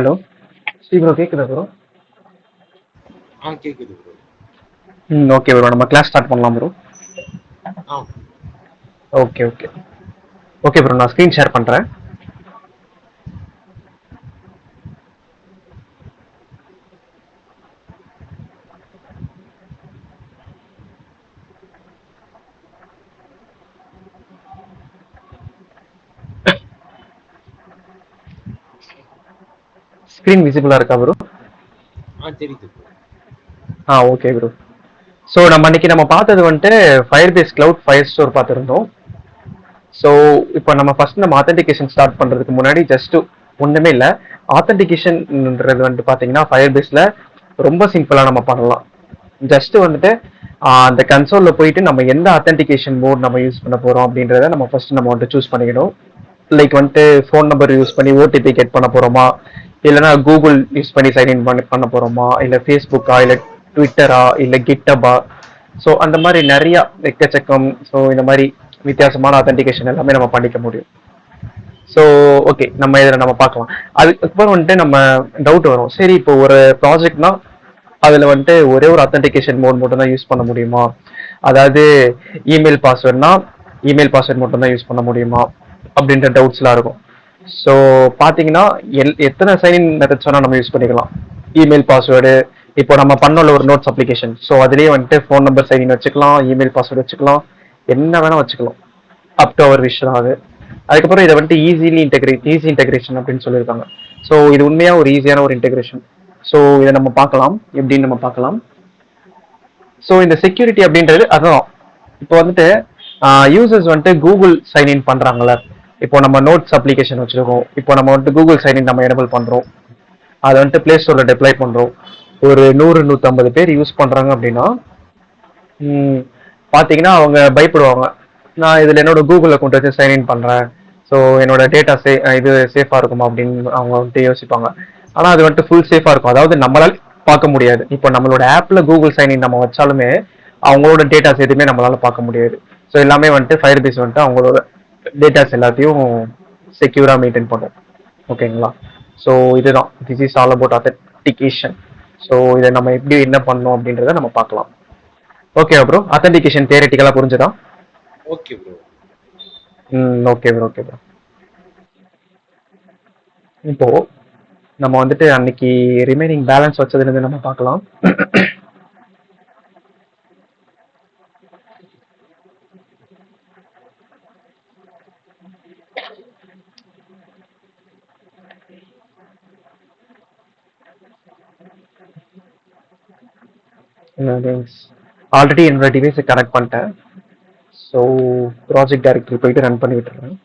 Hello. Bro கேக்குதா bro? கேக்குது bro. Okay bro, நம்ம கிளாஸ் ஸ்டார்ட் பண்ணலாம் ப்ரோ. ஆ ஓகே ஓகே ஓகே ப்ரோ, நான் ஸ்க்ரீன் ஷேர் பண்ணுறேன். ஸ்க்ரீன் விசிபிளாக இருக்கா ப்ரோ? தெரியுது ப்ரோ. Okay bro. ஸோ நம்ம பார்த்தது வந்துட்டு Firebase cloud Firestore பார்த்துருந்தோம். ஸோ இப்போ நம்ம ஃபர்ஸ்ட் நம்ம ஆத்தென்டிகேஷன் ஸ்டார்ட் பண்ணுறதுக்கு முன்னாடி ஜஸ்ட் ஒன்றுமே இல்லை. ஆத்தென்டிகேஷன்ன்றது வந்துட்டு பார்த்தீங்கன்னா ஃபயர் பேஸில் ரொம்ப சிம்பிளாக நம்ம பண்ணலாம். ஜஸ்ட் வந்துட்டு அந்த கன்சோலில் போயிட்டு நம்ம எந்த ஆத்தென்டிகேஷன் மோட் நம்ம யூஸ் பண்ண போகிறோம் அப்படின்றத நம்ம ஃபர்ஸ்ட் நம்ம வந்துட்டு சூஸ் பண்ணிக்கணும். லைக் வந்துட்டு ஃபோன் நம்பர் யூஸ் பண்ணி ஓடிபி கெட் பண்ண போகிறோமா, இல்லைனா கூகுள் யூஸ் பண்ணி சைன்இன் பண்ண போகிறோமா, இல்லை ஃபேஸ்புக்கா, இல்லை ட்விட்டரா, இல்லை கிட்டபா. ஸோ அந்த மாதிரி நிறைய எக்கச்சக்கம். ஸோ இந்த மாதிரி வித்தியாசமான ஆத்தென்டிகேஷன் எல்லாமே நம்ம பண்ணிக்க முடியும். ஸோ ஓகே, நம்ம இதில் நம்ம பார்க்கலாம். அதுக்கப்புறம் வந்துட்டு நம்ம டவுட் வரும், சரி இப்போ ஒரு ப்ராஜெக்ட்னா அதில் வந்துட்டு ஒரே ஒரு ஆத்தென்டிகேஷன் மோட் மட்டும் தான் யூஸ் பண்ண முடியுமா, அதாவது இமெயில் பாஸ்வேர்ட்னா இமெயில் பாஸ்வேர்ட் மட்டும் தான் யூஸ் பண்ண முடியுமா அப்படின்ற டவுட்ஸ்லாம் இருக்கும். ஸோ பார்த்தீங்கன்னா எத்தனை சைன்இன் மெத்தட்ஸ் வேணால் நம்ம யூஸ் பண்ணிக்கலாம். இமெயில் பாஸ்வேர்டு, இப்போ நம்ம பண்ணல ஒரு நோட்ஸ் அப்ளிகேஷன், ஸோ அதுலேயே வந்துட்டு ஃபோன் நம்பர் சைன்இன் வச்சுக்கலாம், இமெயில் பாஸ்வேர்டு வச்சுக்கலாம், என்ன வேணால் வச்சுக்கலாம். அப் டு அவர் விஷ் தான் அது. அதுக்கப்புறம் இதை வந்துட்டு ஈஸி இன்டெகிரேஷன் அப்படின்னு சொல்லியிருக்காங்க. ஸோ இது உண்மையாக ஒரு ஈஸியான ஒரு இன்டெகிரேஷன். ஸோ இதை நம்ம பார்க்கலாம், எப்படின்னு நம்ம பார்க்கலாம். ஸோ இந்த செக்யூரிட்டி அப்படின்றது அதான். இப்போ வந்துட்டு யூசர்ஸ் வந்துட்டு கூகுள் சைன்இன் பண்றாங்கல்ல. இப்போ நம்ம நோட்ஸ் அப்ளிகேஷன் வச்சிருக்கோம், இப்போ நம்ம வந்துட்டு கூகுள் சைன்இன் நம்ம எனபிள் பண்றோம், அதை வந்துட்டு பிளே ஸ்டோர்ல டிப்ளை பண்றோம். ஒரு 100-150 பேர் யூஸ் பண்றாங்க அப்படின்னா பாத்தீங்கன்னா அவங்க பயப்படுவாங்க. நான் இதுல என்னோட கூகுள் அக்கௌண்ட் வச்சு சைன்இன் பண்றேன், ஸோ என்னோட டேட்டா இது சேஃபா இருக்குமா அப்படின்னு அவங்க வந்துட்டு யோசிப்பாங்க. ஆனா அது வந்துட்டு ஃபுல் சேஃபா இருக்கும். அதாவது நம்மளால பார்க்க முடியாது. இப்போ நம்மளோட ஆப்ல கூகுள் சைன்இன் நம்ம வச்சாலுமே அவங்களோட டேட்டாஸ் எதுவுமே நம்மளால பார்க்க முடியாது. ஸோ எல்லாமே வந்துட்டு ஃபயர் பேஸ் வந்துட்டு அவங்களோட டேட்டாஸ் எல்லாத்தையும் செக்யூரா மெயின்டைன் பண்ணும். ஓகேங்களா? ஸோ இதுதான், this is all about authentication. So இதை நம்ம எப்படி என்ன பண்ணணும் அப்படின்றத நம்ம பார்க்கலாம். ஓகே ப்ரோ, ஆத்தென்டிகேஷன் தியரிட்டிக்கலா புரிஞ்சுதா? Okay bro. Okay bro, okay bro. இப்போ நம்ம வந்துட்டு அன்னைக்கு ரிமைனிங் பேலன்ஸ் வச்சதுல இருந்து நம்ம பார்க்கலாம். ஆல்ரெடி என்னோட டிவைஸை கனெக்ட் பண்ணிட்டேன். ஸோ ப்ராஜெக்ட் டைரக்டரி போயிட்டு ரன் பண்ணி விட்டுறேன்.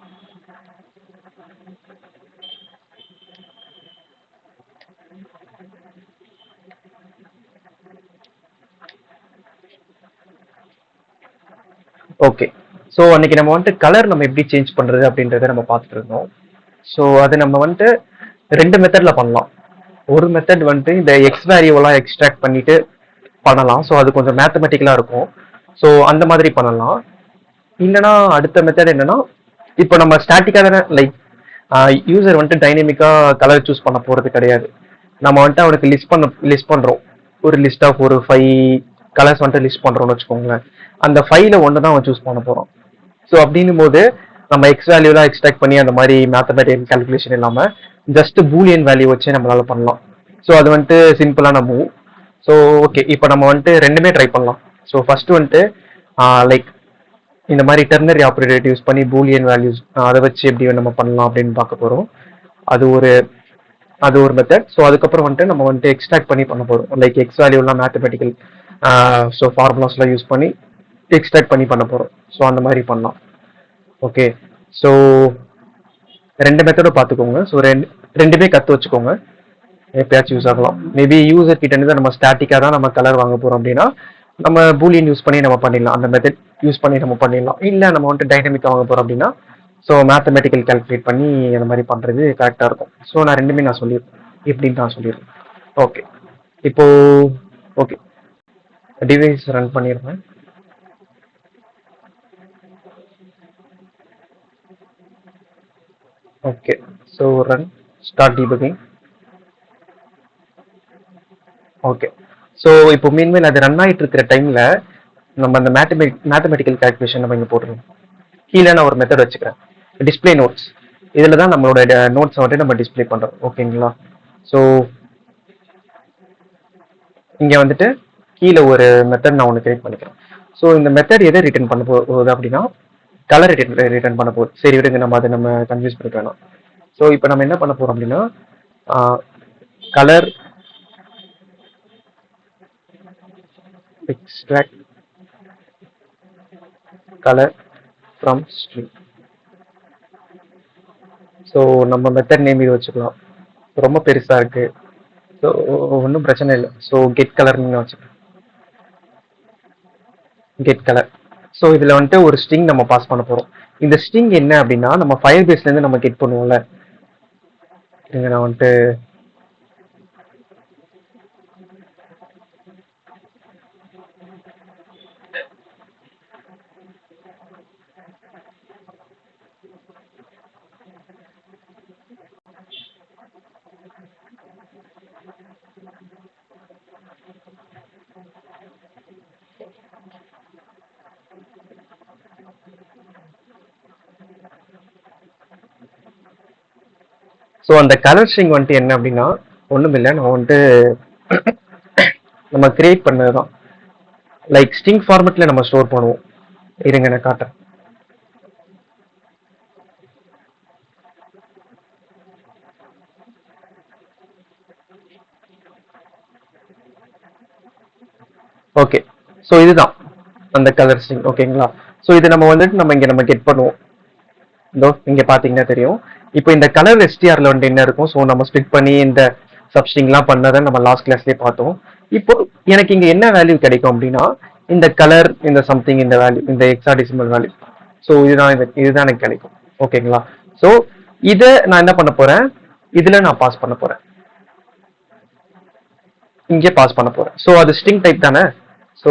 ஓகே. ஸோ அன்னைக்கு நம்ம வந்துட்டு கலர் நம்ம எப்படி சேஞ்ச் பண்றது அப்படின்றத நம்ம பார்த்துட்டு இருந்தோம். ஸோ அது நம்ம வந்துட்டு 2 மெத்தட்ல பண்ணலாம். ஒரு மெத்தட் வந்துட்டு இந்த எக்ஸ் வேல்யூவெல்லாம் எக்ஸ்ட்ராக்ட் பண்ணிட்டு பண்ணலாம். ஸோ அது கொஞ்சம் மேத்தமெட்டிக்கலா இருக்கும். ஸோ அந்த மாதிரி பண்ணலாம். இல்லைன்னா அடுத்த மெத்தட் என்னன்னா, இப்போ நம்ம ஸ்டாட்டிக்கா தானே, லைக் யூசர் வந்துட்டு டைனமிக்கா கலர் சூஸ் பண்ண போறது கிடையாது. நம்ம வந்துட்டு அவனுக்கு லிஸ்ட் பண்றோம். ஒரு லிஸ்ட் ஆஃப் ஒரு 5 கலர்ஸ் வந்துட்டு லிஸ்ட் பண்றோம்னு வச்சுக்கோங்களேன். அந்த 5ல ஒன்று தான் அவன் சூஸ் பண்ண போறோம். ஸோ அப்படின்னும் போது நம்ம எக்ஸ் வேல்யூலாம் எக்ஸ்ட்ராக்ட் பண்ணி அந்த மாதிரி மேத்தமெட்டிக்கல் கால்குலேஷன் இல்லாம ஜஸ்ட் பூலியன் வேல்யூ வச்சே நம்மளால பண்ணலாம். ஸோ அது வந்துட்டு சிம்பிளான மூவ். ஸோ ஓகே, இப்போ நம்ம வந்துட்டு ரெண்டுமே ட்ரை பண்ணலாம். ஸோ ஃபர்ஸ்ட் வந்துட்டு லைக் இந்த மாதிரி டெர்னரி ஆப்ரேட்டர் யூஸ் பண்ணி பூலியன் வேல்யூஸ் அதை வச்சு எப்படி நம்ம பண்ணலாம் அப்படின்னு பார்க்க போறோம். அது ஒரு அது ஒரு மெத்தட். ஸோ அதுக்கப்புறம் வந்துட்டு நம்ம வந்துட்டு எக்ஸ்ட்ராக்ட் பண்ணி பண்ண போறோம். லைக் எக்ஸ் வேல்யூலாம் மேத்தமெட்டிக்கல் ஸோ ஃபார்முலாஸ்லாம் யூஸ் பண்ணி எக்ஸ்ட்ராக்ட் பண்ணி பண்ண போறோம். ஸோ அந்த மாதிரி பண்ணலாம். ஓகே. ஸோ ரெண்டு மெத்தடும் பார்த்துக்கோங்க. ஸோ ரெண்டுமே கற்று வச்சுக்கோங்க, எப்பயாச்சும் யூஸ் ஆகலாம். மேபி யூசர் கிட்ட இருந்து நம்ம ஸ்டாட்டிக்காக தான் நம்ம கலர் வாங்க போறோம் அப்படின்னா நம்ம பூலியன் யூஸ் பண்ணி நம்ம பண்ணிடலாம். அந்த மெத்தட் யூஸ் பண்ணி நம்ம பண்ணிடலாம். இல்லை நம்ம வந்துட்டு டைனமிக்காக வாங்க போறோம் அப்படின்னா ஸோ மேத்தமெட்டிக்கல் கால்குலேட் பண்ணி அந்த மாதிரி பண்றது கரெக்டாக இருக்கும். ஸோ நான் ரெண்டுமே நான் சொல்லியிருக்கேன், எப்படின்னு நான் சொல்லியிருக்கேன். ஓகே. இப்போ ஓகே, டிவைஸ் ரன் பண்ணிடுறேன். Okay. So run start debugging. Okay. So இப்போ மீன்மேல் அது ரன் ஆயிட்டு இருக்கிற டைம்ல நம்ம அந்த மேத்தமெட்டிக்கல் கால்குலேஷன் நம்ம இங்கே போட்டுருவோம். கீழே நான் ஒரு மெத்தட் வச்சுக்கிறேன், டிஸ்பிளே நோட்ஸ். இதில் தான் நம்மளோட நோட்ஸை வந்துட்டு நம்ம டிஸ்பிளே பண்ணுறோம். ஓகேங்களா? ஸோ இங்கே வந்துட்டு கீழே ஒரு மெத்தட் நான் ஒன்று கிரியேட் பண்ணிக்கிறேன். ஸோ இந்த மெத்தட் எதை ரிட்டர்ன் பண்ண போகுது அப்படின்னா கலர் ரிட்டர்ன் பண்ண போகுது. சரி விடுங்க, நம்ம அதை நம்ம கன்ஃபியூஸ் பண்ணிக்க வேணாம். ஸோ இப்போ நம்ம என்ன பண்ண போகிறோம் அப்படின்னா colour extract color from string. So நம்ம மெத்தட் நேம் இது வச்சுக்கலாம். ரொம்ப பெருசா இருக்கு, ஸோ ஒன்றும் பிரச்சனை இல்லை. ஸோ கெட் கலர் நீங்கள் வச்சுக்கலாம், கெட் கலர். ஸோ இதில் வந்துட்டு ஒரு ஸ்ட்ரிங் நம்ம பாஸ் பண்ண போகிறோம். இந்த ஸ்ட்ரிங் என்ன அப்படின்னா நம்ம ஃபயர் பேஸ்லேருந்து நம்ம கெட் பண்ணுவோம்ல. இங்கே நான் வந்துட்டு ஸோ அந்த கலர் ஸ்ட்ரிங் வந்துட்டு என்ன அப்படின்னா ஒன்றும் இல்லை, நம்ம வந்துட்டு நம்ம கிரியேட் பண்ணது தான். லைக் ஸ்ட்ரிங் ஃபார்மெட்டில் நம்ம ஸ்டோர் பண்ணுவோம். இருங்க நான் காட்டுறேன். ஓகே, ஸோ இதுதான் அந்த கலர் ஸ்ட்ரிங். ஓகேங்களா? ஸோ இது நம்ம வந்துட்டு நம்ம கெட் பண்ணுவோம். இதோ இங்க பாத்தீங்கன்னா தெரியும். இப்போ இந்த கலர் எஸ்டிஆர்ல வந்து என்ன இருக்கும், ஸோ நம்ம ஸ்பிட் பண்ணி இந்த சப்ஸ்ட்ரிங்லாம் பண்ணதை நம்ம லாஸ்ட் கிளாஸ்லேயே பார்த்தோம். இப்போ எனக்கு இங்க என்ன வேல்யூ கிடைக்கும் அப்படின்னா இந்த கலர், இந்த சம்திங், இந்த வேல்யூ, இந்த ஹெக்ஸாடெசிமல் வேல்யூ. ஸோ இதுதான் எனக்கு கிடைக்கும். ஓகேங்களா? ஸோ இதை நான் என்ன பண்ண போறேன், இதுல நான் பாஸ் பண்ண போறேன், இங்கே பாஸ் பண்ண போறேன். ஸோ அது ஸ்ட்ரிங் டைப் தானே, ஸோ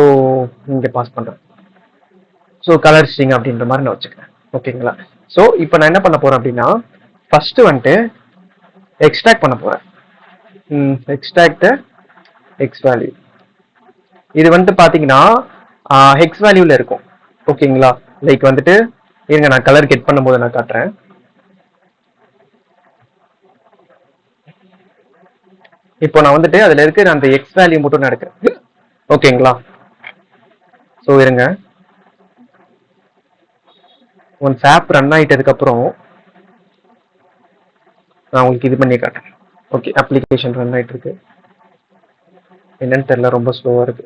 இங்கே பாஸ் பண்றேன். ஸோ கலர் ஸ்ட்ரிங் அப்படின்ற மாதிரி நான் வச்சுக்கிறேன். ஓகேங்களா? ஸோ இப்போ நான் என்ன பண்ண போறேன் அப்படின்னா ஃபர்ஸ்ட் வந்துட்டு எக்ஸ்ட்ராக்ட் பண்ண போறேன். Extract X value. இது வந்துட்டு பாத்தீங்கன்னா ஹெக்ஸ் வேல்யூல இருக்கும். ஓகேங்களா? லைக் வந்துட்டு இருங்க நான் கலர் கெட் பண்ணும்போது நான் காட்டுறேன். இப்போ நான் வந்துட்டு அதுல இருக்கிற அந்த எக்ஸ் வேல்யூ மட்டும் நான் எடுக்கிறேன். ஓகேங்களா? ஸோ இருங்க, ஒன்ஸ் ஆப் ரன் ஆயிட்டதுக்கு அப்புறம் நான் உங்களுக்கு இது பண்ணி காட்டுறேன். ஓகே, அப்ளிகேஷன் ரன் ஆயிட்டு இருக்கு, என்னன்னு தெரியல, ரொம்ப ஸ்லோவா இருக்கு.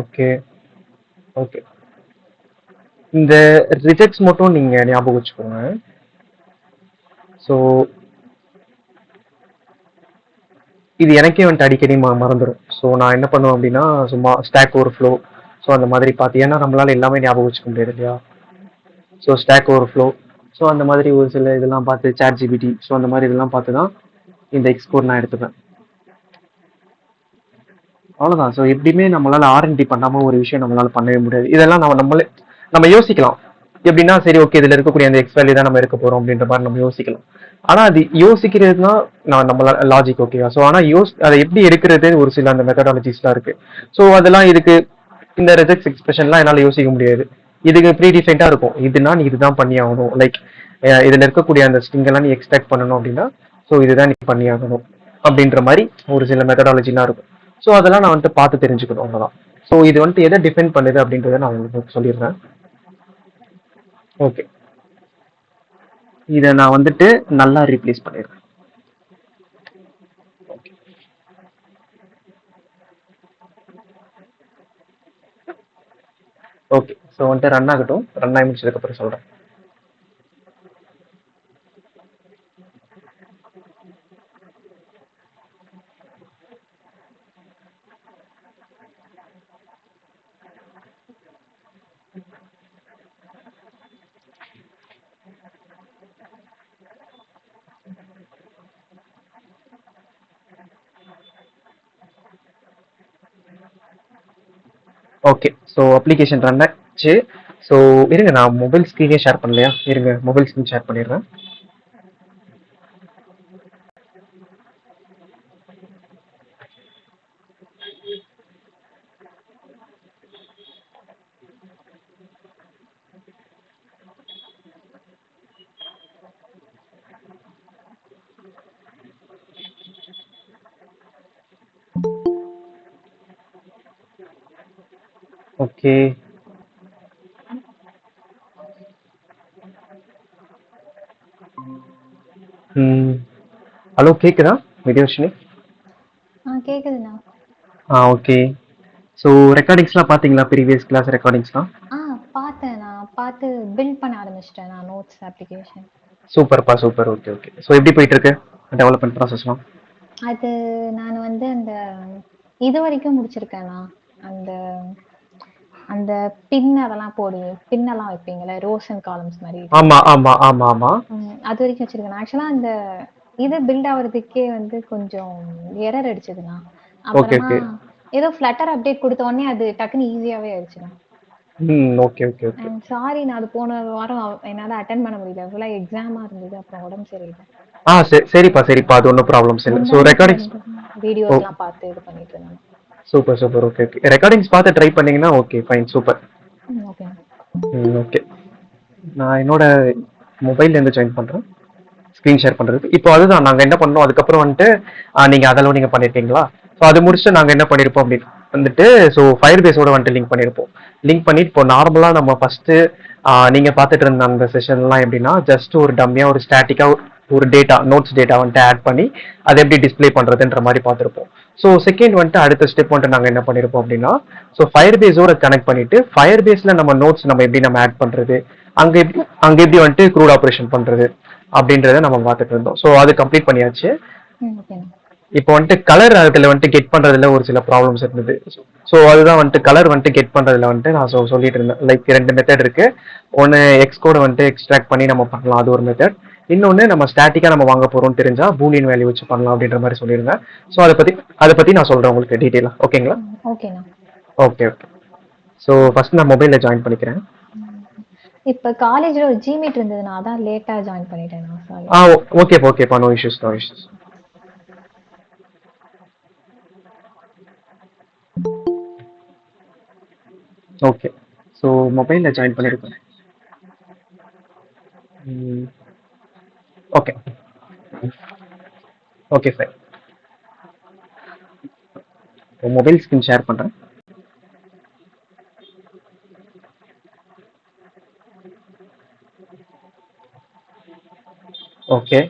ஓகே ஓகே, இந்த ரிஜெக்ட்ஸ் மட்டும் நீங்க ஞாபகம் வச்சுக்கோங்க. ஸோ இது எனக்கே வந்துட்டு அடிக்கடி மறந்துடும். ஸோ நான் என்ன பண்ணுவேன் அப்படின்னா சும்மா ஸ்டாக் ஓவர் ஃப்ளோ, ஸோ அந்த மாதிரி பார்த்து, ஏன்னா நம்மளால எல்லாமே ஞாபகம் வச்சுக்க முடியாது இல்லையா. So stack overflow, so அந்த மாதிரி ஒரு சில இதெல்லாம் பார்த்து சாட் ஜிபிடி, ஸோ அந்த மாதிரி இதெல்லாம் பார்த்து தான் இந்த எக்ஸ்போர்ட் நான் எடுத்துப்பேன். அவ்வளோதான். ஸோ எப்படியுமே நம்மளால ஆர்என்டி பண்ணாம ஒரு விஷயம் நம்மளால பண்ணவே முடியாது. இதெல்லாம் நம்ம யோசிக்கலாம் எப்படின்னா, சரி ஓகே இதுல இருக்கக்கூடிய அந்த எக்ஸ் வேல்யூ தான் நம்ம எடுக்க போறோம் அப்படின்ற மாதிரி நம்ம யோசிக்கலாம். ஆனா அது யோசிக்கிறதுனா நம்ம லாஜிக். ஓகேவா? ஸோ ஆனா அதை எப்படி எடுக்கிறது ஒரு சில அந்த மெத்தடாலஜிஸ்லாம் இருக்கு. ஸோ அதெல்லாம் இதுக்கு இந்த ரெஜெக்ட் எக்ஸ்பிரஷன்லாம் என்னால் யோசிக்க முடியாது. இதுக்கு ப்ரீ டிஃபைன்டா இருக்கும், இதுனா நீ இதுதான் பண்ணி ஆகணும். லைக் இதுல இருக்கக்கூடிய அந்த ஸ்ட்ரிங் எல்லாம் நீ எக்ஸ்ட்ராக்ட் பண்ணணும் அப்படின்னா ஸோ இதுதான் நீ பண்ணி ஆகணும் அப்படின்ற மாதிரி ஒரு சில மெத்தடாலஜிலாம் இருக்கும். ஸோ அதெல்லாம் நான் வந்துட்டு பார்த்து தெரிஞ்சுக்கணும், அவ்வளோதான். ஸோ இது வந்துட்டு எதை டிஃபைன் பண்ணுது அப்படின்றத நான் உங்களுக்கு சொல்லிடுறேன். ஓகே, இதை நான் வந்துட்டு நல்லா ரீப்ளேஸ் பண்ணிடுறேன். ஓகே, ஸோ வந்துட்டு ரன் ஆகட்டும், ரன் ஆகி முடிச்சதுக்கப்புறம் சொல்கிறேன். ஓகே, ஸோ அப்ளிகேஷன் ரன் ஆச்சு. ஸோ இருங்க, நான் மொபைல் ஸ்க்ரீனே ஷேர் பண்ணலையா, இருங்க மொபைல் ஸ்க்ரீன் ஷேர் பண்ணிடுறேன். ஓகே. ம். ஹலோ கேக்குதா வித்யாவர்ஷினி? கேக்குதுண்ணா. ஓகே. ஸோ ரெக்கார்டிங்ஸ்லாம் பார்த்தீங்களா? ப்ரீவியஸ் கிளாஸ் ரெக்கார்டிங்ஸ்லாம்? பார்த்தேன். நான் பார்த்து பில்ட் பண்ண ஆரம்பிச்சிட்டேன் நான் நோட்ஸ் அப்ளிகேஷன். சூப்பர்ப்பா, சூப்பர். Okay, okay. ஸோ எப்படி போயிட்டு இருக்கு டெவலப்மெண்ட் ப்ராசஸ்லாம்? அது நான் வந்து அந்த இது வரைக்கும் முடிச்சிருக்கேண்ணா. அந்த அந்த பின் அதெல்லாம் பின்னெல்லாம் வைப்பீங்கல்ல, ரோஸ் அண்ட் காலம்ஸ் மாரி. ஆமா, ஆமா, ஆமா, ஆமா. அது வரைக்கும் வச்சிருக்கேன். ஆக்சுவலா அந்த இது பில்ட் ஆகுறதுக்கே வந்து கொஞ்சம் எரர் அடிச்சதுண்ணா. ஓகே, அப்புறமா ஓகே. ஏதோ ஃப்ளட்டர் அப்டேட் கொடுத்த உடனே அது டக்குன்னு ஈஸியாவே ஆயிடுச்சுண்ணா. Okay, okay, okay. சாரி, நான் அது போன வாரம் என்னால அட்டென்ட் பண்ண முடியல. ஃபுல்லா எக்ஸாமா இருந்தது. அப்புறம் உடம்பு சரியில்லை. சரிப்பா, சரிப்பா. அது ஒன்றும் ப்ராப்ளம்ஸ் இல்லை. ஸோ முந்தா நேத்துல ரெக்கார்டிங்ஸ். இருந்து ஓ, வீடியோஸ்லாம் பார்த்து இது பண்ணிட்டு இருந்தேன். Super, super. Okay, okay. Recordings பார்த்து ட்ரை பண்ணீங்கன்னா ஓகே, ஃபைன், சூப்பர். ஓகேண்ணா. ஓகே. நான் என்னோட மொபைல்ல இருந்து ஜாயின் பண்றேன். ஸ்க்ரீன் ஷேர் பண்றதுக்கு. இப்போ அதுதான் நாங்க என்ன பண்ணோம், அதுக்கப்புறம் வந்துட்டு நீங்க அதெல்லாம் நீங்க பண்ணிருக்கீங்களா? ஸோ அது முடிச்சுட்டு நாங்க என்ன பண்ணிருப்போம் அப்படின்னு வந்துட்டு, ஸோ ஃபயர் பேஸோட வந்துட்டு லிங்க் பண்ணிருப்போம். லிங்க் பண்ணி இப்போ நார்மலா நம்ம ஃபர்ஸ்ட் நீங்க பார்த்துட்டு இருந்த அந்த செஷன்லாம் எப்படின்னா, ஜஸ்ட் ஒரு டம்மியா ஒரு ஸ்டாட்டிக்கா ஒரு டேட்டா நோட்ஸ் டேட்டா வந்துட்டு ஆட் பண்ணி அதை எப்படி டிஸ்ப்ளே பண்றதுன்ற மாதிரி பார்த்துருப்போம். ஸோ செகண்ட் வந்துட்டு அடுத்த ஸ்டெப் வந்துட்டு நாங்க என்ன பண்ணிருப்போம் அப்படின்னா, ஸோ ஃபயர் பேஸோட கனெக்ட் பண்ணிட்டு ஃபயர் பேஸ்ல நம்ம நோட்ஸ் நம்ம எப்படி நம்ம ஆட் பண்றது, அங்க எப்படி வந்துட்டு க்ரூட் ஆப்ரேஷன் பண்றது அப்படின்றத நம்ம பார்த்துட்டு இருந்தோம். ஸோ அது கம்ப்ளீட் பண்ணியாச்சு. ஓகேண்ணா. இப்போ வந்துட்டு கலர் அதுல வந்துட்டு கெட் பண்றதுல ஒரு சில ப்ராப்ளம்ஸ் இருந்தது. ஸோ அதுதான் வந்துட்டு கலர் வந்துட்டு கெட் பண்றதுல வந்துட்டு நான் சொல்லிட்டு இருந்தேன். லைக் ரெண்டு மெத்தட் இருக்கு. ஒன்னு எக்ஸ் கோட வந்துட்டு எக்ஸ்ட்ராக்ட் பண்ணி நம்ம பண்ணலாம், அது ஒரு மெத்தட். இன்னொன்னு நம்ம ஸ்டாட்டிக்கா நம்ம வாங்க போறோம்னு தெரிஞ்சா பூலியன் வேல்யூ வச்சு பண்ணலாம் அப்படின்ற மாதிரி சொல்லியிருந்தேன். ஸோ அதை பத்தி நான் சொல்றேன் உங்களுக்கு டீட்டெயிலா. ஓகேங்களா? ஓகேண்ணா. Okay, okay. ஸோ ஃபர்ஸ்ட் நான் மொபைல்ல ஜாயின் பண்ணிக்கிறேன். இப்ப காலேஜ்ல ஒரு ஜிமீட் இருந்ததுண்ணா, அதான் லேட்டா ஜாயின் பண்ணிட்டேன். சாரி. ஓகேப்பா, ஓகேப்பா. No issues, no issues. Okay. So மொபைல்ல ஜாயின் பண்ணிருக்கேன். Okay, okay, fine. Mobile screen share பண்றேன். ஓகே.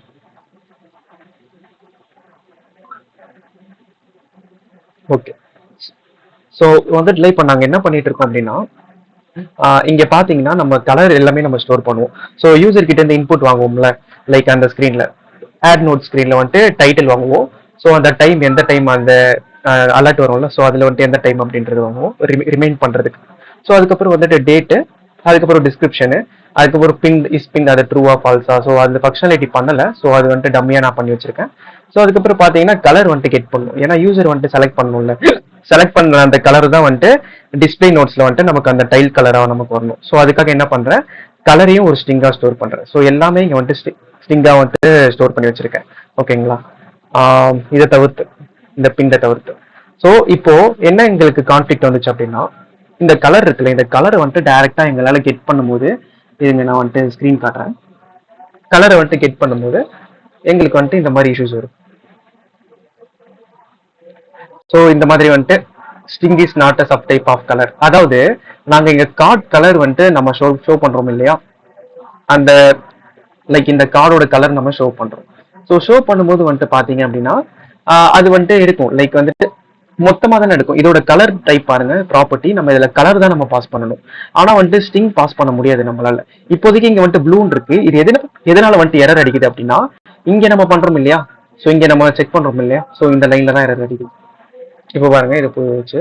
ஓகே. ஸோ வந்துட்டு இப்போ நாங்கள் என்ன பண்ணிட்டு இருக்கோம் அப்படின்னா, இங்க பாத்தீங்கன்னா நம்ம கலர் எல்லாமே நம்ம ஸ்டோர் பண்ணுவோம். ஸோ யூசர் கிட்ட இருந்து இன்புட் வாங்குவோம்ல, லைக் அந்த ஸ்கிரீன்ல ஆட் நோட் ஸ்கிரீன்ல வந்துட்டு டைட்டில் வாங்குவோம். ஸோ அந்த டைம் எந்த டைம் அந்த அலர்ட் வரும்ல, ஸோ அதுல வந்துட்டு எந்த டைம் அப்படின்றது வாங்குவோம் ரிமைண்ட் பண்றதுக்கு. ஸோ அதுக்கப்புறம் வந்துட்டு டேட்டு, அதுக்கப்புறம் டிஸ்கிரிப்ஷனு, அதுக்கப்புறம் பிங் அது ட்ரூவா ஃபால்ஸா. ஸோ அந்த ஃபங்க்ஷனாலிட்டி பண்ணல. ஸோ அது வந்துட்டு டம்மியா நான் பண்ணி வச்சிருக்கேன். ஸோ அதுக்கப்புறம் பாத்தீங்கன்னா கலர் வந்துட்டு கெட் பண்ணும். ஏன்னா யூசர் வந்துட்டு செலக்ட் பண்ணணும்ல, செலக்ட் பண்ண அந்த கலர் தான் வந்துட்டு டிஸ்பிளே நோட்ஸ்ல வந்துட்டு நமக்கு அந்த டைல் கலரா நமக்கு வரணும். ஸோ அதுக்காக என்ன பண்றேன், கலரையும் ஒரு ஸ்ட்ரிங்கா ஸ்டோர் பண்றேன். ஸோ எல்லாமே இங்க வந்துட்டு ஸ்ட்ரிங்கா வந்துட்டு ஸ்டோர் பண்ணி வச்சிருக்கேன். ஓகேங்களா? இதை தவிர்த்து, இந்த பிங்கை தவிர்த்து. ஸோ இப்போ என்ன எங்களுக்கு கான்ஃபிளிக்ட் வந்துச்சு அப்படின்னா, இந்த கலர் இருக்குல்ல, இந்த கலரை வந்துட்டு டைரக்டா எங்களால கெட் பண்ணும்போது, இதுங்க நான் வந்துட்டு ஸ்கிரீன் காட்டுறேன். கலரை வந்துட்டு கெட் பண்ணும்போது எங்களுக்கு வந்துட்டு இந்த மாதிரி இஷ்யூஸ் வரும். ஸோ இந்த மாதிரி வந்துட்டு string is not a subtype of colour. அதாவது நாங்க இங்க கார்ட் கலர் வந்துட்டு நம்ம ஷோ பண்றோம் இல்லையா, அந்த லைக் இந்த கார்டோட கலர் நம்ம ஷோ பண்றோம். ஸோ ஷோ பண்ணும்போது வந்துட்டு பாத்தீங்க அப்படின்னா அது வந்துட்டு இருக்கும், லைக் வந்துட்டு மொத்தமா தானே இருக்கும். இதோட கலர் டைப் பாருங்க, ப்ராப்பர்ட்டி நம்ம இதுல கலர் தான் நம்ம பாஸ் பண்ணணும். ஆனா வந்துட்டு ஸ்ட்ரிங் பாஸ் பண்ண முடியாது நம்மளால. இப்போதைக்கு இங்க வந்துட்டு ப்ளூன்னு இருக்கு. இது எதனால வந்துட்டு எரர் அடிக்குது அப்படின்னா, இங்க நம்ம பண்றோம் இல்லையா, ஸோ இங்க நம்ம செக் பண்றோம் இல்லையா, ஸோ இந்த லைன்ல தான் எரர் அடிக்குது. இப்போ பாருங்க, இது போயிடுச்சு.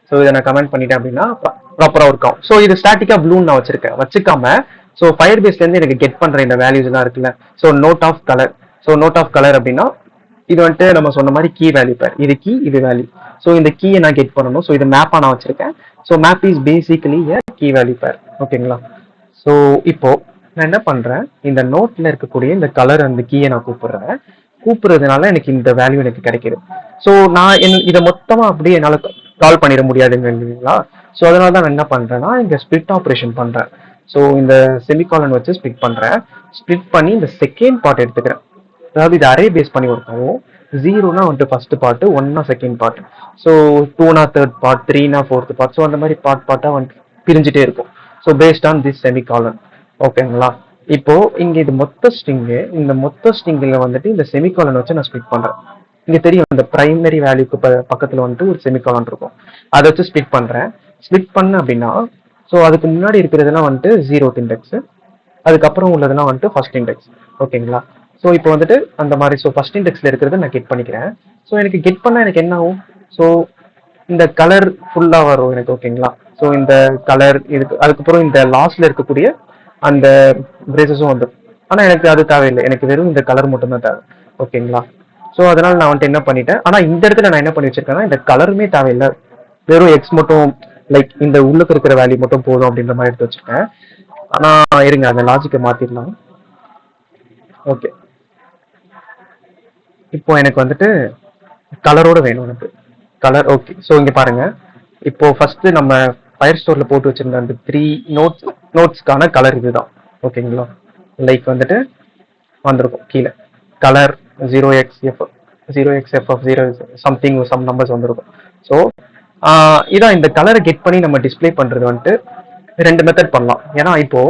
ஸோ இதை நான் கமெண்ட் பண்ணிட்டேன் அப்படின்னா ப்ராப்பரா ஒர்க் ஆகும். ஸோ இது ஸ்டாட்டிக்கா ப்ளூன்னு நான் வச்சுக்காம, ஸோ ஃபயர் பேஸ்ல இருந்து எனக்கு கெட் பண்ற இந்த வேல்யூஸ் எல்லாம் இருக்குல்ல, so note of colour. So note of colour அப்படின்னா இது வந்துட்டு நம்ம சொன்ன மாதிரி கீ வேல்யூ பேர். இது கீ, இது வேல்யூ. ஸோ இந்த கீயை நான் கெட் பண்ணணும். ஸோ இது மேப்பா நான் வச்சிருக்கேன். So map is basically a key value pair. ஓகேங்களா? ஸோ இப்போ நான் என்ன பண்றேன், இந்த நோட்ல இருக்கக்கூடிய இந்த கலர் அந்த கீயை நான் கூப்பிடுறதுனால எனக்கு இந்த வேல்யூ எனக்கு கிடைக்குது. ஸோ நான் இதை மொத்தமா அப்படியே என்னால கால் பண்ணிட முடியாதுங்க இல்லைங்களா? ஸோ அதனால தான் நான் என்ன பண்றேன்னா, இங்க ஸ்பிளிட் ஆப்ரேஷன் பண்றேன். ஸோ இந்த செமிகாலன் வச்சு ஸ்பிளிட் பண்றேன். ஸ்பிளிட் பண்ணி இந்த செகண்ட் பார்ட் எடுத்துக்கிறேன். அதாவது இது அரே பேஸ் பண்ணி ஒர்க் ஆகும். ஜீரோனா வந்துட்டு ஃபர்ஸ்ட் பார்ட், ஒன்னா செகண்ட் பார்ட், ஸோ டூனா தேர்ட் பார்ட், த்ரீனா ஃபோர்த் பார்ட், ஸோ அந்த மாதிரி பார்ட்டாக வந்துட்டு பிரிஞ்சுட்டே இருக்கும். So based on this semicolon. ஓகேங்களா? இப்போ இங்க இது மொத்த ஸ்ட்ரிங்கு, இந்த மொத்த ஸ்ட்ரிங்கில் வந்துட்டு இந்த செமிகாலன் வச்சு நான் ஸ்பிட் பண்றேன். இங்க தெரியும் இந்த பிரைமரி வேல்யூக்கு பக்கத்துல வந்துட்டு ஒரு செமிகாலன் இருக்கும், அதை வச்சு ஸ்பிட் பண்றேன். ஸ்பிட் பண்ண அப்படின்னா ஸோ அதுக்கு முன்னாடி இருக்கிறதுலாம் வந்துட்டு ஜீரோத் இண்டெக்ஸ், அதுக்கப்புறம் உள்ளதெல்லாம் வந்துட்டு ஃபர்ஸ்ட் இண்டெக்ஸ். ஓகேங்களா? ஸோ இப்போ வந்துட்டு அந்த மாதிரி ஸோ ஃபர்ஸ்ட் இண்டெக்ஸ்ல இருக்கிறத நான் கெட் பண்ணிக்கிறேன். ஸோ எனக்கு கெட் பண்ண எனக்கு என்ன ஆகும்? ஸோ இந்த கலர் ஃபுல்லா வரும் எனக்கு. ஓகேங்களா? ஸோ இந்த கலர் இதுக்கு அதுக்கப்புறம் இந்த லாஸ்ட்ல இருக்கக்கூடிய அந்த பிரேசஸும் வந்துடும். ஆனா எனக்கு அது தேவையில்லை, எனக்கு வெறும் இந்த கலர் மட்டும் தான் தேவை. ஓகேங்களா? ஸோ அதனால நான் வந்துட்டு என்ன பண்ணிட்டேன், ஆனா இந்த இடத்துல நான் என்ன பண்ணி வச்சிருக்கேன்னா இந்த கலருமே தேவையில்லை, வெறும் எக்ஸ் மட்டும், லைக் இந்த உள்ளுக்கு இருக்கிற வேல்யூ மட்டும் போதும் அப்படின்ற மாதிரி எடுத்து வச்சிருக்கேன். ஆனா இருங்க அந்த லாஜிக்கை மாத்திடலாம். ஓகே, இப்போ எனக்கு வந்துட்டு கலரோட வேணும் எனக்கு கலர். ஓகே, ஸோ இங்க பாருங்க, இப்போ ஃபர்ஸ்ட் நம்ம ஃபயர் ஸ்டோர்ல போட்டு வச்சிருந்த அந்த 3 நோட்ஸ்க்கான கலர் இதுதான். ஓகேங்களா? லைக் வந்துட்டு வந்திருக்கும் கீழே colour 0xF 0xF0 something some numbers வந்திருக்கும். ஸோ இதான் இந்த கலரை கெட் பண்ணி நம்ம டிஸ்பிளே பண்றது வந்துட்டு ரெண்டு மெத்தட் பண்ணலாம். ஏன்னா இப்போ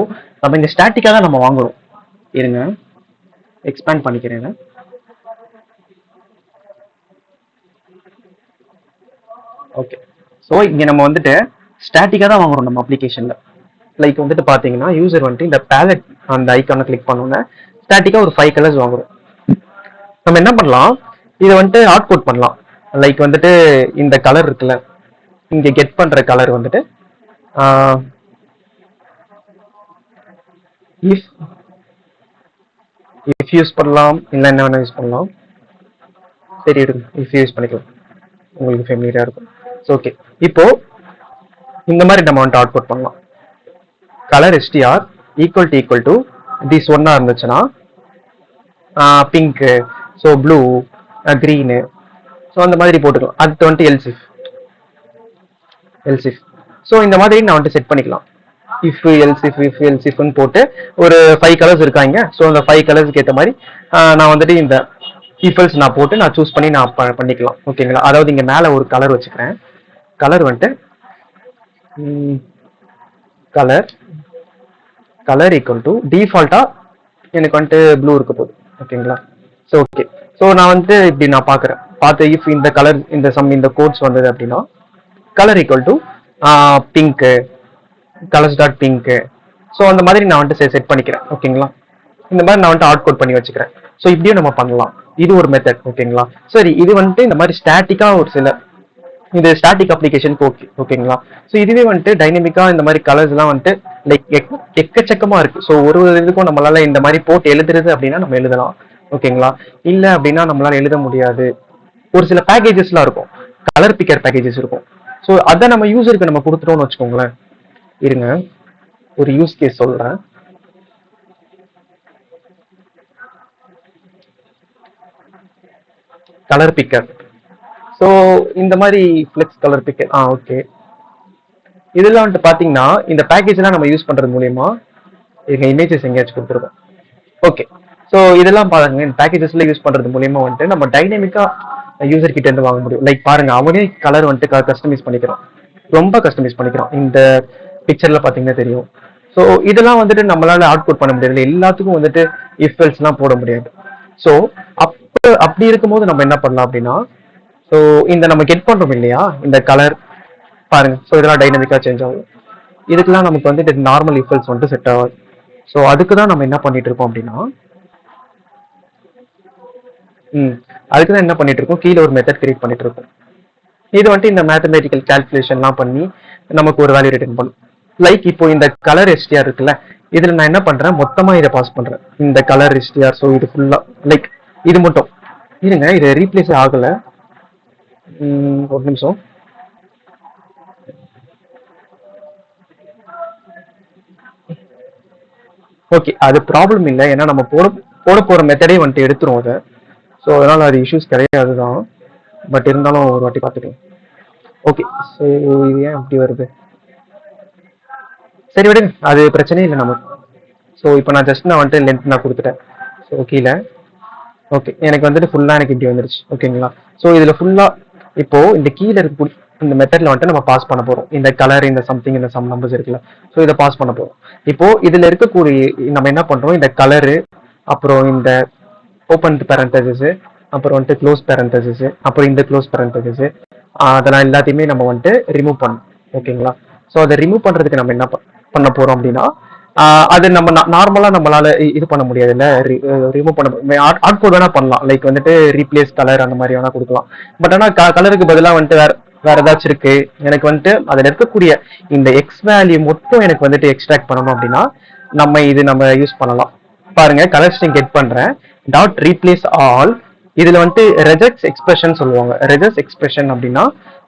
நம்ம இந்த ஸ்டாட்டிக்கா தான் நம்ம வாங்குறோம். இருங்க எக்ஸ்பேண்ட் பண்ணிக்கிறேன். ஓகே, ஸோ இங்கே நம்ம வந்துட்டு ஸ்டாட்டிக்காக தான் வாங்குறோம் நம்ம அப்ளிகேஷனில். லைக் வந்துட்டு பார்த்தீங்கன்னா யூசர் வந்துட்டு இந்த பேலட் அந்த ஐக்கானை கிளிக் பண்ணோன்னே ஸ்டாட்டிக்காக ஒரு 5 கலர்ஸ் வாங்குறோம். நம்ம என்ன பண்ணலாம், இதை வந்துட்டு அவுட்புட் பண்ணலாம். லைக் வந்துட்டு இந்த கலர் இருக்குல்ல, இங்கே கெட் பண்ணுற கலர் வந்துட்டு இஃப் யூஸ் பண்ணலாம், இல்லை என்ன வேணா யூஸ் பண்ணலாம். சரி இருக்கு, இஃப் யூஸ் பண்ணிக்கலாம், உங்களுக்கு ஃபெமிலியரா இருக்கும். ஓகே, இப்போ இந்த மாதிரி நம்ம வந்துட்டு அவுட்புட் பண்ணலாம். Colour STR equal to this ஒன்னா இருந்துச்சுன்னா pink, so blue, green, so அந்த மாதிரி போட்டுக்கலாம். அது வந்துட்டு எல்சிஃப். ஸோ இந்த மாதிரி நான் வந்துட்டு செட் பண்ணிக்கலாம். இஃப் எல்சிஃப்னு போட்டு ஒரு 5 கலர்ஸ் இருக்காங்க. ஸோ அந்த 5 கலர்ஸ்க்கு ஏற்ற மாதிரி நான் வந்துட்டு இந்த இஃபல்ஸ் நான் போட்டு நான் சூஸ் பண்ணி நான் பண்ணிக்கலாம். ஓகேங்களா? அதாவது இங்கே மேலே ஒரு கலர் வச்சுக்கிறேன். கலர் வந்துட்டு கலர் ஈக்குவல் டு டிஃபால்ட்டா எனக்கு வந்துட்டு ப்ளூ இருக்க போகுது. ஓகேங்களா? ஸோ ஓகே, ஸோ நான் வந்துட்டு இப்படி நான் பார்த்து இஃப் இந்த கலர் இந்த கோட்ஸ் வந்தது அப்படின்னா colour equal to pink, colours dot pink, so அந்த மாதிரி நான் வந்துட்டு செட் பண்ணிக்கிறேன். ஓகேங்களா? இந்த மாதிரி நான் வந்துட்டு அவுட்புட் பண்ணி வச்சுக்கிறேன். ஸோ இப்படியும் நம்ம பண்ணலாம், இது ஒரு மெத்தட். ஓகேங்களா? சரி, இது வந்துட்டு இந்த மாதிரி ஸ்டாட்டிக்கா ஒரு சில இது ஸ்டாட்டிக் அப்ளிகேஷனுக்கு ஓகே. ஓகேங்களா? ஸோ இதுவே வந்துட்டு டைனமிக்கா இந்த மாதிரி கலர்ஸ் எல்லாம் வந்துட்டு லைக் எக்கச்சக்கமா இருக்கு. ஸோ ஒரு இதுக்கும் நம்மளால இந்த மாதிரி போட்டு எழுதுறது அப்படின்னா நம்ம எழுதலாம். ஓகேங்களா? இல்ல அப்படின்னா நம்மளால எழுத முடியாது. ஒரு சில பேக்கேஜஸ்லாம் இருக்கும், கலர் பிக்கர் பேக்கேஜஸ் இருக்கும். ஸோ அதை நம்ம யூசருக்கு நம்ம கொடுத்துட்டோம்னு வச்சுக்கோங்களேன். இருங்க ஒரு யூஸ் கேஸ் சொல்றேன். கலர் பிக்கர், ஸோ இந்த மாதிரி ஃபிளெக்ஸ் கலர் பிக்கர். ஓகே, இதெல்லாம் வந்துட்டு பார்த்தீங்கன்னா இந்த பேக்கேஜ்லாம் நம்ம யூஸ் பண்றது மூலியமா எங்க இமேஜஸ் எங்கேயாச்சும் கொடுத்துருக்கோம். ஓகே, ஸோ இதெல்லாம் பாருங்க, இந்த பேக்கேஜஸ்ல யூஸ் பண்றது மூலியமா வந்துட்டு நம்ம டைனமிக்கா யூசர் கிட்ட இருந்து வாங்க முடியும். லைக் பாருங்க, அவனே கலர் வந்துட்டு கஸ்டமைஸ் பண்ணிக்கிறோம், ரொம்ப கஸ்டமைஸ் பண்ணிக்கிறோம். இந்த பிக்சர்ல பாத்தீங்கன்னா தெரியும். ஸோ இதெல்லாம் வந்துட்டு நம்மளால அவுட்புட் பண்ண முடியாது, எல்லாத்துக்கும் வந்துட்டு இஃப் எல்ஸ்லாம் போட முடியாது. ஸோ அப்படி இருக்கும்போது நம்ம என்ன பண்ணலாம் அப்படின்னா, ஸோ இந்த நம்ம கெட் பண்றோம் இல்லையா இந்த கலர், பாருங்க. ஸோ இதெல்லாம் டைனமிக்கா சேஞ்ச் ஆகும். இதுக்கெல்லாம் நமக்கு வந்துட்டு நார்மல் இஃபல்ஸ் வந்துட்டு செட் ஆகாது. ஸோ அதுக்கு தான் நம்ம என்ன பண்ணிட்டு இருக்கோம் அப்படின்னா, அதுக்கு தான் என்ன பண்ணிட்டு இருக்கோம், கீழே ஒரு மெத்தட் கிரியேட் பண்ணிட்டு இருக்கோம். இது வந்துட்டு இந்த மேத்தமெட்டிக்கல் கால்குலேஷன்லாம் பண்ணி நமக்கு ஒரு வேல்யூ ரிட்டர்ன் பண்ணும். லைக் இப்போ இந்த கலர் எஸ்டிஆர் இருக்குல்ல, இதுல நான் என்ன பண்றேன், மொத்தமா இதை பாஸ் பண்றேன், இந்த கலர் எஸ்டிஆர். ஸோ இது ஃபுல்லா லைக் இது மட்டும் இருங்க, இது ரீப்ளேஸ் ஆகல. ஒரு நிமிஷம். ஓகே, அது ப்ராப்ளம் இல்லை, ஏன்னா நம்ம போட போற மெத்தடே வந்துட்டு எடுத்துரும் அதை. ஸோ அதனால அது இஷ்யூஸ் கிடையாது தான். பட் இருந்தாலும் ஒரு வாட்டி பார்த்துக்கலாம். ஓகே, ஸோ இது ஏன் அப்படி வருது, சரி விடுங்க, அது பிரச்சனையே இல்லை நமக்கு. ஸோ இப்போ நான் வந்துட்டு லென்த் நான் கொடுத்துட்டேன். ஸோ கீழே ஓகே, எனக்கு வந்துட்டு ஃபுல்லா எனக்கு இப்படி வந்துருச்சு. ஓகேங்களா? ஸோ இதுல ஃபுல்லா இப்போ இந்த கீழ இருக்கக்கூடிய இந்த மெத்தட்ல வந்துட்டு நம்ம பாஸ் பண்ண போறோம். இந்த கலர், இந்த சம்திங், இந்த சம் நம்பர்ஸ் இருக்குல்ல. ஸோ இதை பாஸ் பண்ண போறோம். இப்போ இதுல இருக்கக்கூடிய நம்ம என்ன பண்றோம், இந்த கலரு, அப்புறம் இந்த ஓப்பன் பேரந்தசிஸ், அப்புறம் வந்துட்டு க்ளோஸ் பேரந்தசிஸ், அப்புறம் இந்த க்ளோஸ் பேரந்தசிஸ், அதெல்லாம் எல்லாத்தையுமே நம்ம வந்துட்டு ரிமூவ் பண்ணணும். ஓகேங்களா? ஸோ அதை ரிமூவ் பண்றதுக்கு நம்ம என்ன பண்ண போறோம் அப்படின்னா, அது நம்ம நார்மலா நம்மளால இது பண்ண முடியாதுல்ல, ரிமூவ் பண்ண ஆட் கோட் வேணா பண்ணலாம். லைக் வந்துட்டு ரீப்ளேஸ் கலர் அந்த மாதிரி வேணா கொடுக்கலாம். பட் ஆனா கலருக்கு பதிலாக வந்துட்டு வேற ஏதாச்சும் இருக்கு, எனக்கு வந்துட்டு அதுல இருக்கக்கூடிய இந்த எக்ஸ் வேல்யூ மட்டும் எனக்கு வந்துட்டு எக்ஸ்ட்ராக்ட் பண்ணணும் அப்படின்னா நம்ம யூஸ் பண்ணலாம். பாருங்க, கலர் ஸ்ட்ரிங் கெட் பண்றேன், டாட் ரீப்ளேஸ் ஆல். இதுல வந்துட்டு ரெஜெக்ட்ஸ் எக்ஸ்பிரஷன் சொல்லுவாங்க. ரெஜெக்ட்ஸ் எக்ஸ்பிரஷன் அப்படின்னா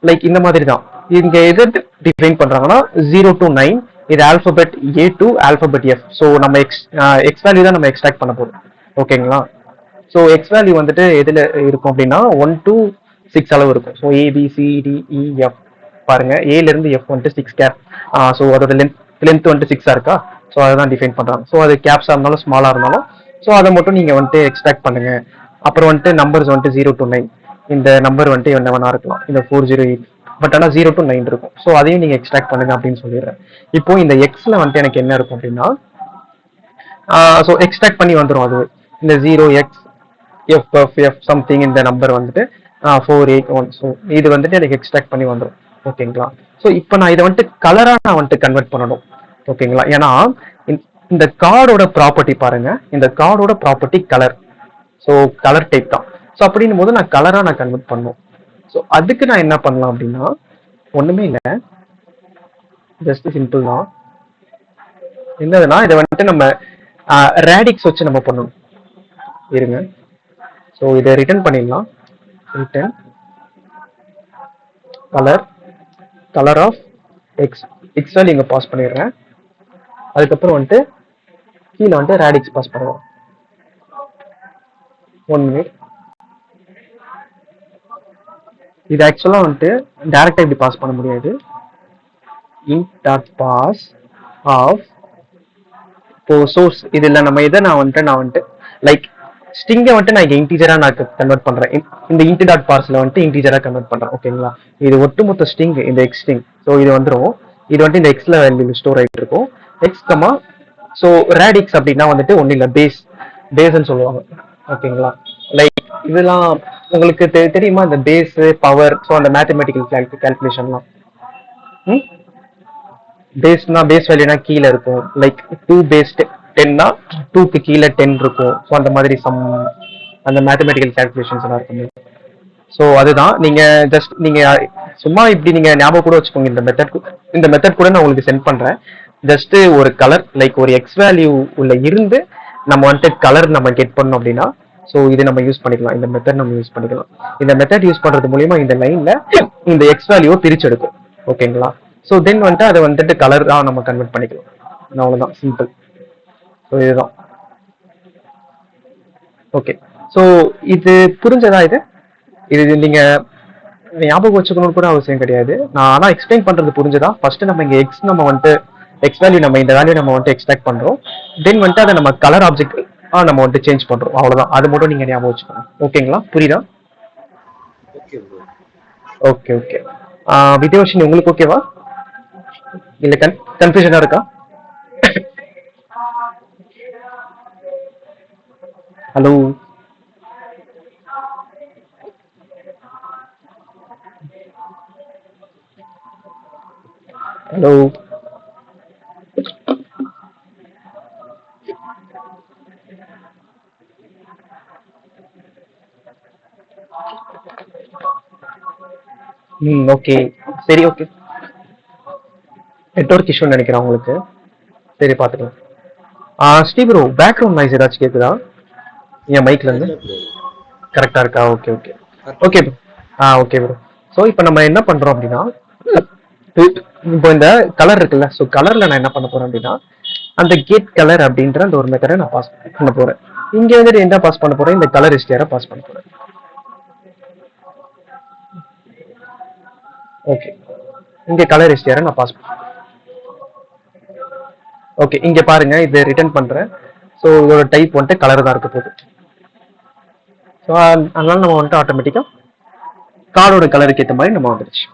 லைக் இந்த மாதிரி தான். இங்க எது டிஃபைன் பண்றாங்கன்னா 0 to 9, இது alphabet A to alphabet F. So நம்ம எக்ஸ் வேல்யூ தான் நம்ம எக்ஸ்ட்ராக்ட் பண்ண போறோம். ஓகேங்களா? ஸோ எக்ஸ் வேல்யூ வந்துட்டு எதுல இருக்கும் அப்படின்னா 1 to 6 அளவு இருக்கும். ஸோ ஏபிசிடிஇஎஃப் பாருங்க, ஏல இருந்து எஃப் வந்துட்டு 6 கேப். ஸோ அதோட லென்த் வந்துட்டு 6 இருக்கா? ஸோ அதான் டிஃபைன் பண்றாங்க. ஸோ அது கேப்ஸா இருந்தாலும் ஸ்மாலா இருந்தாலும் ஸோ அதை மட்டும் நீங்க வந்துட்டு எக்ஸ்ட்ராக்ட் பண்ணுங்க. அப்புறம் வந்துட்டு நம்பர்ஸ் வந்துட்டு 0 to 9, இந்த நம்பர் வந்துட்டு என்ன வேணா இருக்கலாம், இந்த 408, பட் ஆனால் 0 to 9 இருக்கும். ஸோ அதையும் நீங்க எக்ஸ்ட்ராக்ட் பண்ணுங்க அப்படின்னு சொல்லிடுறேன். இப்போ இந்த எக்ஸ்ல வந்துட்டு எனக்கு என்ன இருக்கும் அப்படின்னா, ஸோ எக்ஸ்ட்ராக்ட் பண்ணி வந்துடும் அது. இந்த 0x சம்திங் இந்த நம்பர் வந்துட்டு 481. ஸோ இது வந்துட்டு எனக்கு எக்ஸ்ட்ராக்ட் பண்ணி வந்துடும். ஓகேங்களா? ஸோ இப்போ நான் இதை வந்துட்டு கலரா நான் வந்துட்டு கன்வெர்ட் பண்ணணும். ஓகேங்களா? ஏன்னா இந்த கார்டோட ப்ராப்பர்ட்டி பாருங்க, இந்த கார்டோட property colour. So colour type தான். ஸோ அப்படின்னும் போது நான் கலரா நான் கன்வெர்ட் பண்ணும். ஸோ அதுக்கு நான் என்ன பண்ணலாம் அப்படின்னா, ஒண்ணுமே இல்லை, ஜஸ்ட் சிம்பிள் தான். என்னதுன்னா இதை வந்துட்டு நம்ம ரேடிக்ஸ் வச்சு நம்ம பண்ணணும். இருங்க, ஸோ இதை ரிட்டர்ன் பண்ணிடலாம். Return colour of X, X value இங்கே பாஸ் பண்ணிடுறேன். அதுக்கப்புறம் வந்துட்டு கீழே வந்துட்டு ரேடிக்ஸ் பாஸ் பண்ணுவோம். 1 minute. இது ஆக்சுவலாக வந்துட்டு டேரக்டாக இப்படி பாஸ் பண்ண முடியாது. int dot pass of இப்போ சோர்ஸ் இதில் நம்ம இதை நான் வந்துட்டு லைக் ஸ்ட்ரிங்கை வந்துட்டு நான் இங்கே இன்டீஜரா நான் கன்வெர்ட் பண்றேன். இந்த இன்ட் டாட் பார்ஸ்ல வந்துட்டு இன்டீஜரா கன்வெர்ட் பண்றேன். ஓகேங்களா? இது ஒட்டுமொத்த ஸ்ட்ரிங், இந்த எக்ஸ் ஸ்ட்ரிங். ஸோ இது வந்துடும், இது வந்துட்டு இந்த எக்ஸ்ல வேல்யூ ஸ்டோர் ஆகிட்டு இருக்கும். எக்ஸ் கமா ஸோ ரேடிக்ஸ் அப்படின்னா வந்துட்டு ஒன்றும் இல்லை, பேஸ்ன்னு சொல்லுவாங்க. ஓகேங்களா? லைக் இதெல்லாம் உங்களுக்கு தெரியுமா, இந்த பேஸ் பவர், ஸோ அந்த மேத்தமெட்டிக்கல் கால்குலேஷன்லாம். பேஸ்னா பேஸ் வேல்யூனா கீழே இருக்கும். லைக் 2 பேஸ் 10னா 2க்கு கீழே 10 இருக்கும். ஸோ அந்த மாதிரி அந்த மேத்தமெட்டிக்கல் கால்குலேஷன்ஸ் எல்லாம் இருக்கும். ஸோ அதுதான் நீங்க ஜஸ்ட் நீங்க சும்மா இப்படி நீங்க ஞாபகம் கூட வச்சுக்கோங்க. இந்த மெத்தட் கூட நான் உங்களுக்கு சென்ட் பண்றேன். ஜஸ்ட் ஒரு கலர் லைக் ஒரு எக்ஸ் வேல்யூ உள்ள இருந்து நம்ம வந்துட்டு கலர் நம்ம கெட் பண்ணோம் அப்படின்னா, ஸோ இது நம்ம யூஸ் பண்ணிக்கலாம். இந்த மெத்தட் நம்ம யூஸ் பண்ணிக்கலாம். இந்த மெத்தட் யூஸ் பண்றது மூலியமா இந்த லைன்ல இந்த எக்ஸ் வேல்யூவை பிரிச்செடுக்கும். ஓகேங்களா? ஸோ தென் வந்துட்டு அதை வந்துட்டு கலர் தான் நம்ம கன்வெர்ட் பண்ணிக்கலாம். அவ்வளோதான், சிம்பிள். ஸோ இதுதான். ஓகே, ஸோ இது புரிஞ்சதா? இது நீங்க ஞாபகம் வச்சுக்கணும்னு கூட அவசியம் கிடையாது. நான் ஆனா எக்ஸ்பிளைன் பண்றது புரிஞ்சதா? ஃபர்ஸ்ட் நம்ம இங்க எக்ஸ் நம்ம வந்துட்டு எக்ஸ் வேல்யூ நம்ம இந்த வேல்யூ நம்ம வந்துட்டு எக்ஸ்ட்ராக்ட் பண்றோம். தென் வந்துட்டு அதை நம்ம கலர் ஆப்ஜெக்ட் நம்ம வந்துட்டு சேஞ்ச் பண்றோம். அவ்வளவுதான். அது மட்டும் நீங்க ஞாபகம் வச்சுக்கணும். ஓகேங்களா? புரியுதா? Okay bro. Okay okay. Vidyavarshini உங்களுக்கு ஓகேவா? இல்ல கன்ஃபியூஷனா இருக்கா? ஹலோ ஹலோ ஓகே, சரி, ஓகே. நெட்வொர்க் இஷ்யூன்னு நினைக்கிறேன் உங்களுக்கு. சரி, பார்த்துக்கலாம். ஸ்டீவ் ப்ரோ, பேக்ரவுண்ட் நாய்ஸ் ஏதாச்சும் கேட்குதா என் மைக்ல இருந்து? இல்ல ப்ரோ. கரெக்டா இருக்கா? ஓகே ஓகே கரெக்டா ஓகே இருக்கு. Okay bro. ஸோ இப்போ நம்ம என்ன பண்றோம் அப்படின்னா, இப்போ இந்த கலர் இருக்குல்ல, ஸோ கலர்ல நான் என்ன பண்ண போறேன் அப்படின்னா, அந்த கெட் கலர் அப்படின்ற அந்த ஒரு மெத்தடை நான் பாஸ் பண்ண போறேன். இங்க வந்துட்டு என்ன பாஸ் பண்ண போறேன், இந்த கலர் எஸ்டிஆரை பாஸ் பண்ண போறேன். ஓகே, இங்க கலர் எஸ்டிஆரை நான் பாஸ் பண்ணேன். ஓகே, இங்க பாருங்க, இது ரிட்டர்ன் பண்றேன். ஸோ இதோட டைப் வந்துட்டு கலர் தான் இருக்க போகுது. ஸோ அதனால நம்ம வந்துட்டு ஆட்டோமேட்டிக்காக கார்டோட கலருக்கு ஏற்ற மாதிரி நம்ம வந்துடுச்சு.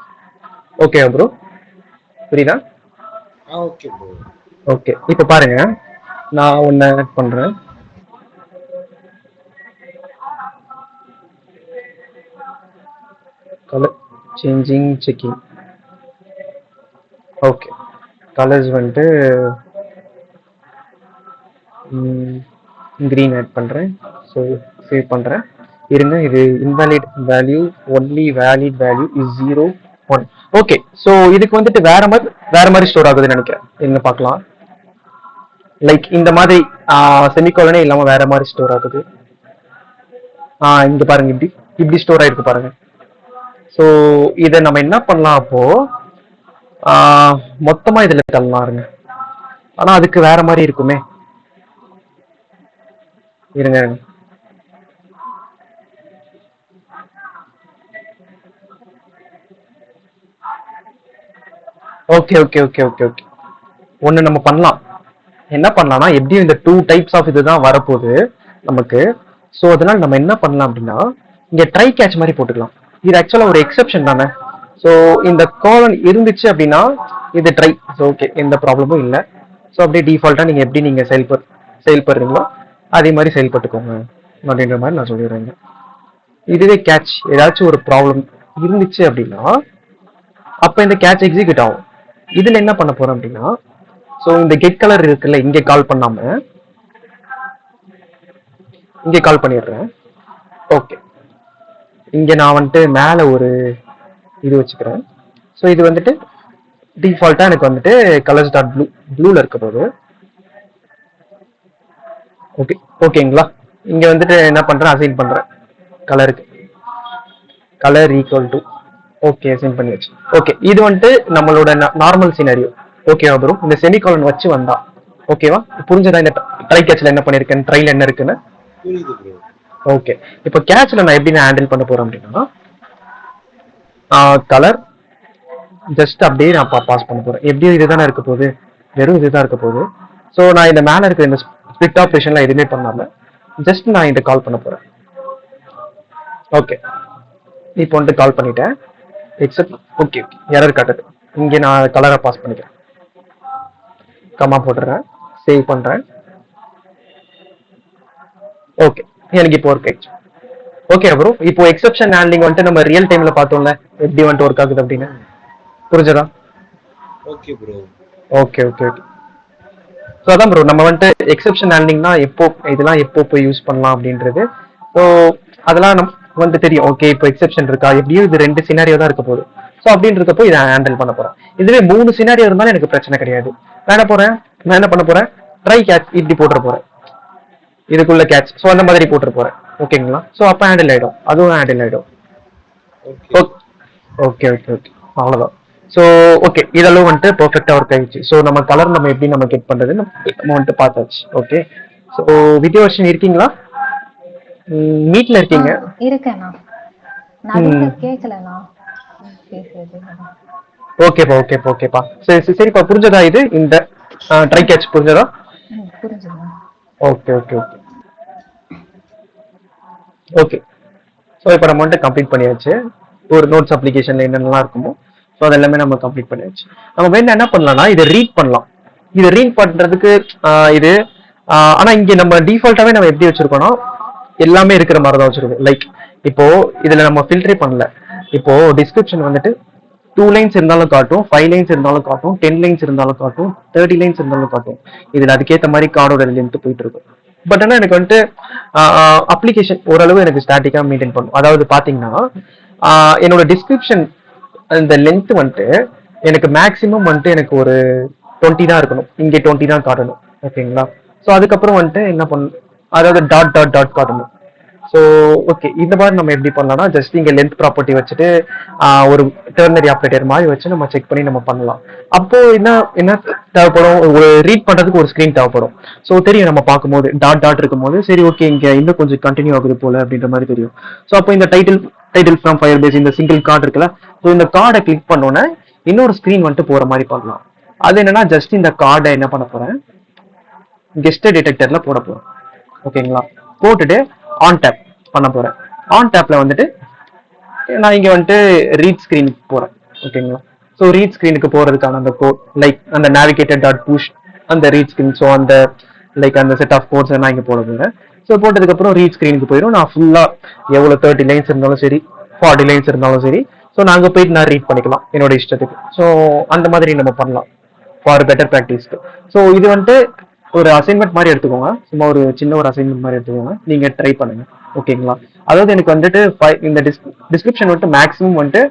ஓகே ப்ரோ, புரியுதா? Okay bro. ஓகே, இப்போ பாருங்க, நான் ஒன்று ஆட் பண்ணுறேன். Colour changing checking. Okay, colours வந்துட்டு க்ரீன் ஆட் பண்ணுறேன். ஸோ சேவ் பண்ணுறேன். இருங்க, இது invalid value, only valid value is 0 1. Okay, so இதுக்கு வந்துட்டு வேற மாதிரி ஸ்டோர் ஆகுதுன்னு நினைக்கிறேன். என்ன பார்க்கலாம், லைக் இந்த மாதிரி செமிகோலனே இல்லாம வேற மாதிரி ஸ்டோர் ஆகுது. இங்க பாருங்க, இப்படி இப்படி ஸ்டோர் ஆயிருக்கு பாருங்க. ஸோ இதை நம்ம என்ன பண்ணலாம், அப்போ மொத்தமா இதுல தள்ளலாம் இருங்க. ஆனா அதுக்கு வேற மாதிரி இருக்குமே, இருங்க. Okay okay okay okay okay, ஒன்று நம்ம பண்ணலாம். என்ன பண்ணலாம்னா, எப்படியும் இந்த 2 டைப்ஸ் ஆஃப் இதுதான் வரப்போகுது நமக்கு. ஸோ அதனால நம்ம என்ன பண்ணலாம் அப்படின்னா, இங்க ட்ரை கேட்ச் மாதிரி போட்டுக்கலாம். இது ஆக்சுவலா ஒரு எக்ஸெப்ஷன் தானே. ஸோ இந்த கோலன் இருந்துச்சு அப்படின்னா இது ட்ரை. ஸோ ஓகே, எந்த ப்ராப்ளமும் இல்லை. ஸோ அப்படியே டிஃபால்ட்டா நீங்க எப்படி நீங்க செயல்படுறீங்களோ அதே மாதிரி செயல்பட்டுக்கோங்க அப்படின்ற மாதிரி நான் சொல்லிடுறேங்க. இதுவே கேட்ச் ஏதாச்சும் ஒரு ப்ராப்ளம் இருந்துச்சு அப்படின்னா அப்ப இந்த கேட்ச் எக்ஸிக்யூட் ஆகும். இதுல என்ன பண்ண போறோம் அப்படின்னா, ஸோ இந்த கெட் கலர் இருக்குல்ல, இங்கே கால் பண்ணாம இங்கே கால் பண்ணிடுறேன். ஓகே, இங்க நான் வந்துட்டு மேல ஒரு இது வச்சுக்கிறேன். ஸோ இது வந்துட்டு டிஃபால்ட்டா எனக்கு வந்துட்டு கலர்ஸ் டாட் ப்ளூல இருக்க போது. ஓகே ஓகேங்களா, இங்க வந்துட்டு என்ன பண்றேன், அசைன் பண்றேன் கலருக்கு, colour equal to okay, assign பண்ணியாச்சு. ஓகே, இது வந்துட்டு நம்மளோட நார்மல் சினாரியோ. ஓகேவா ப்ரோ? இந்த செமிகாலன் வச்சு வந்தா ஓகேவா? புரிஞ்சதா இந்த ட்ரை கேட்ச்ல என்ன பண்ணிருக்கேன், ட்ரைல என்ன இருக்குன்னு? புரியுது ப்ரோ. ஓகே, இப்போ கேட்ச்ல நான் எப்படி ஹேண்டில் பண்ண போறேன் அப்படின்னா, கலர் ஜஸ்ட் அப்படியே நான் பாஸ் பண்ண போறேன். எப்படியும் இதுதானே இருக்க போகுது, வெறும் இதுதான் இருக்க போகுது. ஸோ நான் இந்த மேல இருக்கிற இந்த ஸ்பிட் ஆப்ரேஷன்லாம் எதுவுமே பண்ணாம ஜஸ்ட் நான் இதை கால் பண்ண போறேன். ஓகே, இப்போ வந்துட்டு கால் பண்ணிட்டேன். எக்ஸப்ட் ஓகே ஓகே, எரர் காட்டுது. இங்கே நான் கலரை பாஸ் பண்ணிக்கிறேன், கமா போட்டுறேன், சேவ் பண்றேன். ஓகே, எனக்கு இப்போ ஒர்க் ஆயிடுச்சு. ஓகே ப்ரோ, இப்போ எக்ஸெப்ஷன் ஹேண்ட்லிங் வந்துட்டு நம்ம ரியல் டைம்ல பார்த்தோம்ல எப்படி வந்துட்டு ஒர்க் ஆகுது அப்படின்னு, புரிஞ்சதா? Okay bro. Okay okay okay. So அதான் ப்ரோ, நம்ம வந்துட்டு எக்ஸெப்ஷன் ஹேண்ட்லிங்னா இதெல்லாம் எப்போ போய் யூஸ் பண்ணலாம் அப்படின்றது. ஸோ அதெல்லாம் நமக்கு வந்து தெரியும். ஓகே, இப்போ எக்ஸெப்ஷன் இருக்கா, எப்படியும் இது 2 சினாரியோ தான் இருக்க போகுது. ஸோ அப்படின்றப்போ இதை ஹேண்டில் பண்ண போறேன். இதுவே 3 சினாரியோ இருந்தாலும் எனக்கு பிரச்சனை கிடையாது. நான் என்ன பண்ண போறேன், ட்ரை கேட்ச் இப்படி போட்டுற போறேன், இதுக்குள்ள கேட்ச். ஸோ அந்த மாதிரி போட்டுற போறேன். ஓகேங்களா? ஸோ அப்போ ஹேண்டில் ஆயிடும், அதுவும் ஹேண்டில் ஆயிடும். ஓகே ஓகே ஓகே, அவ்வளோதான். ஸோ ஓகே, இதெல்லாம் வந்துட்டு பெர்ஃபெக்டா ஒர்க் ஆயிடுச்சு. ஸோ நம்ம கலர் நம்ம எப்படி நம்ம கெட் பண்றது நம்ம வந்துட்டு பார்த்தாச்சு. ஓகே, ஸோ வித்யாவர்ஷன் இருக்கீங்களா? மீட்ல இருக்கீங்க? இருக்கேண்ணா, நடுவுல கேட்கலண்ணா பேசுறது. ஓகேப்பா ஓகேப்பா ஓகேப்பா, சரி சரிப்பா, புரிஞ்சதா இது இந்த ட்ரை கேட்ச் புரிஞ்சதா? புரிஞ்சுதுண்ணா. Okay okay okay okay. So இப்போ நம்ம வந்துட்டு கம்ப்ளீட் பண்ணியாச்சு. ஒரு நோட்ஸ் அப்ளிகேஷன்ல என்னென்னலாம் இருக்குமோ ஸோ அதெல்லாமே நம்ம கம்ப்ளீட் பண்ணியாச்சு. நம்ம வேணா என்ன பண்ணலாம்னா இதை ரீட் பண்ணலாம். இதை ரீட் பண்றதுக்கு இது ஆனா இங்க நம்ம டிஃபால்ட்டாவே நம்ம எப்படி வச்சிருக்கோம்னா எல்லாமே இருக்கிற மாதிரி தான் வச்சிருக்கோம். லைக் இப்போ இதுல நம்ம ஃபில்டரே பண்ணல. இப்போ டிஸ்கிரிப்ஷன் வந்துட்டு 2 லைன்ஸ் இருந்தாலும் காட்டும், 5 லைன்ஸ் இருந்தாலும் காட்டும், 10 லைன்ஸ் இருந்தாலும் காட்டும், 30 லைன்ஸ் இருந்தாலும் காட்டும். இதுல அதுக்கேற்ற மாதிரி கார்டோட லென்த் போயிட்டு இருக்கும். பட் ஆனால் எனக்கு வந்துட்டு அப்ளிகேஷன் ஓரளவு எனக்கு ஸ்டாட்டிக்காக மெயின்டைன் பண்ணும். அதாவது பார்த்தீங்கன்னா என்னோட டிஸ்கிரிப்ஷன் இந்த லென்த் வந்துட்டு எனக்கு மேக்ஸிமம் வந்துட்டு எனக்கு ஒரு 20 தான் இருக்கணும். இங்கே 20 தான் காட்டணும். ஓகேங்களா? ஸோ அதுக்கப்புறம் வந்துட்டு என்ன பண்ணணும், அதாவது டாட் டாட் டாட் காட்டணும். ஸோ ஓகே, இந்த மாதிரி நம்ம எப்படி பண்ணலாம்னா ஜஸ்ட் இங்கே லென்த் ப்ராப்பர்ட்டி வச்சுட்டு ஒரு டெர்னரி ஆப்ரேட்டர் மாதிரி வச்சு நம்ம செக் பண்ணி நம்ம பண்ணலாம். அப்போ என்ன தேவைப்படும், ஒரு ரீட் பண்றதுக்கு ஒரு ஸ்க்ரீன் தேவைப்படும். ஸோ தெரியும் நம்ம பார்க்கும்போது டாட் டாட் இருக்கும்போது சரி ஓகே இங்கே இன்னும் கொஞ்சம் கண்டினியூ ஆகுது போல அப்படின்ற மாதிரி தெரியும். ஸோ அப்போ இந்த டைட்டில் ஃப்ரம் ஃபயர்பேஸ் இந்த சிங்கிள் கார்டு இருக்குல்ல, ஸோ இந்த கார்டை கிளிக் பண்ணோன்னே இன்னொரு ஸ்க்ரீன் வந்துட்டு போற மாதிரி பண்ணலாம். அது என்னன்னா ஜஸ்ட் இந்த கார்டை என்ன பண்ண போறேன், கெஸ்ட் டிடெக்டர்ல போட போறோம். ஓகேங்களா? போட்டுட்டு ஆன் டேப் பண்ண போறேன். ஆன் டேப்ல வந்துட்டு நான் இங்க வந்துட்டு ரீட் ஸ்கிரீனுக்கு போறேன். ஓகேங்களா? ஸோ ரீட் ஸ்கிரீனுக்கு போறதுக்கான அந்த கோட் லைக் அந்த நேவிகேட்டர் டாட் புஷ் அந்த ரீட் ஸ்கிரீன், ஸோ அந்த லைக் அந்த செட் ஆஃப் கோட்ஸ் நான் இங்க போட போறேன். ஸோ போட்டதுக்கு அப்புறம் ரீட் ஸ்கிரீனுக்கு போயிடும். நான் ஃபுல்லா எவ்வளவு 30 லைன்ஸ் இருந்தாலும் சரி, 40 லைன்ஸ் இருந்தாலும் சரி, ஸோ நான் அங்க போயிட்டு நான் ரீட் பண்ணிக்கலாம் என்னோட இஷ்டத்துக்கு. ஸோ அந்த மாதிரி நம்ம பண்ணலாம் ஃபார் பெட்டர் ப்ராக்டிஸ்க்கு. ஸோ இது வந்துட்டு ஒரு அசைன்மெண்ட் மாதிரி எடுத்துக்கோங்க. சும்மா ஒரு சின்ன ஒரு அசைன்மெண்ட் மாதிரி எடுத்துக்கோங்க. நீங்க ட்ரை பண்ணுங்க. ஓகேங்களா? அதாவது எனக்கு வந்துட்டு இந்த டிஸ்கிரிப்ஷன் வந்துட்டு மேக்ஸிமம் வந்துட்டு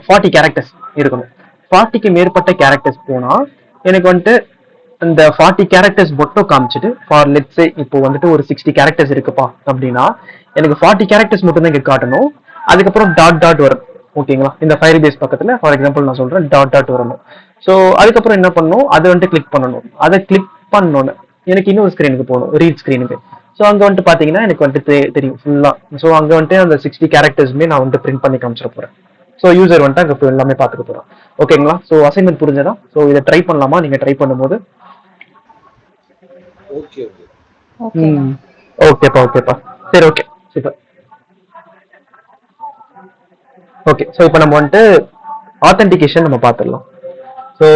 40 கேரக்டர்ஸ் இருக்கணும். 40க்கு மேற்பட்ட கேரக்டர்ஸ் போனா எனக்கு வந்துட்டு இந்த 40 கேரக்டர்ஸ் மட்டும் காமிச்சிட்டு ஃபார் லெட்ஸ் இப்போ வந்துட்டு ஒரு 60 கேரக்டர்ஸ் இருக்குப்பா அப்படின்னா எனக்கு 40 கேரக்டர்ஸ் மட்டும் தான் இங்க காட்டணும். அதுக்கப்புறம் டாட் டாட் வரும். ஓகேங்களா? இந்த ஃபயர் பேஸ் பக்கத்துல ஃபார் எக்ஸாம்பிள் நான் சொல்றேன் டாட் டாட் வரணும். ஸோ அதுக்கப்புறம் என்ன பண்ணணும், அதை வந்துட்டு கிளிக் பண்ணணும். அதை கிளிக் பண்ணோன்னு எனக்கு இன்னொரு ஸ்கிரீனுக்கு போகணும், ரீட் ஸ்கிரீனுக்கு. ஸோ அங்க வந்துட்டு பாத்தீங்கன்னா எனக்கு வந்துட்டு தெரியும் ஃபுல்லா. ஸோ அங்க வந்துட்டு அந்த 60 கேரக்டர்ஸுமே நான் வந்துட்டு பிரிண்ட் பண்ணி காமிச்சிட போறேன். ஸோ யூசர் வந்துட்டு அங்க எல்லாமே பாத்துக்க போறோம். ஓகேங்களா? ஸோ அசைன்மெண்ட் புரிஞ்சதா? ஸோ இதை ட்ரை பண்ணலாமா நீங்க ட்ரை பண்ணும்போது? Okay bro. ஓகேண்ணா. ஓகேப்பா ஓகேப்பா. சரி ஓகே சூப்பர். ஓகே ஸோ இப்போ நம்ம வந்துட்டு ஆத்தென்டிகேஷன் நம்ம பார்த்துடலாம். ஸோ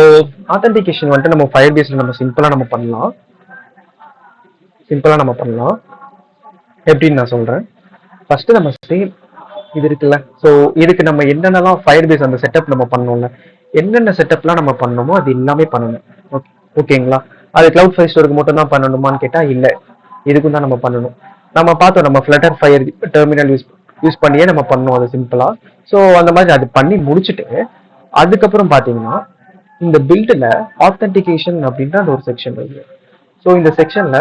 ஆத்தென்டிகேஷன் வந்துட்டு நம்ம ஃபயர் பேஸ்ல நம்ம சிம்பிளா நம்ம பண்ணலாம். எப்படின்னு நான் சொல்றேன். ஃபர்ஸ்ட் நம்ம சேம் இது இருக்குல்ல, ஸோ இதுக்கு நம்ம என்னென்னலாம் ஃபயர் பேஸ் அந்த செட்டப் நம்ம பண்ணோம்ல, என்னென்ன செட்டப்லாம் நம்ம பண்ணணுமோ அது எல்லாமே பண்ணணும். ஓகேங்களா? அது கிளவுட் ஃபயர் ஸ்டோருக்கு மட்டும் தான் பண்ணணுமான்னு கேட்டா இல்லை, இதுக்கும் தான் நம்ம பண்ணணும். நம்ம பார்த்தோம் நம்ம ஃப்ளட்டர் ஃபயர் டெர்மினல் யூஸ் பண்ணியே நம்ம பண்ணோம் அது சிம்பிளா. ஸோ அந்த மாதிரி அது பண்ணி முடிச்சுட்டு அதுக்கப்புறம் பார்த்தீங்கன்னா இந்த பில்டில் ஆத்தென்டிகேஷன் அப்படின்ற அந்த ஒரு செக்ஷன் இருக்கு. ஸோ இந்த செக்ஷன்ல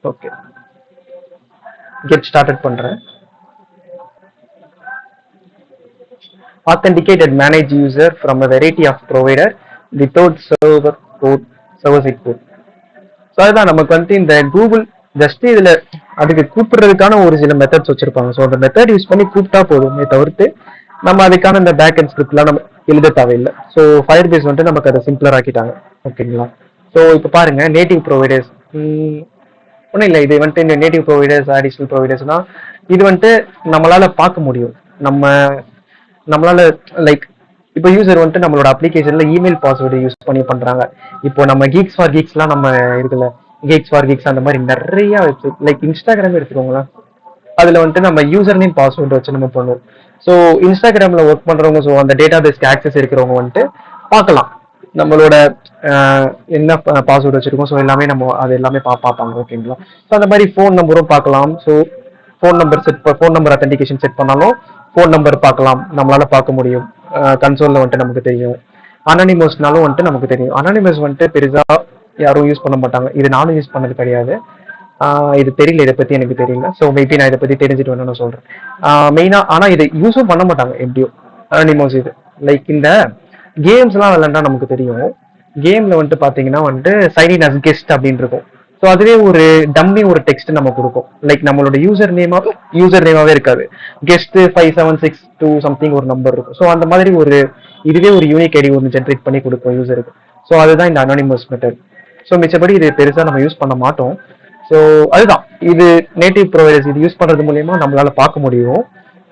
ஓகே கெட் ஸ்டார்டட் பண்றேன். Authenticate and manage user from a variety of provider without server side port. So அதுதான் நமக்கு வந்து இந்த கூகுள் ஜஸ்ட் இதுல அதுக்கு கூப்பிடுறதுக்கான ஒரு சில மெத்தட்ஸ் வச்சிருப்பாங்க. ஸோ அந்த மெத்தட் யூஸ் பண்ணி கூப்பிட்டா போதுமே தவிர்த்து நம்ம அதுக்கான இந்த பேக் அண்ட் ஸ்கிரிப்ட்லாம் நம்ம எழுத தேவையில்லை. ஸோ ஃபயர் பேஸ் வந்துட்டு நமக்கு அதை சிம்பிளர் ஆக்கிட்டாங்க. ஓகேங்களா? ஸோ இப்போ பாருங்க நேட்டிவ் ப்ரொவைடர்ஸ் ஒன்றும் இல்லை, இது வந்துட்டு இந்த நேட்டிவ் ப்ரொவைடர்ஸ் அடிஷனல் ப்ரொவைடர்ஸ்னா இது வந்துட்டு நம்மளால பார்க்க முடியும். நம்மளால லைக் இப்போ யூசர் வந்துட்டு நம்மளோட அப்ளிகேஷன்ல இமெயில் பாஸ்வேர்டு யூஸ் பண்ணி பண்றாங்க. இப்போ நம்ம கீக்ஸ் ஃபார் கீக்ஸ்லாம் நம்ம இருக்குல்ல, கீக்ஸ் ஃபார் கீக்ஸ் அந்த மாதிரி நிறைய வெப்சைட் லைக் இன்ஸ்டாகிராம் எடுத்துக்கோங்களேன், அதுல வந்துட்டு நம்ம யூசர் நேம் பாஸ்வேர்டு வச்சு நம்ம பண்ணுவோம். ஸோ இன்ஸ்டாகிராம்ல ஒர்க் பண்றவங்க, ஸோ அந்த டேட்டா பேஸ்க்கு ஆக்சஸ் இருக்கிறவங்க வந்துட்டு பார்க்கலாம் நம்மளோட என்ன பாஸ்வேர்டு வச்சிருக்கோம். ஸோ எல்லாமே நம்ம அது எல்லாமே பார்ப்பாங்க. ஓகேங்களா? ஸோ அந்த மாதிரி ஃபோன் நம்பரும் பார்க்கலாம். So phone number authentication set பண்ணாலும் ஃபோன் நம்பர் பார்க்கலாம், நம்மளால பார்க்க முடியும். கன்சோல்ல வந்துட்டு நமக்கு தெரியும். அனானிமஸ்னாலும் வந்துட்டு நமக்கு தெரியும். அனானிமஸ் வந்துட்டு பெருசா யாரும் யூஸ் பண்ண மாட்டாங்க. இது நானும் யூஸ் பண்ணது கிடையாது. இது தெரியல, இதை பத்தி எனக்கு தெரியல. ஸோ மேபி நான் இதை பத்தி தெரிஞ்சுட்டு வேணும் நான் சொல்றேன். மெயினா ஆனா இதை யூஸும் பண்ண மாட்டாங்க எப்படியோ அனானிமஸ். இது லைக் இந்த கேம்ஸ் எல்லாம் விளையாண்டா நமக்கு தெரியும். கேம்ல வந்துட்டு பாத்தீங்கன்னா வந்துட்டு சைன் இன் அஸ் கெஸ்ட் அப்படின்னு இருக்கும். ஸோ அதுவே ஒரு டம்மி ஒரு டெக்ஸ்ட் நம்ம கொடுக்கும். லைக் நம்மளோட யூசர் நேமாவே இருக்காது, கெஸ்ட் 5762 சம்திங் ஒரு நம்பர் இருக்கும். ஸோ அந்த மாதிரி ஒரு இதுவே ஒரு யூனிக் ஐடி ஒன்று ஜென்ரேட் பண்ணி கொடுக்கும் யூசருக்கு. ஸோ அதுதான் இந்த அனானிமஸ் மெத்தட். ஸோ மிச்சபடி இது பெருசா நம்ம யூஸ் பண்ண மாட்டோம். ஸோ அதுதான் இது நேட்டிவ் ப்ரொவைடர்ஸ் இது யூஸ் பண்றது மூலியமா நம்மளால பார்க்க முடியும்,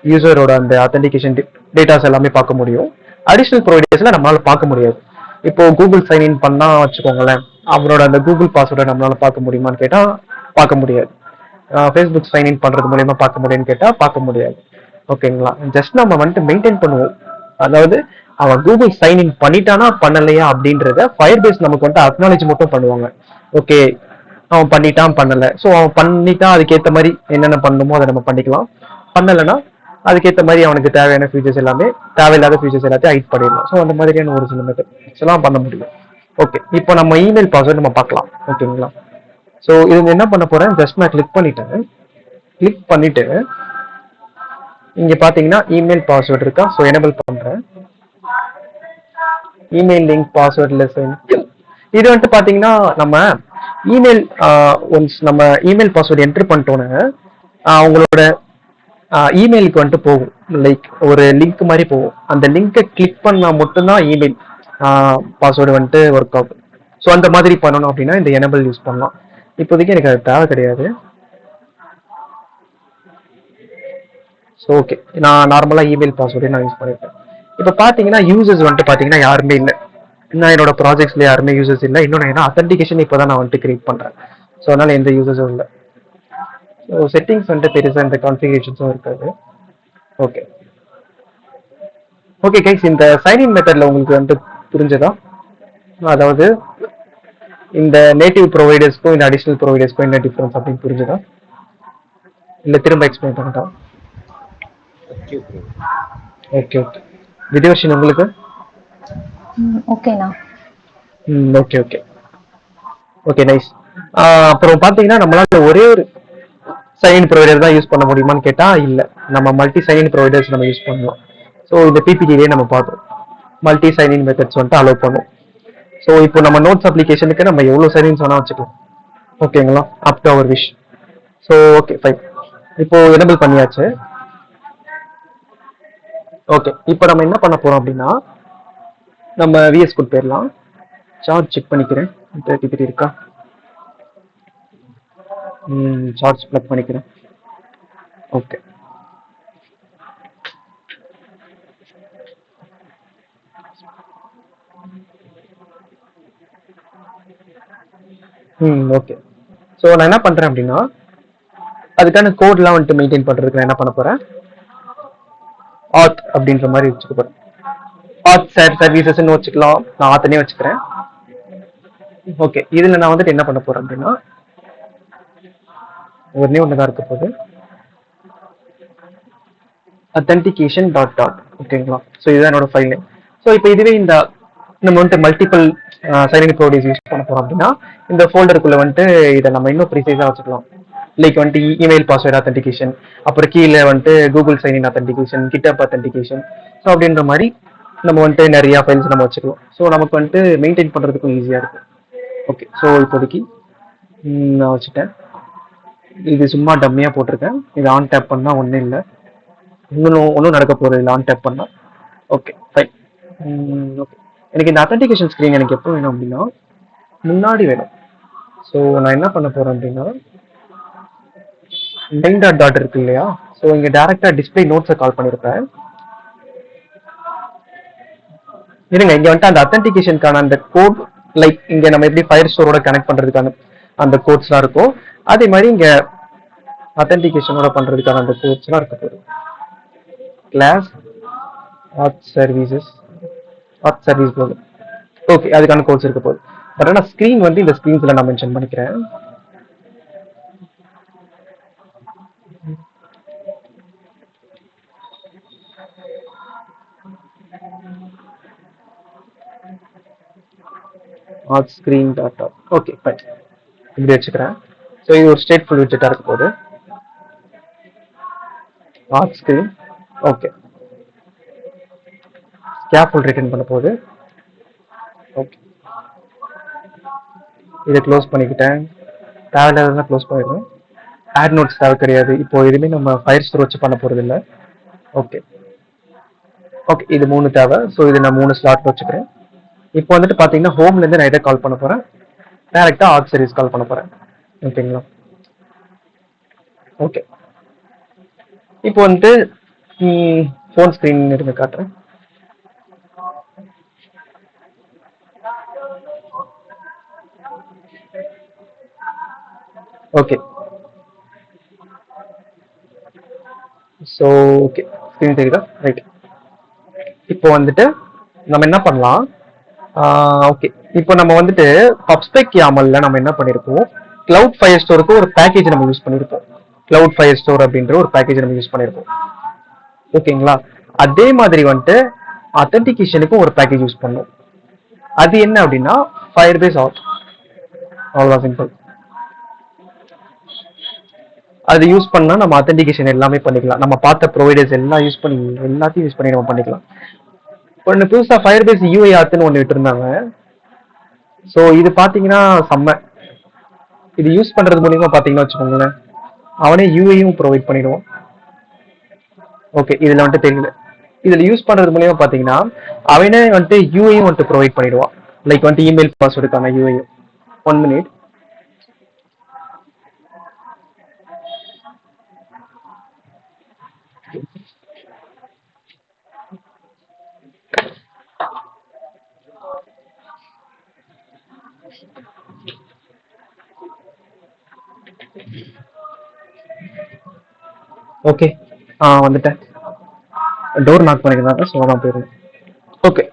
யூசரோட அந்த அத்தென்டிகேஷன் டேட்டாஸ் எல்லாமே பார்க்க முடியும். அடிஷனல் ப்ரொவைடர்ஸ்ல நம்மளால பார்க்க முடியாது. இப்போ கூகுள் சைன் இன் பண்ணா வச்சுக்கோங்களேன், அவரோட அந்த கூகுள் பாஸ்வேர்டை நம்மளால பார்க்க முடியுமான்னு கேட்டா பார்க்க முடியாது. ஃபேஸ்புக் சைன் இன் பண்றது மூலியமா பார்க்க முடியும்னு கேட்டா பார்க்க முடியாது. ஓகேங்களா? ஜஸ்ட் நம்ம வந்துட்டு மெயின்டைன் பண்ணுவோம். அதாவது அவன் கூகுள் சைன் இன் பண்ணிட்டானா பண்ணலையா அப்படின்றத ஃபயர் பேஸ் நமக்கு வந்துட்டு அக்னாலேஜ் மட்டும் பண்ணுவாங்க. ஓகே அவன் பண்ணிட்டான் பண்ணல, ஸோ அவன் பண்ணிட்டான் அதுக்கேற்ற மாதிரி என்னென்ன பண்ணணுமோ அதை நம்ம பண்ணிக்கலாம். பண்ணலைன்னா அதுக்கேற்ற மாதிரி அவனுக்கு தேவையான ஃபீச்சர்ஸ் எல்லாமே தேவையில்லாத ஃபீச்சர்ஸ் எல்லாத்தையும் ஹைட் பண்ணிடலாம். ஸோ அந்த மாதிரியான ஒரு சில மெத்தட்ஸ் எல்லாம் பண்ண முடியும். ஓகே இப்போ நம்ம இமெயில் பாஸ்வேர்டு நம்ம பார்க்கலாம். ஓகேங்களா? ஸோ இது என்ன பண்ண போறேன், ஜஸ்ட் நான் கிளிக் பண்ணிட்டு இங்க பாத்தீங்கன்னா இமெயில் பாஸ்வேர்டு இருக்கா, ஸோ எனேபிள் பண்றேன். இமெயில் லிங்க் பாஸ்வேர்ட் லெசன் இது வந்துட்டு பாத்தீங்கன்னா நம்ம இமெயில் ஒன்ஸ் நம்ம இமெயில் பாஸ்வேர்டு என்டர் பண்ணிட்டோன்னு அவங்களோட இமெயிலுக்கு வந்துட்டு போகும். லைக் ஒரு லிங்க் மாதிரி போகும். அந்த லிங்கை கிளிக் பண்ணா மட்டும்தான் இமெயில் பாஸ்வேர்டு வந்துட்டு ஒர்க் ஆகும். ஸோ அந்த மாதிரி பண்ணணும் அப்படின்னா இந்த எனேபிள் யூஸ் பண்ணலாம். இப்போதைக்கு எனக்கு அது தேவை கிடையாது. ஸோ ஓகே, நான் நார்மலாக இமெயில் பாஸ்வேர்டே நான் யூஸ் பண்ணியிருக்கேன். இப்போ பார்த்தீங்கன்னா யூசர்ஸ் வந்துட்டு பார்த்தீங்கன்னா யாருமே இல்லை. நான் என்னோட ப்ராஜெக்ட்ஸ்ல யாருமே யூசர்ஸ் இல்லை. இன்னும் நான் அத்தன்டிகேஷன் இப்போ தான் நான் வந்துட்டு கிரியேட் பண்ணுறேன். ஸோ அதனால எந்த யூசர்ஸும் இல்லை. ஸோ செட்டிங்ஸ் வந்துட்டு பெருசாக இந்த கான்ஃபிகரேஷன்ஸும் இருக்காது. ஓகே ஓகே கைஸ், இந்த சைன்இன் மெத்தட்ல உங்களுக்கு வந்துட்டு புரிஞ்சதா? அதாவது இந்த நேட்டிவ் ப்ரொவைடர்ஸ்க்கும் இந்த அடிஷனல் ப்ரொவைடர்ஸ்க்கும் என்ன டிஃபரன்ஸ் அப்படின்னு புரிஞ்சதா? இல்லை திரும்ப எக்ஸ்பிளைன் பண்ணட்டா? Okay bro. Okay okay. விதிவர்ஷன் உங்களுக்கு? ஓகேண்ணா. Okay okay okay nice. அப்புறம் பார்த்தீங்கன்னா நம்மளால ஒரே ஒரு சைன் ப்ரொவைடர் தான் யூஸ் பண்ண முடியுமான்னு கேட்டால் இல்லை, நம்ம மல்டி சைன் ப்ரொவைடர்ஸ் நம்ம யூஸ் பண்ணலாம். ஸோ இந்த பிபிடிலேயே நம்ம பார்த்தோம் மல்டி சைனிங் மெத்தட்ஸ் வந்துட்டு அலோவ் பண்ணுவோம். ஸோ இப்போ நம்ம நோட்ஸ் அப்ளிகேஷனுக்கு நம்ம எவ்வளோ சைனிங்ஸ் வேணால் வச்சுக்கலாம். ஓகேங்களா, up to your wish. So okay fine, இப்போ எனபிள் பண்ணியாச்சு. ஓகே, இப்போ நம்ம என்ன பண்ண போறோம் அப்படின்னா நம்ம விஎஸ் கோட் போயிடலாம். சார்ஜ் செக் பண்ணிக்கிறேன், 33 இருக்கா? சார்ஜ் ப்ளக் பண்ணிக்கிறேன். Okay okay. ஸோ நான் என்ன பண்றேன் அப்படின்னா அதுக்கான கோட்லாம் வந்துட்டு மெயின்டைன் பண்றதுக்கு நான் என்ன பண்ண போறேன், ஆத் அப்படின்ற மாதிரி வச்சுக்க போறேன். ஆத் சர்வீசஸ்ன்னு வச்சுக்கலாம், நான் ஆத்தனே வச்சுக்கிறேன். ஓகே, இதுல நான் வந்துட்டு என்ன பண்ண போறேன் அப்படின்னா ஒன்னே ஒன்று தான் இருக்க போகுது, அத்தன்டிகேஷன் டாட் டாட். ஓகேங்களா, ஸோ இதுதான் என்னோட ஃபைல் நேம். ஸோ இப்போ இதுவே இந்த நம்ம வந்துட்டு மல்டிபிள் சைனிங் ப்ரொவைடர்ஸ் யூஸ் பண்ண போறோம் அப்படின்னா இந்த ஃபோல்டருக்குள்ள வந்துட்டு இதை நம்ம இன்னும் ப்ரீசைஸாக வச்சுக்கலாம். லைக் வந்துட்டு இமெயில் பாஸ்வேர்ட் அத்தன்டிகேஷன், அப்புறம் கீழே வந்துட்டு கூகுள் சைனின் அத்தன்டிகேஷன், கிட்டப் அத்தன்டிகேஷன். ஸோ அப்படின்ற மாதிரி நம்ம வந்துட்டு நிறைய ஃபைல்ஸ் நம்ம வச்சுக்கலாம். ஸோ நமக்கு வந்துட்டு மெயின்டைன் பண்றதுக்கும் ஈஸியா இருக்கும். ஓகே, ஸோ இப்போதைக்கு நான் வச்சுட்டேன். இது சும்மா டம்மியா போட்டிருக்கேன். இது ஆன் டேப் பண்ணா ஒன்றும் இல்லை, ஒன்றும் நடக்க போகிறது இல்லை ஆன் டேப் பண்ணா. Okay fine. ஓகே, எனக்கு இந்த அத்தன்டிகேஷன் ஸ்க்ரீன் எனக்கு எப்போ வேணும் அப்படின்னா முன்னாடி வேணும். ஸோ நான் என்ன பண்ண போறேன் அப்படின்னா லைன் டாட் டாட் இருக்கு இல்லையா, ஸோ இங்கே டேரக்டா டிஸ்பிளே நோட்ஸை கால் பண்ணியிருப்பேன். இருங்க, இங்க வந்துட்டு அந்த அத்தன்டிகேஷனுக்கான அந்த கோட், லைக் இங்க நம்ம எப்படி ஃபயர் ஸ்டோரோட கனெக்ட் பண்றதுக்கான அந்த கோட்ஸ்லாம் இருக்கும், அதே மாதிரி இங்க அத்தன்டிகேஷனோட பண்றதுக்கான அந்த கோட்ஸ்லாம் இருக்க போகுது. கிளாஸ் ஆத் சர்வீசஸ், ஆத் சர்வீஸ் போகுது. ஓகே, அதுக்கான கோட்ஸ் இருக்க போகுது. பட் ஆனால் ஸ்க்ரீன் வந்து இந்த ஸ்க்ரீன்ஸ்ல நான் மென்ஷன் பண்ணிக்கிறேன். Add screen dot dot. Okay fine, இப்படி வச்சுக்கிறேன். ஸோ இது ஒரு ஸ்டேட்ஃபுல் விட்ஜெட்டாக இருக்க போகுது. Add screen. Okay, scaffold return பண்ண போகுது. ஓகே, இதை க்ளோஸ் பண்ணிக்கிட்டேன். தேவையில்லாதான் க்ளோஸ் பண்ணிடுறேன். ஆட் நோட்ஸ் தேவை கிடையாது, இப்போ எதுவுமே நம்ம ஃபயர் ஸ்டோர் வச்சு பண்ண போறது இல்லை. ஓகே ஓகே, இது 3 தேவை. ஸோ இது நான் 3 ஸ்லாட் வச்சுக்கிறேன். இப்போ வந்துட்டு பார்த்தீங்கன்னா ஹோம்லேருந்து நான் இதை கால் பண்ண போறேன், டேரெக்டாக ஆட் சர்வீஸ் கால் பண்ண போறேன். ஓகேங்களா, ஓகே. இப்போ வந்துட்டு ஃபோன் ஸ்க்ரீன் இருங்க காட்டுறேன். ஓகே, ஸோ ஓகே ஸ்க்ரீன் தெரியுதா? ரைட். இப்போ வந்துட்டு நம்ம என்ன பண்ணலாம், ஓகே இப்போ நம்ம வந்துட்டு பப்ஸ்பெக் யாமல்ல நம்ம என்ன பண்ணியிருப்போம், கிளவுட் ஃபயர் ஸ்டோருக்கு ஒரு பேக்கேஜ் நம்ம யூஸ் பண்ணியிருப்போம். கிளவுட் ஃபயர் ஸ்டோர் அப்படின்ற ஒரு பேக்கேஜ் நம்ம யூஸ் பண்ணியிருப்போம். ஓகேங்களா, அதே மாதிரி வந்துட்டு அத்தன்டிகேஷனுக்கும் ஒரு பேக்கேஜ் யூஸ் பண்ணோம். அது என்ன அப்படின்னா ஃபயர்பேஸ் ஆட். அவ்வளோதான், சிம்பிள். அது யூஸ் பண்ணா நம்ம அத்தன்டிகேஷன் எல்லாமே பண்ணிக்கலாம். நம்ம பார்த்த ப்ரொவைடர்ஸ் எல்லாத்தையும் யூஸ் பண்ணி நம்ம பண்ணிக்கலாம். ஒன்று புதுசா ஃபயர்பேஸ் யூஐ ஆத்துன்னு ஒன்று விட்டுருந்தாங்க. ஸோ இது பார்த்தீங்கன்னா செம்ம. இது யூஸ் பண்றது மூலியமா பார்த்தீங்கன்னா வச்சுக்கோங்களேன், அவனே யூஐயும் ப்ரொவைட் பண்ணிடுவான். ஓகே, இதுல வந்துட்டு தெரியல. இதுல யூஸ் பண்றது மூலியமா பார்த்தீங்கன்னா அவனே வந்துட்டு யூஐயும் வந்துட்டு ப்ரொவைட் பண்ணிடுவான். லைக் வந்துட்டு இமெயில் பாஸ்வேர்டுக்கான யூஐயும். 1 minute. வந்துட்டேன். டோர் நாக் பண்ணிக்கிறாங்க, ஸோ அதான் போயிருங்க. ஓகே,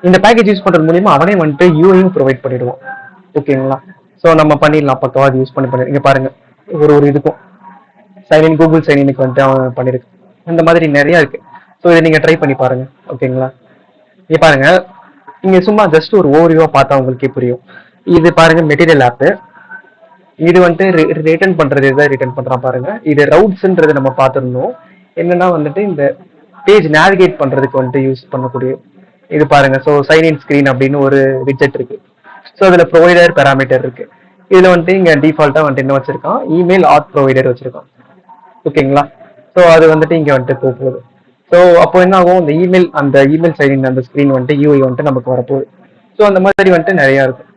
இந்த பேக்கேஜ் யூஸ் பண்றது மூலியமா அவனே வந்துட்டு யூஐயும் ப்ரொவைட் பண்ணிடுவோம். ஓகேங்களா? ஸோ நம்ம பண்ணிடலாம், பக்கவா யூஸ் பண்ணி இங்க பாருங்க, ஒரு இதுக்கும் சைனின் கூகுள் சைனினுக்கு வந்துட்டு அவன் பண்ணிருக்கு. இந்த மாதிரி நிறைய இருக்கு. ஸோ இதை நீங்க ட்ரை பண்ணி பாருங்க. ஓகேங்களா? இங்க பாருங்க, நீங்க சும்மா ஜஸ்ட் ஒரு ஓவரியூவா பார்த்தா உங்களுக்கே புரியும். இது பாருங்க மெட்டீரியல் ஆப். இது வந்துட்டு ரிட்டர்ன் பண்றது எதாவது ரிட்டர்ன் பண்றான் பாருங்க. இது ரவுட்ஸ்ன்றது நம்ம பார்த்துருந்தோம். என்னன்னா வந்துட்டு இந்த பேஜ் நேவிகேட் பண்றதுக்கு வந்துட்டு யூஸ் பண்ணக்கூடிய இது பாருங்க. ஸோ சைன் இன் ஸ்கிரீன் அப்படின்னு ஒரு விட்ஜெட் இருக்கு. ஸோ அதுல ப்ரொவைடர் பேராமீட்டர் இருக்கு. இதுல வந்துட்டு இங்க டிஃபால்ட்டா வந்துட்டு என்ன வச்சிருக்கான், இமெயில் ஆத் ப்ரொவைடர் வச்சிருக்கான். ஓகேங்களா? ஸோ அது வந்துட்டு இங்க வந்துட்டு போகுது. ஸோ அப்போ என்ன ஆகும், அந்த இமெயில் சைன் அந்த ஸ்கிரீன் வந்துட்டு யூஐ வந்துட்டு நமக்கு வரப்போகுது. ஸோ அந்த மாதிரி வந்துட்டு நிறைய இருக்கும்.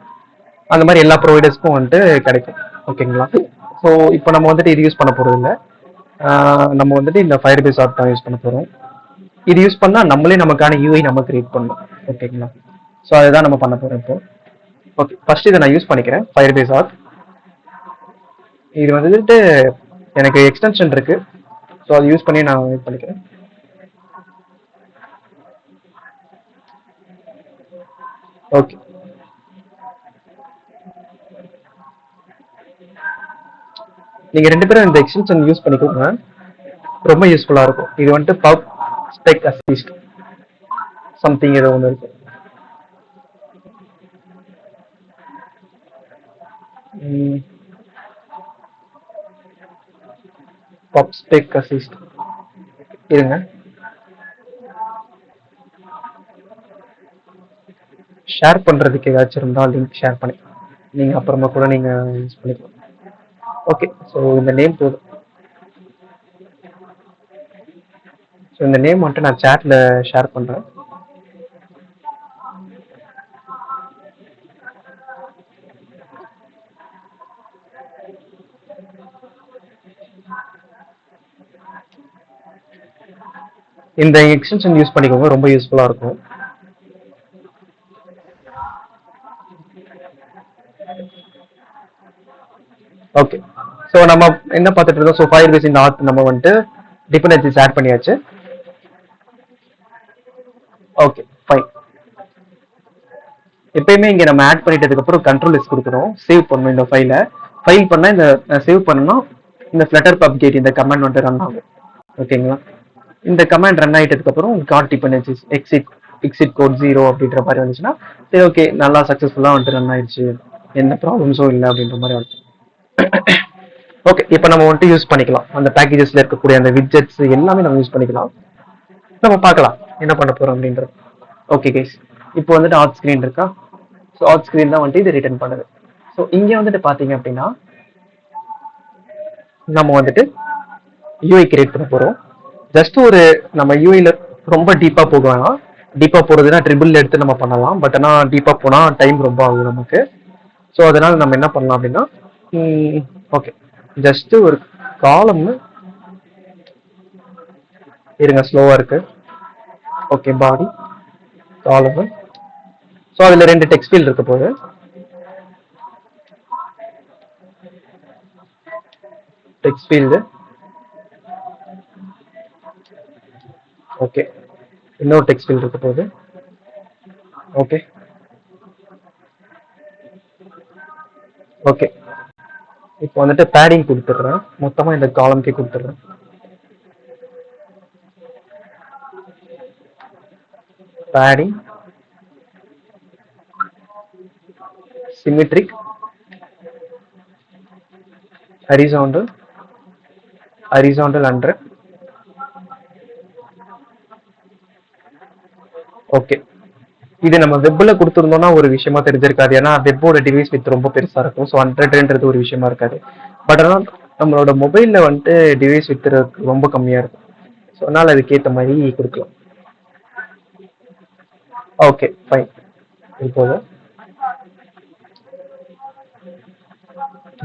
அந்த மாதிரி எல்லா ப்ரொவைடர்ஸ்க்கும் வந்துட்டு கிடைக்கும். ஓகேங்களா? ஸோ இப்போ நம்ம வந்துட்டு இது யூஸ் பண்ண போறது இல்லை. நம்ம வந்துட்டு இந்த ஃபயர் பேஸ் ஆப் தான் யூஸ் பண்ண போறோம். இது யூஸ் பண்ணா நம்மளே நமக்கான யூஐ நம்ம கிரியேட் பண்ணலாம். ஓகேங்களா? ஸோ அதுதான் நம்ம பண்ண போறோம் இப்போ. ஓகே, ஃபர்ஸ்ட் இதை நான் யூஸ் பண்ணிக்கிறேன், ஃபயர் பேஸ் ஆப். இது வந்துட்டு எனக்கு எக்ஸ்டென்ஷன் இருக்கு, ஸோ அதை யூஸ் பண்ணி நான் யூஸ் பண்ணிக்கிறேன். ஓகே, நீங்க 2 பேரும் இந்த எக்ஸ்டென்ஷன் யூஸ் பண்ணிக்கோங்க, ரொம்ப யூஸ்ஃபுல்லா இருக்கும். இது வந்துட்டு பப் ஸ்பெக் அசிஸ்ட் சம்திங் ஏதோ ஒன்று இருக்கு. பப் ஸ்பெக் அசிஸ்ட் இருங்க, ஷேர் பண்றதுக்கு ஏதாச்சும் இருந்தா லிங்க் ஷேர் பண்ணி நீங்க அப்புறமா கூட நீங்க யூஸ் பண்ணிக்கலாம். ஓகே, ஸோ இந்த நேம் போதும். ஸோ இந்த நேம் வந்துட்டு நான் சேட்ல ஷேர் பண்றேன். இந்த எக்ஸ்டென்ஷன் யூஸ் பண்ணிக்கோங்க, ரொம்ப யூஸ்ஃபுல்லா இருக்கும். ஓகே, ஸோ நம்ம என்ன பார்த்துட்டு இருக்கோம், ஸோ ஃபயர் பேஸ் இந்த ஆத் நம்ம வந்துட்டு டிபெண்டன்சிஸ் ஆட் பண்ணியாச்சு. Okay fine. எப்பயுமே இங்க நம்ம ஆட் பண்ணிட்டதுக்கு அப்புறம் கண்ட்ரோல் எஸ் கொடுக்கணும், சேவ் பண்ணணும் இந்த ஃபைலை. ஃபைல் பண்ணா இந்த சேவ் பண்ணணும், இந்த ஃப்ளட்டர் பப் கேட் இந்த கமாண்ட் வந்துட்டு ரன் ஆகும். ஓகேங்களா? இந்த கமாண்ட் ரன் ஆகிட்டதுக்கு அப்புறம் காட் டிபெண்டன்சிஸ் எக்ஸிட் கோட் 0 அப்படின்ற மாதிரி வந்துச்சுன்னா சரி, ஓகே, நல்லா சக்ஸஸ்ஃபுல்லாக வந்துட்டு ரன் ஆயிடுச்சு, எந்த ப்ராப்ளம்ஸும் இல்லை அப்படின்ற மாதிரி வந்துச்சு. ஓகே, இப்போ நம்ம வந்துட்டு யூஸ் பண்ணிக்கலாம் அந்த பேக்கேஜஸ்ல இருக்கக்கூடிய அந்த விட்ஜெட்ஸ் எல்லாமே நம்ம யூஸ் பண்ணிக்கலாம். நம்ம பார்க்கலாம் என்ன பண்ண போறோம் அப்படின்றது. ஓகே கைஸ், இப்போ வந்துட்டு ஆட் ஸ்கிரீன் இருக்கா? ஸோ ஆட் ஸ்கிரீன் தான் வந்துட்டு இது ரிட்டர்ன் பண்ணுது. ஸோ இங்கே வந்துட்டு பார்த்தீங்க அப்படின்னா நம்ம வந்துட்டு யூஐ கிரியேட் பண்ண போறோம். ஜஸ்ட் ஒரு நம்ம யூஐல ரொம்ப டீப்பா போக வேணாம். டீப்பா போறதுன்னா ட்ரிபிள் எடுத்து நம்ம பண்ணலாம், பட் ஆனால் டீப்பா போனா டைம் ரொம்ப ஆகும் நமக்கு. ஸோ அதனால நம்ம என்ன பண்ணலாம் அப்படின்னா, ஓகே, ஜஸ்ட் ஒரு காலம் இருங்க, ஸ்லோவா இருக்கு. ஓகே, பாடி காலம். ஸோ அதுல 2 டெக்ஸ்ட் ஃபீல்ட் இருக்க போகுது. டெக்ஸ்ட் ஃபீல்டு, ஓகே, இன்னொரு டெக்ஸ்ட் ஃபீல்ட் இருக்க போகுது. ஓகே ஓகே, இப்போ வந்துட்டு பேடிங் கொடுத்துட்றேன், மொத்தமா இந்த காலம்கே கொடுத்துட்றேன். Padding symmetric horizontal 100. ஓகே, இது நம்ம வெப்ல கொடுத்துருந்தோம்னா ஒரு விஷயமா தெரிஞ்சிருக்காது, ஏன்னா வெப்போட டிவைஸ் வித் ரொம்ப பெருசா இருக்கும். ஸோ 100ன்றது ஒரு விஷயமா இருக்காது. பட் ஆனால் நம்மளோட மொபைல்ல வந்துட்டு டிவைஸ் வித் ரொம்ப கம்மியா இருக்கும். ஸோ அதனால அதுக்கேற்ற மாதிரி கொடுக்கலாம். Okay fine. இப்போது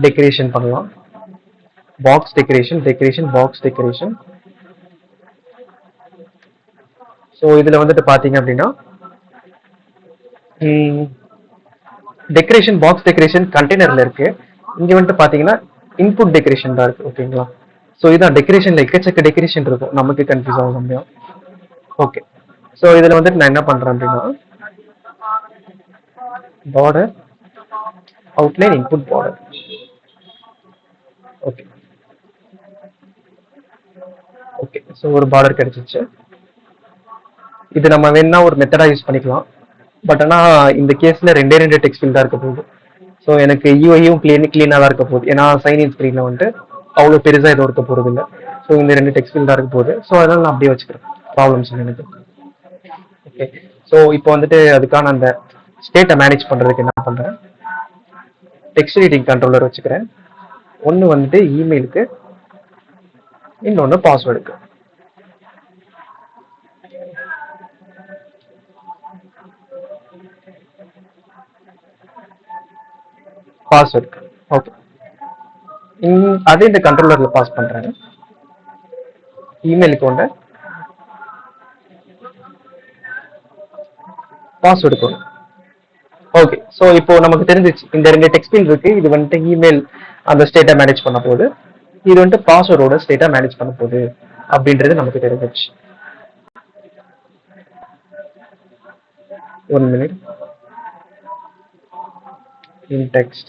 டெக்கரேஷன் பண்ணலாம். Box decoration box decoration. So இதுல வந்துட்டு பாத்தீங்க அப்படின்னா டெக்கரேஷன் பாக்ஸ் டெக்கரேஷன் கண்டெய்னர்ல இருக்கு. இங்க வந்துட்டு பாத்தீங்கன்னா இன்புட் டெக்கரேஷன் தான் இருக்கு. ஓகேங்களா? ஸோ இதான் டெக்கரேஷன்ல எக்கச்சக்க டெக்கரேஷன் இருக்கும், நமக்கு கன்ஃபியூஸ் ஆகும் சமயம். ஓகே, ஸோ இதுல வந்துட்டு நான் என்ன பண்றேன் அப்படின்னா, border outline input border. Okay okay, so ஒரு பார்டர் கிடைச்சிச்சு. இது நம்ம வேணா ஒரு மெத்தடா யூஸ் பண்ணிக்கலாம். பட் ஆனா இந்த கேஸ்ல ரெண்டே டெக்ஸ்ட் ஃபீல்ட் தான் இருக்க போகுது. ஸோ எனக்கு யூஐயும் கிளீனாக தான் இருக்க போகுது. ஏன்னா சைன் இன் ஸ்க்ரீன்ல வந்துட்டு அவ்வளோ பெருசாக எதுவும் இருக்க போறது இல்லை. ஸோ இந்த 2 டெக்ஸ்ட் ஃபீல்ட் தான் இருக்க போகுது. ஸோ அதனால நான் அப்படியே வச்சுக்கிறேன், ப்ராப்ளம்ஸ் எனக்கு. ஓகே, ஸோ இப்போ வந்துட்டு அதுக்கான அந்த ஸ்டேட்டை மேனேஜ் பண்றதுக்கு என்ன பண்றேன், டெக்ஸ்ட் எடிட்டிங் கண்ட்ரோலர் வச்சுக்கிறேன். ஒன்று வந்துட்டு இமெயிலுக்கு, இன்னொன்று பாஸ்வேர்டுக்கு. பாஸ்வேர்டுக்கு ஓகே, அதே இந்த கண்ட்ரோலர்ல பாஸ் பண்றேன். இமெயிலுக்கு ஒன்று, பாஸ்வேர்டுக்கு ஒன்று. ஓகே, ஸோ இப்போ நமக்கு தெரிஞ்சிச்சு இந்த 2 டெக்ஸ்ட் ஃபீல்ட் இருக்கு. இது வந்துட்டு இமெயில் அந்த ஸ்டேட்டை மேனேஜ் பண்ண போகுது, இது வந்துட்டு பாஸ்வேர்டோட ஸ்டேட்டை மேனேஜ் பண்ண போகுது அப்படின்றது நமக்கு தெரிஞ்சிச்சு. 1 minute. In text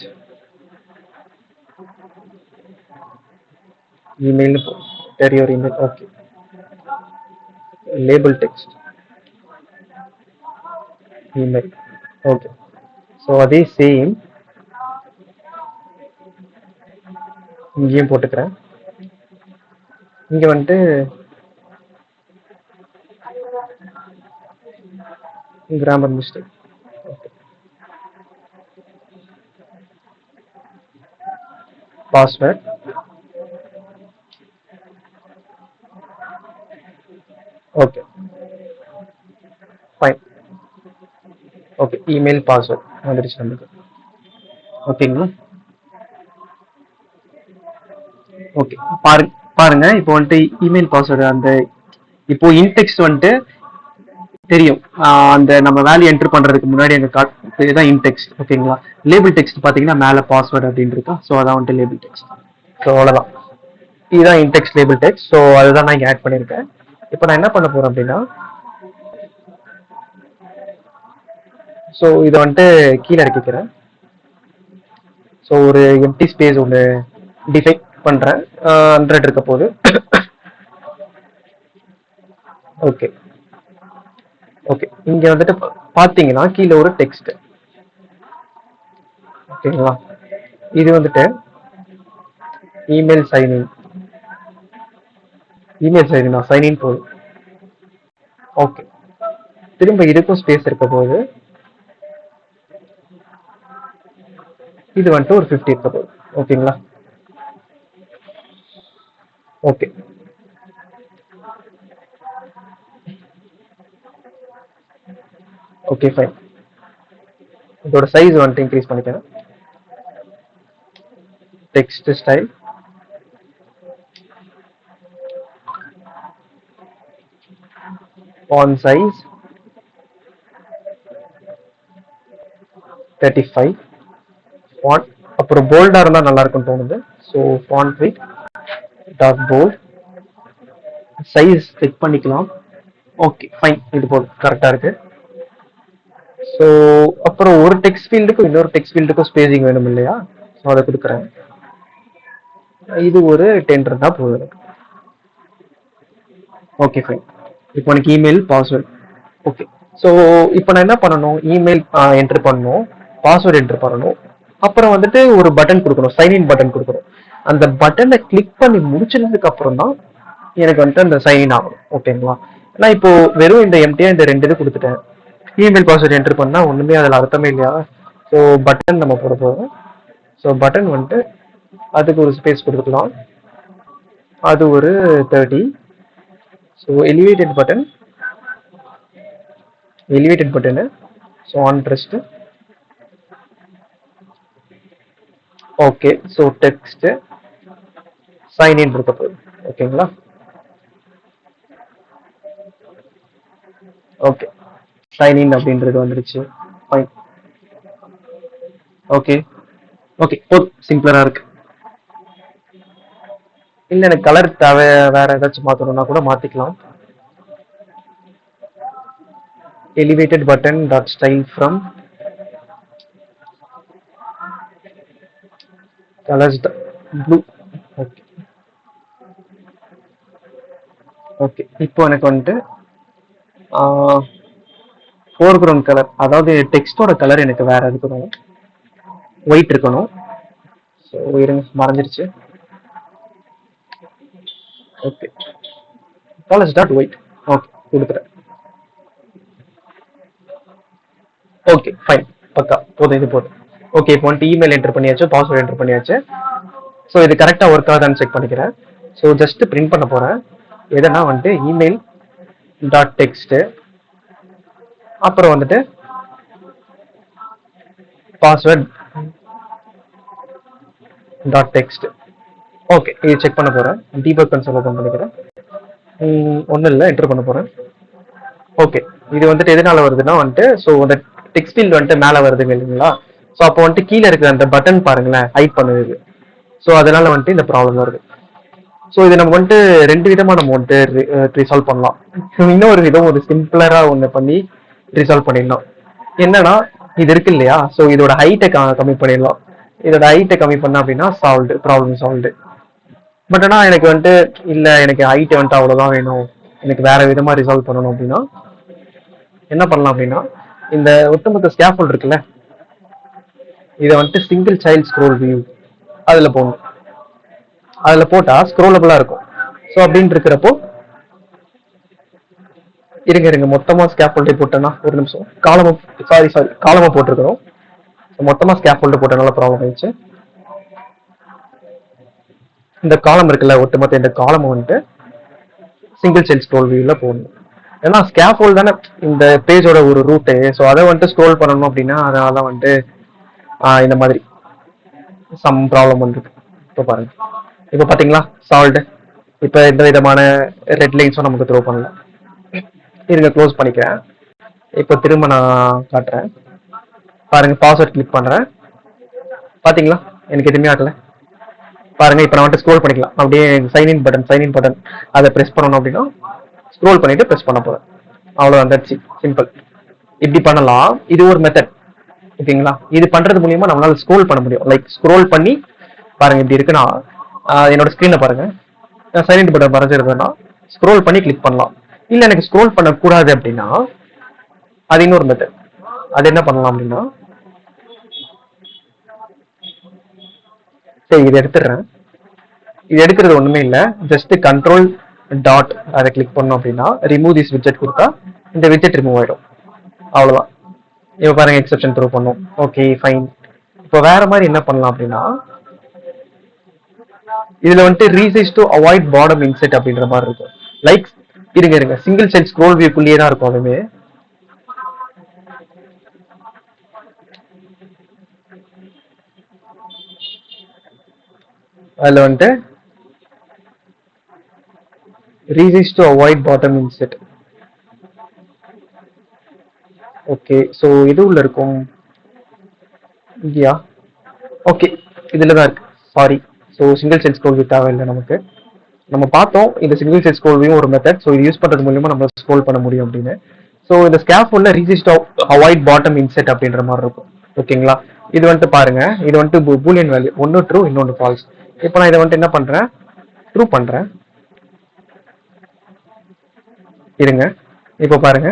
email, enter your email. Okay, label text email. Okay, so அதே சேம் இங்கேயும் போட்டுக்கிறேன். இங்க வந்துட்டு grammar mistake. Password okay fine. Okay, email password வந்துருச்சு நமக்கு. ஓகேங்களா? ஓகே, பாருங்க இப்போ வந்துட்டு இமெயில் பாஸ்வேர்டு அந்த இப்போ இன்டெக்ஸ்ட் வந்துட்டு தெரியும். அந்த நம்ம வேல்யூ என்டர் பண்றதுக்கு முன்னாடி எங்க இதுதான் இன்டெக்ஸ்ட். ஓகேங்களா? லேபிள் டெக்ஸ்ட் பாத்தீங்கன்னா மேல பாஸ்வேர்டு அப்படின்னு இருக்கா. ஸோ அதான் வந்துட்டு லேபிள் டெக்ஸ்ட். ஸோ அவ்வளவுதான், இதுதான் இன்டெக்ஸ்ட் லேபிள் டெக்ஸ்ட். ஸோ அதுதான் நான் இங்க ஆட் பண்ணியிருக்கேன். இப்போ நான் என்ன பண்ண போறேன் அப்படின்னா, ஸோ இதை வந்துட்டு கீழே இறக்கிக்கிறேன். ஸோ ஒரு எம்டி ஸ்பேஸ் ஒன்று டிஃபைன் பண்றேன். 100 இருக்க போகுது. ஓகே ஓகே, இங்க வந்துட்டு பாத்தீங்கன்னா கீழே ஒரு டெக்ஸ்ட். ஓகேங்களா? இது வந்துட்டு email sign in, email sign in sign in போகுது. ஓகே, திரும்ப இதுக்கும் ஸ்பேஸ் இருக்க போகுது. இது வந்துட்டு ஒரு 50 இருக்க போகுது. ஓகேங்களா? Okay okay fine. இதோட சைஸ் வந்துட்டு இன்க்ரீஸ் பண்ணிக்கிறேன். Text style, font size 35. font அப்புறம் போல்டா இருந்தா நல்லா இருக்கும்னு தோணுது. So font weight dark bold. Size check பண்ணிக்கலாம். ஓகே ஃபைன், இது போதும், கரெக்டா இருக்கு. ஸோ அப்புறம் ஒரு டெக்ஸ்ட் ஃபீல்டுக்கும் இன்னொரு டெக்ஸ்ட் ஃபீல்டுக்கும் ஸ்பேசிங் வேணும் இல்லையா? ஸோ அதை கொடுக்குறேன். இது ஒரு 10 இருந்தா போதும். Okay fine. இப்போ எனக்கு இமெயில் பாஸ்வேர்ட். ஓகே, ஸோ இப்போ நான் என்ன பண்ணணும், இமெயில் என்டர் பண்ணணும், பாஸ்வேர்டு என்டர் பண்ணணும், அப்புறம் வந்துட்டு ஒரு பட்டன் கொடுக்கணும், சைன்இன் பட்டன் கொடுக்கணும். அந்த பட்டனை கிளிக் பண்ணி முடிச்சதுக்கு அப்புறம் தான் எனக்கு வந்துட்டு அந்த சைன்இன் ஆகணும். ஓகேங்களா? நான் இப்போ வெறும் இந்த எம்டியா இந்த 2 இது கொடுத்துட்டேன். இமெயில் பாஸ்வேர்டு என்டர் பண்ணா ஒண்ணுமே அதில் அர்த்தமே இல்லையா? ஸோ பட்டன் நம்ம போட போகிறோம். ஸோ பட்டன் வந்துட்டு அதுக்கு ஒரு ஸ்பேஸ் கொடுத்துக்கலாம். அது ஒரு 30. So elevated button. So on pressed. Okay, so text sign in இருக்க போகுது. ஓகேங்களா? ஓகே, சைன்இன் அப்படின்றது வந்துருச்சு. ஃபைன். ஓகே ஓகே, சிம்பிளரா இருக்கு. இல்ல எனக்கு கலர் தேவை, வேற ஏதாச்சும் மாத்தணும்னா கூட மாத்திக்கலாம். Elevated button dot style from colours blue. Okay okay. இப்போ எனக்கு வந்துட்டு ஃபோர் கிரவுண்ட் கலர், அதாவது டெக்ஸ்டோட கலர் எனக்கு வேற இருக்கணும், ஒயிட் இருக்கணும். ஸோ இருங்க, மறைஞ்சிருச்சு. Okay, colours dot white. Okay, கொடுக்குறேன். ஓகே ஃபைன், பக்கா போதும், இது போதும். ஓகே, இப்போ வந்துட்டு இமெயில் என்டர் பண்ணியாச்சு, பாஸ்வேர்ட் என்டர் பண்ணியாச்சு. ஸோ இது கரெக்டாக ஒர்க் ஆகுதான்னு செக் பண்ணிக்கிறேன். ஸோ ஜஸ்ட் பிரிண்ட் பண்ண போகிறேன். எதனா வந்துட்டு இமெயில் டாட் டெக்ஸ்ட், அப்புறம் வந்துட்டு பாஸ்வேர்ட் டாட் டெக்ஸ்ட். ஓகே, இது செக் பண்ண போகிறேன். டீபக் கன்சோல் ஓப்பன் பண்ணிக்கிறேன். ஒன்றும் இல்லை, என்டர் பண்ண போகிறேன். ஓகே, இது வந்துட்டு எதனால வருதுன்னா வந்துட்டு, ஸோ அந்த டெக்ஸ்ட் ஃபீல்ட் வந்துட்டு மேலே வருதுங்க இல்லைங்களா? ஸோ அப்போ வந்துட்டு கீழே இருக்கிற அந்த பட்டன் பாருங்களேன், ஹைட் பண்ணுது. ஸோ அதனால வந்துட்டு இந்த ப்ராப்ளம் வருது. ஸோ இது நம்ம வந்துட்டு ரெண்டு விதமா நம்ம வந்துட்டு ரிசால்வ் பண்ணலாம். இன்னொரு விதம் ஒரு சிம்பிளரா ஒன்று பண்ணி ரிசால்வ் பண்ணிடலாம். என்னன்னா, இது இருக்கு இல்லையா? ஸோ இதோட ஹைட்டை கம்மி பண்ணிடலாம். இதோட ஹைட்டை கம்மி பண்ண அப்படின்னா சால்வ்டு, ப்ராப்ளம் சால்வ்டு. பட் ஆனால் எனக்கு வந்துட்டு இல்லை, எனக்கு ஹைட் வந்துட்டு அவ்வளோதான் வேணும், எனக்கு வேற விதமா ரிசால்வ் பண்ணணும் அப்படின்னா என்ன பண்ணலாம் அப்படின்னா, இந்த ஒட்டுமொத்த ஸ்கேஃபோல்ட் இருக்குல்ல, இதை வந்துட்டு சிங்கிள் சைல்ட் ஸ்க்ரோல் வியூ அதுல போகணும். அதுல போட்டா ஸ்க்ரோலபிளா இருக்கும். ஸோ அப்படின்னு இருக்கிறப்போ இருங்க இருங்க, மொத்தமா ஸ்கேஃபோல்டே போட்டேன்னா ஒரு நிமிஷம், காலமா போட்டிருக்கிறோம். மொத்தமா ஸ்கேஃபோல்டு போட்டனால ப்ராப்ளம் ஆயிடுச்சு. இந்த காலம் இருக்குல்ல, ஒட்டுமொத்த இந்த காலம் வந்துட்டு சிங்கிள் சைல்ட் ஸ்க்ரோல் வியூல போகணும். ஏன்னா ஸ்கேஃபோல்ட் தானே இந்த பேஜோட ஒரு ரூட்டு. ஸோ அதை வந்துட்டு ஸ்க்ரோல் பண்ணணும் அப்படின்னா அதனால தான் வந்துட்டு இந்த மாதிரி சம் ப்ராப்ளம் வந்துருக்கு. இப்போ பாருங்க, இப்போ பாத்தீங்களா சால்வ்டு. இப்போ எந்த விதமான ரெட் லைன்ஸும் நமக்கு த்ரோ பண்ணல. இருங்க, க்ளோஸ் பண்ணிக்கிறேன். இப்போ திரும்ப நான் காட்டுறேன் பாருங்க. பாஸ்வேர்ட் கிளிக் பண்றேன், பாத்தீங்களா எனக்கு எதுவுமே ஆகல. பாருங்க, இப்போ நான் வந்துட்டு ஸ்க்ரோல் பண்ணிக்கலாம். அப்படியே சைன்இன் பட்டன் அதை ப்ரெஸ் பண்ணணும் அப்படின்னா ஸ்க்ரோல் பண்ணிட்டு ப்ரெஸ் பண்ண போறேன். அவ்வளோதான், தட்ஸ் சிம்பிள். இப்படி பண்ணலாம், இது ஒரு மெத்தட். ஓகேங்களா? இது பண்றது மூலியமா நம்மளால ஸ்க்ரோல் பண்ண முடியும். லைக் ஸ்க்ரோல் பண்ணி பாருங்க, இப்படி இருக்குன்னா என்னோட ஸ்க்ரீனை பாருங்க, சைலண்ட் பட்டன் மறைஞ்சிருக்குன்னா ஸ்க்ரோல் பண்ணி கிளிக் பண்ணலாம். இல்ல எனக்கு ஸ்க்ரோல் பண்ணக்கூடாது அப்படின்னா அது இன்னொரு மெத்தட். அது என்ன பண்ணலாம் அப்படின்னா, சரி இதை எடுத்துடுறேன். இது எடுக்கிறது ஒண்ணுமே இல்லை, ஜஸ்ட் கண்ட்ரோல் டாட் அதை கிளிக் பண்ணோம் அப்படின்னா ரிமூவ் திஸ் விட்ஜெட் கொடுத்தா இந்த விட்ஜெட் ரிமூவ் ஆயிடும். அவ்வளவுதான். இப்போ பாருங்க, எக்ஸெப்ஷன் த்ரோ பண்ணும். Okay fine. இப்போ வேற மாதிரி என்ன பண்ணலாம் அப்படின்னா, இதுல வந்துட்டு resize to avoid bottom inset அப்படின்ற மாதிரி இருக்கும். லைக் இருங்க இருங்க, சிங்கிள் சைல்ட் ஸ்க்ரோல் வியூக்குள்ளேயே தான் இருக்கும் அதுவுமே. அதுல வந்துட்டு resize to avoid bottom inset. Okay, so இது உள்ள இருக்கும் இல்லையா? ஓகே, இதுல தான் இருக்கு. Sorry. So single child scroll view தேவையில்லை நமக்கு. நம்ம பார்த்தோம் இந்த சிங்கிள் சைல்ட் ஸ்க்ரோல் வியூ ஒரு மெத்தட். ஸோ இது யூஸ் பண்றது மூலியமா நம்ம ஸ்க்ரோல் பண்ண முடியும் அப்படின்னு. ஸோ இந்த ஸ்கேஃபோல்ட்ல resize to avoid bottom inset அப்படின்ற மாதிரி இருக்கும். ஓகேங்களா? இது வந்துட்டு பாருங்க, இது வந்துட்டு பூலியன் வேல்யூ, ஒன்னு ட்ரூ இன்னொன்று ஃபால்ஸ். இப்போ நான் இதை வந்துட்டு என்ன பண்றேன், ட்ரூ பண்றேன். இருங்க, இப்போ பாருங்க,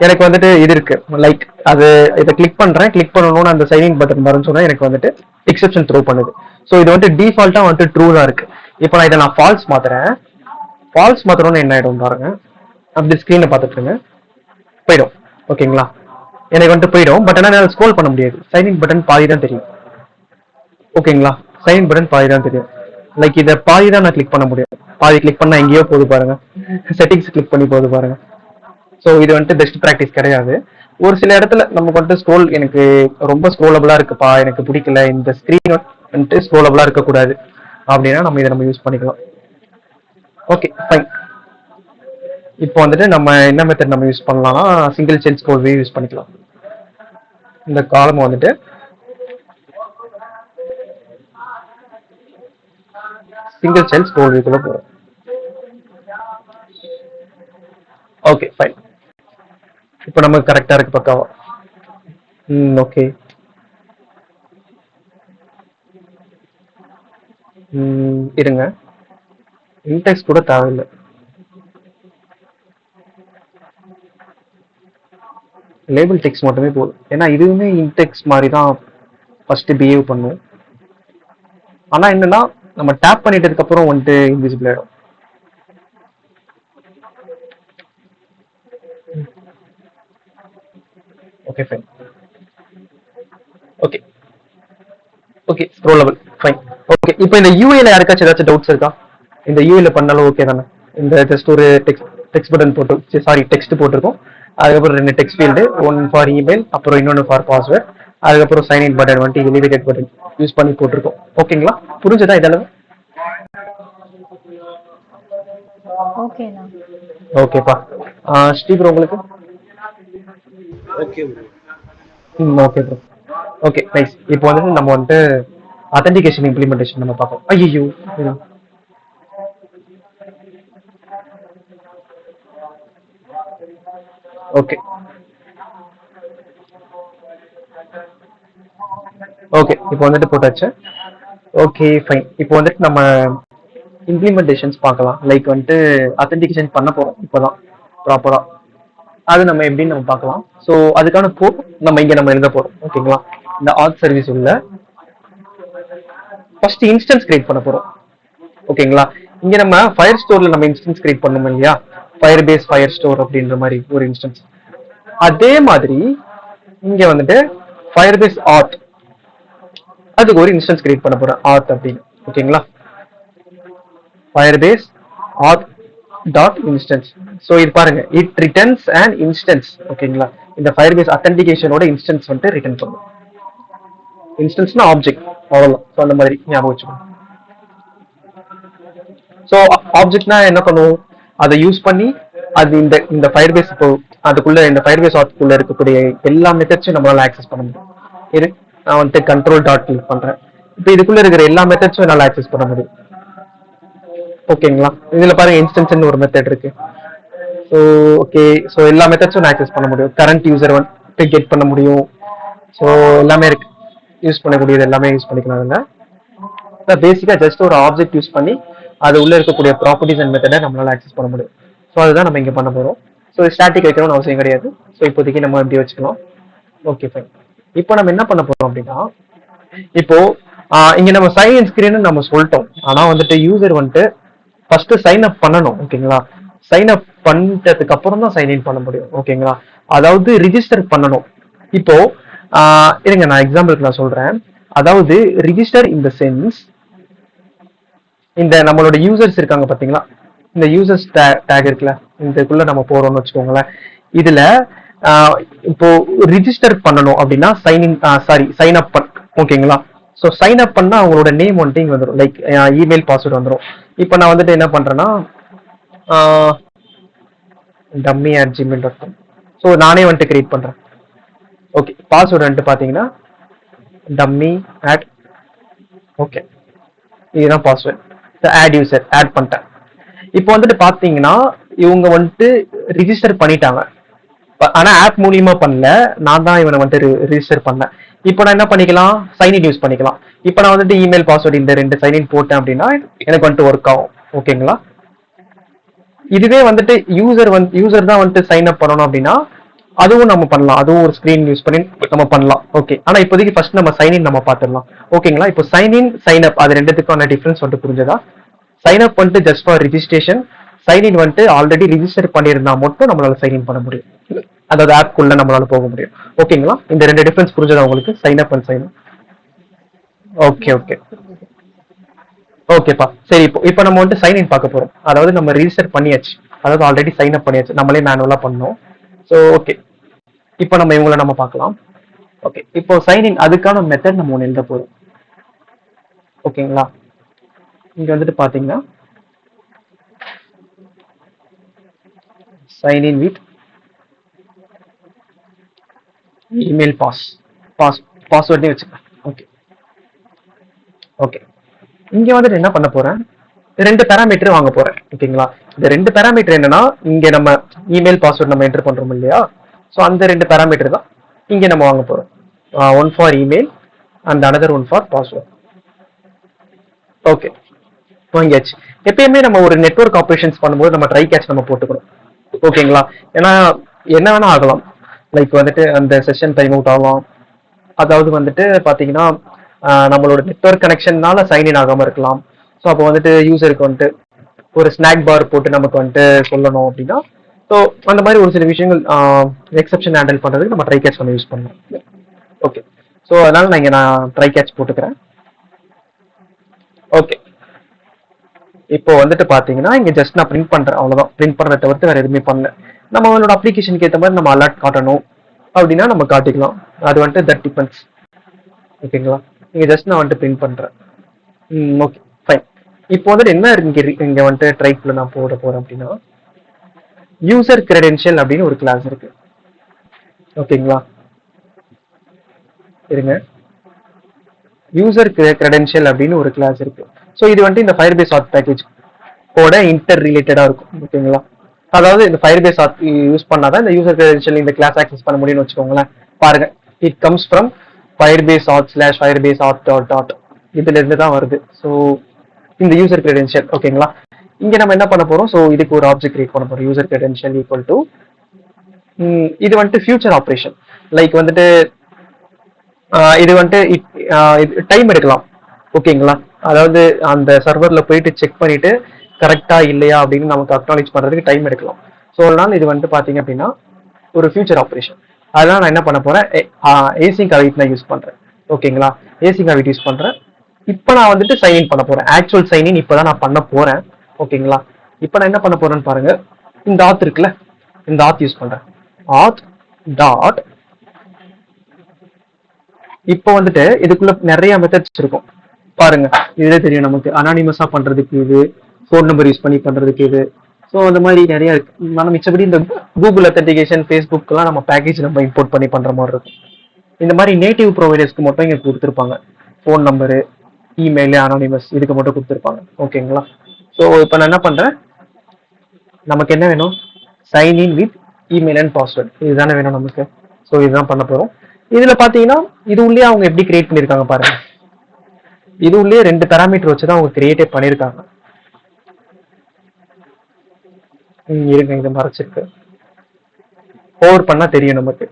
எனக்கு வந்துட்டு இது இருக்கு. லைக் அது இதை கிளிக் பண்றேன், கிளிக் பண்ணணும்னு அந்த சைனிங் பட்டன் வரும்னு சொன்னா எனக்கு வந்துட்டு எக்ஸெப்ஷன் த்ரோ பண்ணுது. ஸோ இது வந்துட்டு டிஃபால்ட்டா வந்துட்டு ட்ரூ தான் இருக்கு. இப்போ நான் இதை நான் ஃபால்ஸ் மாத்துறேன். ஃபால்ஸ் மாத்திரம்னு என்ன ஆயிடும் பாருங்க, அப்படி ஸ்கிரீனை பார்த்துட்டுருங்க, போயிடும். ஓகேங்களா? எனக்கு வந்துட்டு போயிடும். பட் ஆனால் ஸ்க்ரோல் பண்ண முடியாது. சைனிங் பட்டன் பாதி தான் தெரியும். ஓகேங்களா? சைன் பட்டன் பாதி தான் தெரியும். லைக் இதை பாதி தான் நான் கிளிக் பண்ண முடியும். பாதி கிளிக் பண்ணா எங்கேயோ போகுது பாருங்க, செட்டிங்ஸ் கிளிக் பண்ணி போகுது பாருங்க. ஸோ இது வந்துட்டு பெஸ்ட் ப்ராக்டிஸ் கிடையாது. ஒரு சில இடத்துல நமக்கு வந்துட்டு ஸ்க்ரோல் எனக்கு ரொம்ப ஸ்க்ரோலபிளா இருக்குப்பா, எனக்கு பிடிக்கல, இந்த ஸ்க்ரீன் வந்துட்டு ஸ்க்ரோலபிளா இருக்கக்கூடாது அப்படின்னா நம்ம இதை யூஸ் பண்ணிக்கலாம். Okay fine. இப்போ வந்துட்டு நம்ம என்ன மெத்தட் நம்ம யூஸ் பண்ணலாம்னா, single child scroll view use பண்ணிக்கலாம். இந்த காலம் வந்துட்டு சிங்கிள் சைல்ட் ஸ்டோர் வியூக்குள்ள போறோம். Okay fine. இப்போ நமக்கு கரெக்டா இருக்கு பக்காவா. ஓகே. இருங்க, இன்டெக்ஸ் கூட தேவையில்லை. லேபிள் டெக்ஸ்ட் மட்டுமே போதும். ஏன்னா இதுவுமே இன்டெக்ஸ் மாதிரி தான் ஃபர்ஸ்ட் பிஹேவ் பண்ணும். ஆனா என்னன்னா நம்ம டேப் பண்ணிட்டதுக்கு அப்புறம் வந்துட்டு இன்விசிபிள் ஆயிடும். Okay fine. Okay okay scrollable fine. Okay, இப்போ இந்த யூஐல யாருக்காச்சும் ஏதாச்சும் டவுட்ஸ் இருக்கா? இந்த யூஐல பண்ணாலும் ஓகே தானே? இந்த ஜஸ்ட் ஒரு டெக்ஸ்ட் பட்டன் போட்டு, சாரி டெக்ஸ்ட் போட்டிருக்கோம். அதுக்கப்புறம் 2 text field, one for email, அப்புறம் இன்னொன்று ஃபார் பாஸ்வேர்ட். அதுக்கப்புறம் சைன் இன் பட்டன் வந்துட்டு எலிவேட்டட் பட்டன் யூஸ் பண்ணி போட்டிருக்கோம். ஓகேங்களா? புரிஞ்சதா இதெல்லாம்? ஓகேண்ணா. ஓகேப்பா. ஸ்ரீபுரம் உங்களுக்கு? Okay bro. Okay bro. Okay nice. இப்போ வந்துட்டு நம்ம வந்துட்டு அத்தன்டிகேஷன் இம்ப்ளிமெண்டேஷன் நம்ம பார்ப்போம். ஐயோ, ஓகே ஓகே இப்போ வந்துட்டு போட்டாச்சு. Okay fine. இப்போ வந்துட்டு நம்ம இம்ப்ளிமெண்டேஷன்ஸ் பார்க்கலாம். லைக் வந்துட்டு அத்தன்டிகேஷன் பண்ண போறோம் இப்போதான் ப்ராப்பரா. அது நம்ம எப்படின்னு நம்ம பார்க்கலாம். ஸோ அதுக்கான கோட் நம்ம இங்க நம்ம எழுத போறோம். ஓகேங்களா? இந்த ஆத் சர்வீஸ் உள்ள ஃபர்ஸ்ட் இன்ஸ்டன்ஸ் கிரியேட் பண்ண போறோம். ஓகேங்களா? இங்க நம்ம ஃபயர் ஸ்டோர்ல நம்ம இன்ஸ்டன்ஸ் கிரியேட் பண்ணணும் இல்லையா? ஃபயர் பேஸ் ஃபயர் ஸ்டோர் அப்படின்ற மாதிரி ஒரு இன்ஸ்டன்ஸ். அதே மாதிரி இங்க வந்துட்டு ஃபயர் பேஸ் ஆத், அதுக்கு ஒரு இன்ஸ்டன்ஸ் கிரியேட் பண்ண போறேன் ஆத் அப்படின்னு. ஓகேங்களா? ஃபயர் பேஸ் ஆத் டாட் இன்ஸ்டன்ஸ். ஸோ இது பாருங்க, இட் ரிட்டர்ன்ஸ் அண்ட் இன்ஸ்டன்ஸ். ஓகேங்களா? இந்த ஃபயர் பேஸ் அத்தன்டிகேஷனோட இன்ஸ்டன்ஸ் வந்துட்டு ரிட்டர்ன் பண்ணும். இன்ஸ்டன்ஸ்னா ஆப்ஜெக்ட், அவ்வளவுதான். ஸோ அந்த மாதிரி ஞாபகம் வச்சுக்கணும். ஸோ ஆப்ஜெக்ட்னா என்ன பண்ணுவோம்? அதை யூஸ் பண்ணி அது இந்த இந்த ஃபயர் பேஸ், இப்போ அதுக்குள்ள இந்த ஃபயர் பேஸ் ஆப்க்குள்ள இருக்கக்கூடிய எல்லா மெத்தட்ஸும் நம்மளால ஆக்சஸ் பண்ண முடியும். இது நான் வந்துட்டு கண்ட்ரோல் டாட் கிளிக் பண்றேன். இப்போ இதுக்குள்ள இருக்கிற எல்லா மெத்தட்ஸும் என்னால ஆக்சஸ் பண்ண முடியும். ஓகேங்களா? இதுல பாருங்க இன்ஸ்டன்ஸ் ஒரு மெத்தட் இருக்கு. ஸோ ஓகே, ஸோ எல்லா மெத்தட்ஸும் நான் ஆக்சஸ் பண்ண முடியும். கரண்ட் யூசர் வந்துட்டு கெட் பண்ண முடியும். ஸோ எல்லாமே இருக்கு, யூஸ் பண்ணக்கூடியது எல்லாமே யூஸ் பண்ணிக்கலாம். அதில் பேசிக்கா ஜஸ்ட் ஒரு ஆப்ஜெக்ட் யூஸ் பண்ணி அது உள்ள இருக்கக்கூடிய ப்ராப்பர்ட்டிஸ் அண்ட் மெத்தடை நம்மளால ஆக்சஸ் பண்ண முடியும். ஸோ அதுதான் நம்ம இங்க பண்ண போறோம். ஸோ ஸ்டாட்டிக் வைக்கணும்னு அவசியம் கிடையாது. ஸோ இப்போதைக்கு நம்ம இப்படி வச்சுக்கலாம். Okay fine. இப்போ நம்ம என்ன பண்ண போறோம் அப்படின்னா, இப்போ இங்க நம்ம சைன் இன் ஸ்கிரீன் நம்ம சொல்லிட்டோம். ஆனா வந்துட்டு யூசர் வந்துட்டு ஃபர்ஸ்ட் சைன் அப் பண்ணணும். ஓகேங்களா? சைன் அப் பண்ணிட்டதுக்கு அப்புறம் தான் சைன் இன் பண்ண முடியும். ஓகேங்களா? அதாவது ரிஜிஸ்டர் பண்ணணும். இப்போ இருங்க, நான் எக்ஸாம்பிளுக்கு நான் சொல்றேன். அதாவது ரிஜிஸ்டர் இன் த சென்ஸ், இந்த நம்மளோட யூசர்ஸ் இருக்காங்க பாத்தீங்களா? இந்த யூசர்ஸ் டேக் இருக்குல்ல, இதுக்குள்ள நம்ம போறோம்னு வச்சுக்கோங்களேன். இதுல இப்போ ரிஜிஸ்டர் பண்ணணும் அப்படின்னா sign in, sorry sign up ஓகேங்களா? ஸோ சைன் அப் பண்ணா அவங்களோட நேம் வந்துட்டு இங்க வந்துடும். லைக் இமெயில் பாஸ்வேர்டு வந்துடும். இப்போ நான் வந்துட்டு என்ன பண்றேன்னா dummy@gmail.com. ஸோ நானே வந்துட்டு கிரியேட் பண்றேன். ஓகே, பாஸ்வேர்டு வந்துட்டு பாத்தீங்கன்னா dummy at, ஓகே இதுதான் பாஸ்வேர்ட். ஆட் யூசர் ஆட் பண்ணிட்டேன். இப்போ வந்துட்டு பாத்தீங்கன்னா இவங்க வந்துட்டு ரிஜிஸ்டர் பண்ணிட்டாங்க. ஆனா ஆப் மூலியமா பண்ணல, நான் தான் இவனை வந்துட்டு ரிஜிஸ்டர் பண்ணேன். இப்போ நான் என்ன பண்ணிக்கலாம்? சைன்இன் யூஸ் பண்ணிக்கலாம். இப்போ நான் வந்துட்டு இமெயில் பாஸ்வேர்டு இந்த 2 சைன்இன் போட்டேன் அப்படின்னா எனக்கு வந்துட்டு ஒர்க் ஆகும். ஓகேங்களா? இதுவே வந்துட்டு யூசர் தான் வந்துட்டு சைன் அப் பண்ணணும் அப்படின்னா அதுவும் நம்ம பண்ணலாம். அதுவும் ஒரு ஸ்கிரீன் யூஸ் பண்ணி நம்ம பண்ணலாம். ஓகே, ஆனா இப்போதைக்கு ஃபர்ஸ்ட் நம்ம சைன்இன் நம்ம பார்த்துடலாம். ஓகேங்களா? இப்போ சைன்இன் சைன் அப் அது ரெண்டுத்துக்கான டிஃபரன்ஸ் வந்துட்டு புரிஞ்சதா? சைன் அப் வந்துட்டு ஜஸ்ட் ஃபார் ரிஜிஸ்ட்ரேஷன், சைன்இன் வந்துட்டு ஆல்ரெடி ரிஜிஸ்டர் பண்ணியிருந்தா மட்டும் நம்மளால சைன்இன் பண்ண முடியும். அதாவது ஆப்குள்ள நம்மளால போக முடியும். ஓகேங்களா? இந்த 2 டிஃபரன்ஸ் புரிஞ்சதா உங்களுக்கு? Sign up and sign up. Okay okay ஓகேப்பா. சரி, இப்போ நம்ம வந்துட்டு சைன் இன் பார்க்க போறோம். அதாவது நம்ம ரிஜிஸ்டர் பண்ணியாச்சு, அதாவது ஆல்ரெடி சைன் அப் பண்ணியாச்சு, நம்மளே மேனுவலா பண்ணோம். ஸோ ஓகே, இப்போ நம்ம இவங்கள நம்ம பார்க்கலாம். ஓகே, இப்போ சைன் இன் அதுக்கான மெத்தட் நம்ம ஒன்று எழுத போறோம். ஓகேங்களா? இங்க வந்துட்டு பாத்தீங்கன்னா சைன் இன் வித் இமெயில் பாஸ்வேர்டே வச்சுக்கலாம். ஓகே ஓகே, இங்க வந்துட்டு என்ன பண்ண போறேன்? 2 பேராமீட்டர் வாங்க போறேன். ஓகேங்களா? இந்த 2 பேராமீட்டர் என்னன்னா, இங்க நம்ம இமெயில் பாஸ்வேர்ட் நம்ம என்டர் பண்றோம் இல்லையா? ஸோ அந்த 2 பேராமீட்டர் தான் இங்க நம்ம வாங்க போறோம். One for email and another one for password. Okay, வாங்கியாச்சு. எப்பயுமே நம்ம ஒரு நெட்வொர்க் ஆப்ரேஷன்ஸ் பண்ணும்போது நம்ம ட்ரை கேட்ச் நம்ம போட்டுக்கணும். ஓகேங்களா? ஏன்னா என்ன வேணா ஆகலாம். லைக் வந்துட்டு அந்த செஷன் டைம் அவுட் ஆகலாம். அதாவது வந்துட்டு பாத்தீங்கன்னா நம்மளோட நெட்வொர்க் கனெக்ஷன்னால சைன்இன் ஆகாம இருக்கலாம். ஸோ அப்போ வந்துட்டு யூசருக்கு வந்துட்டு ஒரு ஸ்நாக் பார் போட்டு நமக்கு வந்துட்டு சொல்லணும் அப்படின்னா, ஸோ அந்த மாதிரி ஒரு சில விஷயங்கள் எக்ஸப்ஷன் ஹேண்டில் பண்றதுக்கு நம்ம ட்ரை கேட்ச் நம்ம யூஸ் பண்ணலாம். ஓகே, ஸோ அதனால நான் இங்க ட்ரை கேட்ச் போட்டுக்கிறேன். ஓகே, இப்போ வந்துட்டு பாத்தீங்கன்னா இங்க ஜஸ்ட் நான் பிரிண்ட் பண்றேன், அவ்வளவுதான். பிரிண்ட் பண்றதை தவிர்த்து வேற எதுவுமே பண்ணல. நம்மளோட அப்ளிகேஷனுக்கு ஏற்ற மாதிரி நம்ம அலர்ட் காட்டணும் அப்படின்னா நம்ம காட்டிக்கலாம். அது வந்துட்டு தட் டிபெண்ட்ஸ். ஓகேங்களா? இங்க ஜஸ்ட் நான் வந்துட்டு பிரிண்ட் பண்றேன். Okay, fine. இப்போ வந்துட்டு என்ன இங்க வந்துட்டு ட்ரைப்ல நான் போட போறேன் அப்படின்னா, யூசர் கிரெடென்ஷியல் அப்படின்னு ஒரு கிளாஸ் இருக்கு. ஓகேங்களா? இருங்க, யூசர் கிரெடென்ஷியல் அப்படின்னு ஒரு கிளாஸ் இருக்கு. ஸோ இது வந்துட்டு இந்த ஃபயர்பேஸ் ஆத் பேக்கேஜ் ஓட இன்டர் ரிலேட்டடா இருக்கும். ஓகேங்களா? அதாவது இந்த ஃபயர்பேஸ் ஆத் யூஸ் பண்ணாதான் இந்த யூசர் கிரெடென்ஷியல் இந்த கிளாஸ் ஆக்சஸ் பண்ண முடியும்னு வச்சுக்கோங்களேன். பாருங்க, இட் கம்ஸ் ஃப்ரம் ஃபயர்பேஸ் ஆத் ஸ்லாஷ் ஃபயர்பேஸ் ஆத் டாட் டாட் இதுல இருந்து தான் வருது. ஸோ இந்த யூசர் கிரெடென்ஷியல். ஓகேங்களா? இங்க நம்ம என்ன பண்ண போறோம்? ஸோ இதுக்கு ஒரு ஆப்ஜெக்ட் கிரியேட் பண்ண போறோம். யூசர் கிரெடென்ஷியல் ஈக்குவல் டு இது வந்துட்டு ஃபியூச்சர் ஆப்ரேஷன். லைக் வந்துட்டு இது வந்துட்டு டைம் எடுக்கலாம். ஓகேங்களா? அதாவது அந்த சர்வர்ல போயிட்டு செக் பண்ணிட்டு கரெக்டா இல்லையா அப்படின்னு நமக்கு அக்னாலேஜ் பண்றதுக்கு டைம் எடுக்கலாம். ஸோ அதனால இது வந்துட்டு பாத்தீங்க அப்படின்னா ஒரு ஃபியூச்சர் ஆப்ரேஷன். அதனால நான் என்ன பண்ண போறேன், ஏசிங் அவைட் நான் யூஸ் பண்றேன். ஓகேங்களா? ஏசிங் அவைட் யூஸ் பண்றேன். இப்போ நான் வந்துட்டு சைன்இன் பண்ண போறேன். ஆக்சுவல் சைன்இன் இப்பதான் நான் பண்ண போறேன். ஓகேங்களா? இப்போ நான் என்ன பண்ண போறேன்னு பாருங்க. இந்த ஆத் இருக்குல்ல, இந்த ஆத் யூஸ் பண்றேன். ஆத் டாட் இப்போ வந்துட்டு இதுக்குள்ள நிறைய மெத்தட்ஸ் இருக்கும். பாருங்க, இதுவே தெரியும் நமக்கு. அனானிமஸா பண்றதுக்கு இது, ஃபோன் நம்பர் யூஸ் பண்ணி பண்றதுக்கு இது. ஸோ அந்த மாதிரி நிறைய இருக்கு. நம்ம மிச்சபடி இந்த கூகுள் அத்தன்டிகேஷன், ஃபேஸ்புக்லாம் நம்ம பேக்கேஜ் நம்ம இம்போர்ட் பண்ணி பண்ற மாதிரி இருக்கும். இந்த மாதிரி நேட்டிவ் ப்ரொவைடர்ஸ்க்கு மட்டும் இங்க கொடுத்துருப்பாங்க. ஃபோன் நம்பரு, இமெயில், அனானிமஸ் இதுக்கு மட்டும் கொடுத்துருப்பாங்க. ஓகேங்களா? ஸோ இப்போ நான் என்ன பண்றேன், நமக்கு என்ன வேணும், sign in with email and password. இதுதானே வேணும் நமக்கு. ஸோ இதுதான் பண்ண போறோம். இதுல பாத்தீங்கன்னா இது உள்ளே அவங்க எப்படி கிரியேட் பண்ணிருக்காங்க பாருங்க. இது உள்ளே 2 பேராமீட்டர் வச்சுதான் அவங்க கிரியேட்டே பண்ணிருக்காங்க. இருங்க, இது மறைச்சிருக்கு. ஓவர் பண்ணா தெரியும் நமக்கு.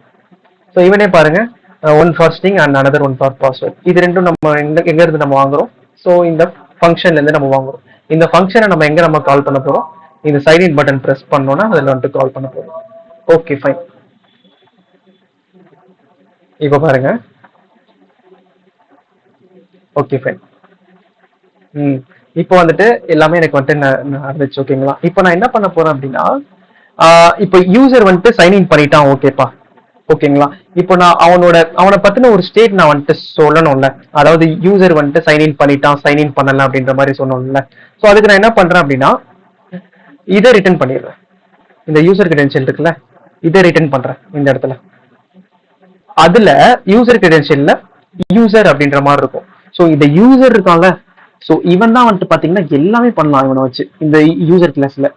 ஸோ இவனே பாருங்க, one for string and another one for password. இது ரெண்டும் நம்ம எங்க இருந்து நம்ம வாங்குறோம்? ஸோ இந்த ஃபங்க்ஷன்ல இருந்து நம்ம வாங்குறோம். இந்த ஃபங்க்ஷனை நம்ம எங்க நம்ம கால் பண்ண போறோம்? இந்த சைன் இன் பட்டன் பிரஸ் பண்ணோம்னா அதுல வந்துட்டு கால் பண்ண போறோம். Okay, fine. இப்போ பாருங்க. Okay, fine. இப்போ வந்துட்டு எல்லாமே எனக்கு வந்துட்டு நடந்துச்சு. ஓகேங்களா? இப்போ நான் என்ன பண்ண போறேன் அப்படின்னா, இப்போ யூசர் வந்துட்டு சைன்இன் பண்ணிட்டான். ஓகேப்பா. ஓகேங்களா? இப்போ நான் அவனை பத்தின ஒரு ஸ்டேட் நான் வந்துட்டு சொல்லணும்ல. அதாவது யூசர் வந்துட்டு சைன்இன் பண்ணிட்டான், சைன்இன் பண்ணல அப்படின்ற மாதிரி சொல்லணும்ல. ஸோ அதுக்கு நான் என்ன பண்றேன் அப்படின்னா, இதை ரிட்டர்ன் பண்ணிடுறேன். இந்த யூசர் கிரெடென்ஷியல் இருக்குல்ல, இதை ரிட்டர்ன் பண்றேன் இந்த இடத்துல. அதுல யூசர் கிரெடென்ஷியல்ல யூசர் அப்படின்ற மாதிரி இருக்கும். ஸோ இந்த யூசர் இருக்காங்க, ஸோ இவன் தான் வந்துட்டு பாத்தீங்கன்னா எல்லாமே பண்ணலாம் இவனை வச்சு இந்த யூசர் கிளாஸ்ல.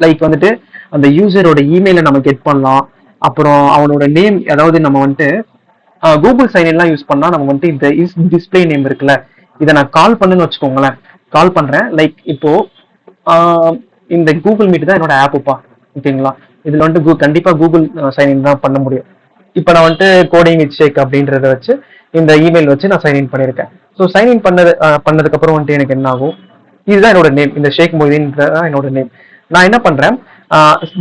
லைக் வந்துட்டு அந்த யூசரோட இமெயில நம்ம கெட் பண்ணலாம். அப்புறம் அவனோட நேம், அதாவது நம்ம வந்துட்டு கூகுள் சைன் எல்லாம் யூஸ் பண்ணா நம்ம வந்துட்டு இந்த டிஸ்பிளே நேம் இருக்குல்ல, இதை நான் கால் பண்ணுன்னு வச்சுக்கோங்களேன். கால் பண்றேன். லைக் இப்போ இந்த கூகுள் மீட் தான் என்னோட ஆப்புப்பா. ஓகேங்களா? இதுல வந்துட்டு கண்டிப்பா கூகுள் சைன்இன் தான் பண்ண முடியும். இப்போ நான் வந்துட்டு கோடிங் வித் ஷேக் அப்படின்றத வச்சு இந்த இமெயில் வச்சு நான் சைன்இன் பண்ணியிருக்கேன். ஸோ சைன்இன் பண்ணதுக்கு அப்புறம் வந்துட்டு எனக்கு என்ன ஆகும், இதுதான் என்னோட நேம், இந்த ஷேக் மொய்தீன் தான் என்னோட நேம். நான் என்ன பண்றேன்,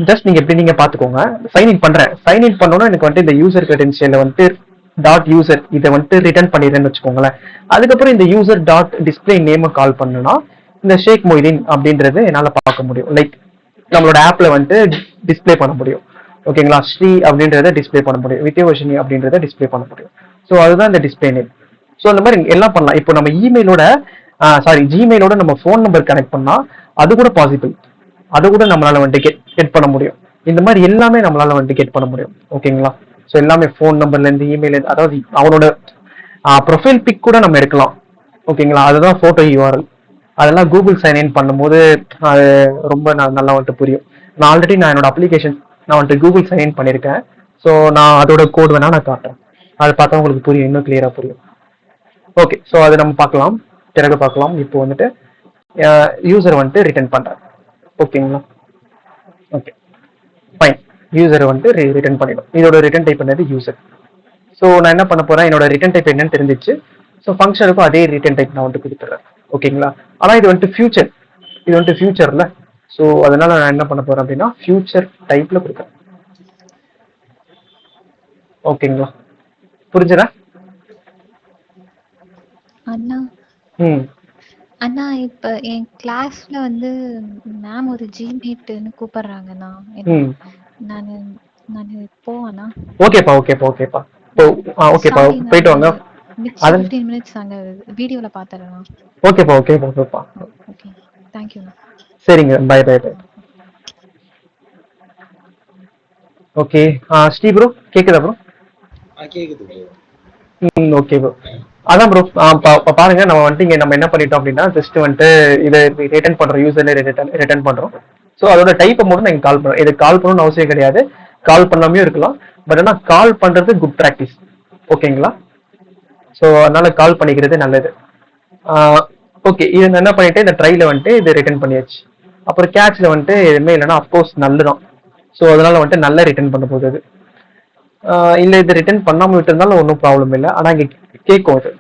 ஜஸ்ட் நீங்க எப்படி நீங்க பாத்துக்கோங்க. சைன்இன் பண்றேன். சைன்இன் பண்ணோன்னா எனக்கு வந்துட்டு இந்த யூசர் கிரெடென்ஷியல் வந்துட்டு டாட் யூசர் இதை வந்துட்டு ரிட்டர்ன் பண்ணிடுறேன்னு வச்சுக்கோங்களேன். அதுக்கப்புறம் இந்த user dot display name call பண்ணுனா இந்த ஷேக் மொய்தீன் அப்படின்றது என்னால பார்க்க முடியும். லைக் நம்மளோட ஆப்ல வந்துட்டு டிஸ்பிளே பண்ண முடியும். ஓகேங்களா? ஸ்ரீ அப்படின்றத டிஸ்பிளே பண்ண முடியும், வித்யவர்ஷினி அப்படின்றத டிஸ்பிளே பண்ண முடியும். ஸோ அதுதான் இந்த டிஸ்பிளே நேம். ஸோ அந்த மாதிரி எல்லாம் பண்ணலாம். இப்போ நம்ம இமெயிலோட ஜிமெயிலோட நம்ம ஃபோன் நம்பர் கனெக்ட் பண்ணா அது கூட பாசிபிள். அது கூட நம்மளால வந்துட்டு கெட் பண்ண முடியும். இந்த மாதிரி எல்லாமே நம்மளால வந்துட்டு கெட் பண்ண முடியும். ஓகேங்களா? ஸோ எல்லாமே ஃபோன் நம்பர்ல இருந்து இமெயில், அதாவது அவனோட ப்ரொஃபைல் பிக் கூட நம்ம எடுக்கலாம். ஓகேங்களா? அதுதான் போட்டோ யூஆர்எல். அதெல்லாம் கூகுள் சைன்இன் பண்ணும்போது அது ரொம்ப நல்லா வந்துட்டு புரியும். நான் ஆல்ரெடி என்னோட அப்ளிகேஷன் நான் வந்துட்டு கூகுள் சைன்இன் பண்ணியிருக்கேன். ஸோ நான் அதோட கோட் வேணா நான் காட்டுறேன். அது பார்த்தா உங்களுக்கு புரியும், இன்னும் கிளியரா புரியும். ஓகே, ஸோ அது நம்ம பார்க்கலாம், பிறகு பார்க்கலாம். இப்போ வந்துட்டு யூசர் வந்துட்டு ரிட்டர்ன் பண்றேன். ஓகேங்களா? Okay, fine. யூசர் வந்துட்டு ரிட்டர்ன் பண்ணிடும். இதோட ரிட்டர்ன் டைப் பண்ணது யூசர். ஸோ நான் என்ன பண்ண போறேன், என்னோட ரிட்டர்ன் டைப் என்னன்னு தெரிஞ்சிச்சு. ஸோ ஃபங்க்ஷனுக்கும் அதே ரிட்டர்ன் டைப் நான் வந்துட்டு கொடுத்துட்றேன். ஓகேங்களா? ஆனால் இது வந்துட்டு ஃபியூச்சர், இது வந்துட்டு ஃபியூச்சர்ல. ஸோ அதனால நான் என்ன பண்ண போறேன் அப்படின்னா ஃபியூச்சர் டைப்ல கொடுக்குறேன். ஓகேங்களா? புரிஞ்சுதா? அண்ணா ம் அண்ணா இப்ப என் கிளாஸ்ல வந்து மேம் ஒரு ஜிமேட்னு கூப்பிடுறாங்கண்ணா. ம் நானு நானு போவேண்ணா. ஓகேப்பா ஓகேப்பா ஓகேப்பா. ஓகேப்பா, சாரி, போயிட்டு வாங்க. மிச்ச அது 15 மினிட்ஸ் நாங்க வீடியோல பாத்துறேண்ணா. ஓகேப்பா ஓகேப்பா ஓகேப்பா. ஓகே, தேங்க்யூண்ணா. சரிங்க, bye bye bye. Okay, Sri bro கேக்குதா ப்ரோ? கேக்குது ப்ரோ. Okay bro. அதான் ப்ரோ, பாருங்க நம்ம வந்துட்டு இங்க நம்ம என்ன பண்ணிட்டோம் அப்படின்னா ஜஸ்ட் வந்துட்டு இதை ரிட்டர்ன் பண்றோம், யூசர்ல ரிட்டர்ன் பண்றோம். ஸோ அதோட டைப்பை மட்டும் நீங்க கால் பண்ணுறோம். இது கால் பண்ணணும்னு அவசியம் கிடையாது, கால் பண்ணாமையும் இருக்கலாம். பட் ஆனால் கால் பண்றது குட் ப்ராக்டிஸ். ஓகேங்களா? ஸோ அதனால கால் பண்ணிக்கிறது நல்லது. ஓகே, இது நான் என்ன பண்ணிட்டு இந்த ட்ரைல வந்துட்டு இது ரிட்டர்ன் பண்ணியாச்சு. அப்புறம் கேட்ச்ல வந்துட்டு எதுவுமே இல்லைன்னா அஃப்கோர்ஸ் நல்லதான். ஸோ அதனால வந்துட்டு நல்லா ரிட்டர்ன் பண்ண போகுது அது. இல்லை இது ரிட்டர்ன் பண்ணாமல் விட்டுருந்தாலும் ஒன்றும் ப்ராப்ளம் இல்லை. ஆனால் இங்கே கேட்கும் அது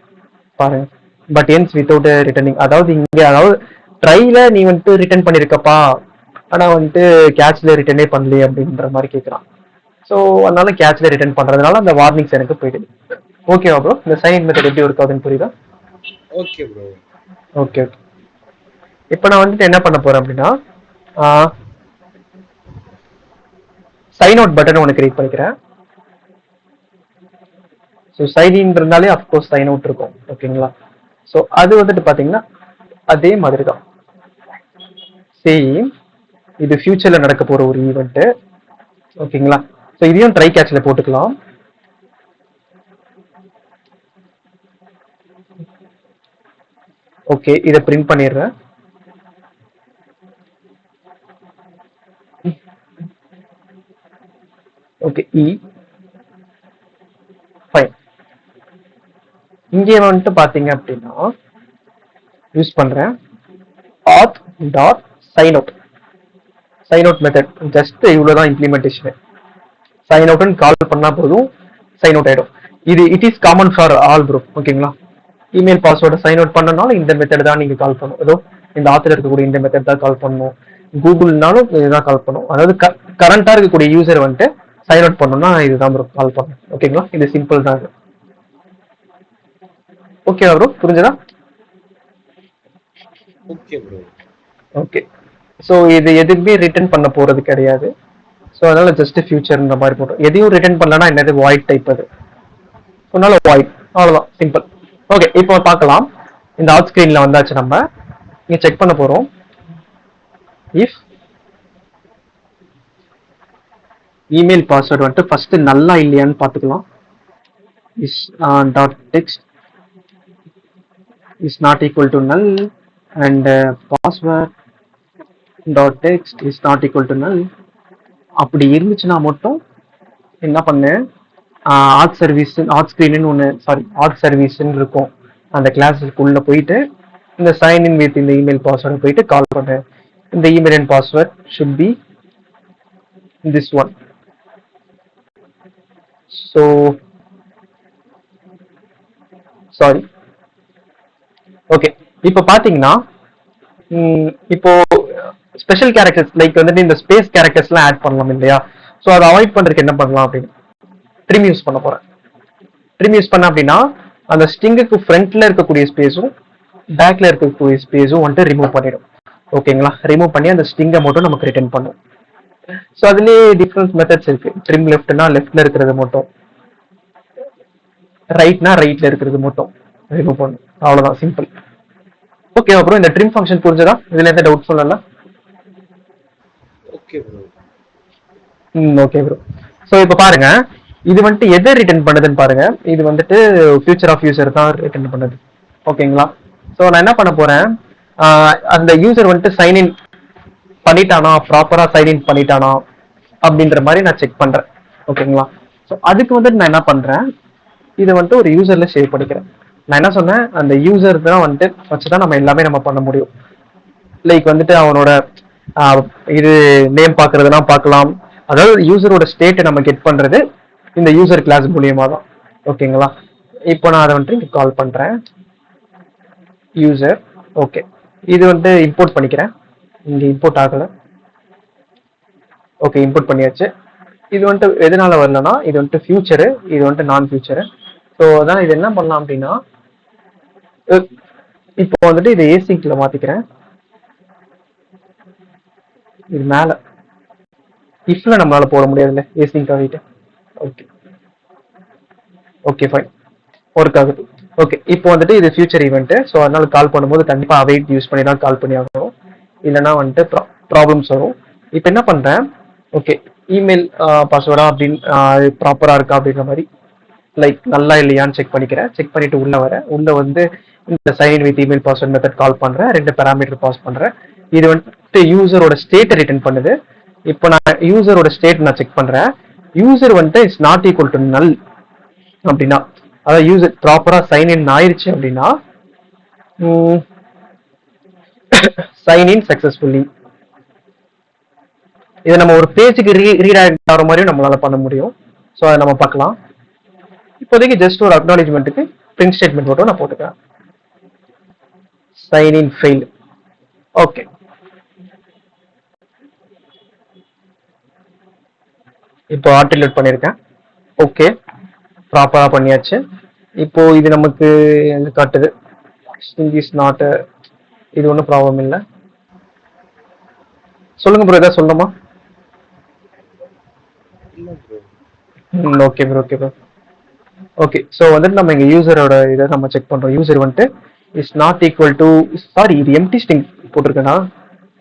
பாருங்க, பட் என்ஸ் வித்தவுட் ரிட்டர்னிங். அதாவது இங்கே அதாவது ட்ரைல நீ வந்துட்டு ரிட்டர்ன் பண்ணியிருக்கப்பா, ஆனால் வந்துட்டு கேட்ச்ல ரிட்டர்னே பண்ணலையே அப்படின்ற மாதிரி கேட்குறான். ஸோ அதனால கேட்ச்ல ரிட்டர்ன் பண்ணுறதுனால அந்த வார்னிங்ஸ் எனக்கு போயிடுது. ஓகேவா ப்ரோ? இந்த சைன் மெத்தட் எப்படி ஒர்க் ஆகுதுன்னு புரியுதா? Okay bro. Okay okay. இப்போ நான் வந்துட்டு என்ன பண்ண போறேன் அப்படின்னா சைன் அவுட் பட்டன் ஒன்று கிரியேட் பண்ணிக்கிறேன். ஸோ சைன் இருந்தாலே அஃப்கோர்ஸ் சைன் அவுட் இருக்கும். ஓகேங்களா? ஸோ அது வந்துட்டு பார்த்தீங்கன்னா அதே மாதிரி தான் சேம். இது ஃபியூச்சர்ல நடக்க போற ஒரு ஈவெண்ட். ஓகேங்களா? ஸோ இதையும் ட்ரை கேட்ச்ல போட்டுக்கலாம். ஓகே, இதை பிரிண்ட் பண்ணிடுறேன். Okay, fine. இங்கே வந்துட்டு பாத்தீங்க அப்படின்னா யூஸ் பண்றேன் auth dot sign out. Sign out method just இவ்வளவுதான் இம்ப்ளிமெண்டேஷன். சைன் அவுட்னு கால் பண்ணா போதும், சைன் அவுட் ஆயிடும். இது it is common for all bro. ஓகேங்களா? இமெயில் பாஸ்வேர்டை சைன் அவுட் பண்ணனாலும் இந்த மெத்தட் தான் நீங்க கால் பண்ணணும். ஏதோ இந்த ஆத்துல இருக்கக்கூடிய இந்த மெத்தட் தான் கால் பண்ணணும். கூகுள்னாலும் இதுதான் கால் பண்ணணும். அதாவது கரண்டா இருக்கக்கூடிய யூசர் வந்துட்டு சைன் அவுட் பண்ணணும்னா இதுதான் ப்ரோ கால் பண்ணணும். ஓகேங்களா? இது சிம்பிள் தான். ஓகேவா ப்ரோ? புரிஞ்சதா? Okay bro. ஓகே, ஸோ இது எதுவுமே ரிட்டர்ன் பண்ண போறது கிடையாது. ஸோ அதனால ஜஸ்ட் ஃபியூச்சர்ன்ற மாதிரி போட்டோம். எதையும் ரிட்டர்ன் பண்ணலன்னா என்னது வாய்ட் டைப் அது. அதனால வாய்ட், அவ்வளோதான், சிம்பிள். ஓகே, இப்போ பார்க்கலாம். இந்த ஆட் ஸ்கிரீன்ல வந்தாச்சு. நம்ம இங்க செக் பண்ண போறோம். இஃப் இமெயில் பாஸ்வேர்டு வந்துட்டு ஃபர்ஸ்ட் நல்லா இல்லையான்னு பார்த்துக்கலாம். Is dot text is not equal to null and password dot text is not equal to null. அப்படி இருந்துச்சுன்னா மட்டும் என்ன பண்ணேன், ஆட் சர்வீஸ் ஆட் ஸ்கிரீன் ஒன்று ஆட் சர்வீஸ்ன்னு இருக்கும். அந்த கிளாஸுக்குள்ள போயிட்டு இந்த சைன் இன் வித் இந்த இமெயில் பாஸ்வேர்டு போயிட்டு கால் பண்ணேன். இந்த email and password should be this one. So sorry. Okay, இப்போ பாத்தீங்கன்னா இப்போ ஸ்பெஷல் கேரக்டர்ஸ் லைக் வந்துட்டு இந்த ஸ்பேஸ் கேரக்டர்ஸ்லாம் ஆட் பண்ணலாம் இல்லையா? ஸோ அதை அவாய்ட் பண்றதுக்கு என்ன பண்ணலாம் அப்படின்னு ட்ரிம் யூஸ் பண்ண போறேன். ட்ரிம் யூஸ் பண்ண அப்படின்னா அந்த ஸ்ட்ரிங்குக்கு ஃப்ரண்ட்ல இருக்கக்கூடிய ஸ்பேஸும் பேக்ல இருக்கக்கூடிய ஸ்பேஸும் வந்துட்டு ரிமூவ் பண்ணிடும். ஓகேங்களா? ரிமூவ் பண்ணி அந்த ஸ்ட்ரிங்கை மட்டும் நமக்கு ரிட்டர்ன் பண்ணும். ஸோ அதுலேயே டிஃப்ரெண்ட் மெத்தட்ஸ் இருக்கு. ட்ரிம் லெஃப்ட்னா லெஃப்ட்ல இருக்கிறது மட்டும், ரைட்னா ரைட்ல இருக்கிறது மட்டும் ரிமூவ் பண்ணும். அவ்வளவுதான், சிம்பிள். ஓகே, அப்புறம் இந்த ட்ரிம் ஃபங்க்ஷன் புரிஞ்சதா? இதுல எந்த டவுட் சொல்லல? Okay bro. Okay bro. So இப்போ பாருங்க, இது வந்துட்டு எதை ரிட்டர்ன் பண்ணுதுன்னு பாருங்க. இது வந்துட்டு ஃபியூச்சர் ஆஃப் யூசர் தான் ரிட்டர்ன் பண்ணுது. ஓகேங்களா? ஸோ நான் என்ன பண்ண போறேன், அந்த யூசர் வந்துட்டு சைன்இன் பண்ணிட்டானா, ப்ராப்பரா சைன்இன் பண்ணிட்டானா அப்படின்ற மாதிரி நான் செக் பண்றேன். ஓகேங்களா? ஸோ அதுக்கு வந்துட்டு நான் என்ன பண்றேன், இதை வந்துட்டு ஒரு யூசர்ல சேவ் பண்ணிக்கிறேன். நான் என்ன சொன்னேன், அந்த யூசர் தான் வந்துட்டு வச்சுதான் நம்ம எல்லாமே நம்ம பண்ண முடியும். லைக் வந்துட்டு அவனோட இது நேம் பார்க்கறதுனா பார்க்கலாம். அதாவது யூசரோட ஸ்டேட்டை நம்ம கெட் பண்றது இந்த யூசர் கிளாஸ் மூலியமா தான். ஓகேங்களா? இப்போ நான் அதை வந்துட்டு இங்க கால் பண்றேன் யூசர். ஓகே, இது வந்து இம்போர்ட் பண்ணிக்கிறேன். இங்க இம்போர்ட் ஆகல. ஓகே, இம்போர்ட் பண்ணியாச்சு. இது வந்துட்டு எதனால வரலன்னா, இது வந்துட்டு ஃபியூச்சரு, இது வந்துட்டு நான் ஃபியூச்சரு. ஸோ அதான் இது என்ன பண்ணலாம் அப்படின்னா, இப்போ வந்துட்டு இதை ஏசிங்க்ல மாத்திக்கிறேன். இது மேல இஃப்ல நம்மளால போட முடியாதுல்ல, ஏசிங்க் ஆகிட்டு. ஓகே ஓகே ஃபைன், ஒர்க் ஆகுது. ஓகே, இப்போ வந்துட்டு இது ஃபியூச்சர் ஈவெண்ட். ஸோ அதனால கால் பண்ணும்போது கண்டிப்பா அவைட் யூஸ் பண்ணி தான் கால் பண்ணி ஆகணும், இல்லைன்னா வந்துட்டு ப்ராப்ளம்ஸ் வரும். இப்போ என்ன பண்றேன், ஓகே இமெயில் பாஸ்வேர்டா அப்படின்னு ப்ராப்பரா இருக்கா அப்படின்ற மாதிரி லைக் நல்லா இல்லையான்னு செக் பண்ணிக்கிறேன். செக் பண்ணிட்டு உள்ள வந்து இந்த sign with email password method call பண்றேன். 2 பேராமீட்டர் பாஸ் பண்றேன். இது வந்துட்டு யூசரோட ஸ்டேட்டை ரிட்டர்ன் பண்ணுது. இப்போ நான் யூசரோட ஸ்டேட் நான் செக் பண்றேன். யூசர் வந்துட்டு இஸ் நாட் ஈக்குவல் டு நல் அப்படின்னா, அதாவது யூசர் ப்ராப்பரா சைன் இன் ஆயிருச்சு அப்படின்னா சைன் இன் சக்சஸ்ஃபுல்லி. இதை நம்ம ஒரு பேஜுக்கு ரீடைரக்ட் ஆகிற மாதிரியும் நம்மளால பண்ண முடியும். ஸோ அதை நம்ம பார்க்கலாம். இப்போதைக்கு ஜஸ்ட் ஒரு அக்னாலஜ்மெண்ட்டுக்கு பிரிண்ட் ஸ்டேட்மெண்ட் மட்டும் நான் போட்டுக்கிறேன். Sign in fail. ஓகே, இப்போ ஆட்டோலேட் பண்ணியிருக்கேன். ஓகே, ப்ராப்பரா பண்ணியாச்சு. இப்போ இது நமக்கு காட்டுது இஸ் நாட், இது ஒன்றும் ப்ராப்ளம் இல்லை. சொல்லுங்க ப்ரோ, ஏதாவது சொல்லணுமா? Okay bro, okay bro. Okay, so வந்துட்டு நம்ம இங்கே யூசரோட இதை நம்ம செக் பண்ணுறோம். யூசர் வந்துட்டு is not equal to, sorry இது எம்டி ஸ்ட்ரிங் போட்டிருக்கேன்னா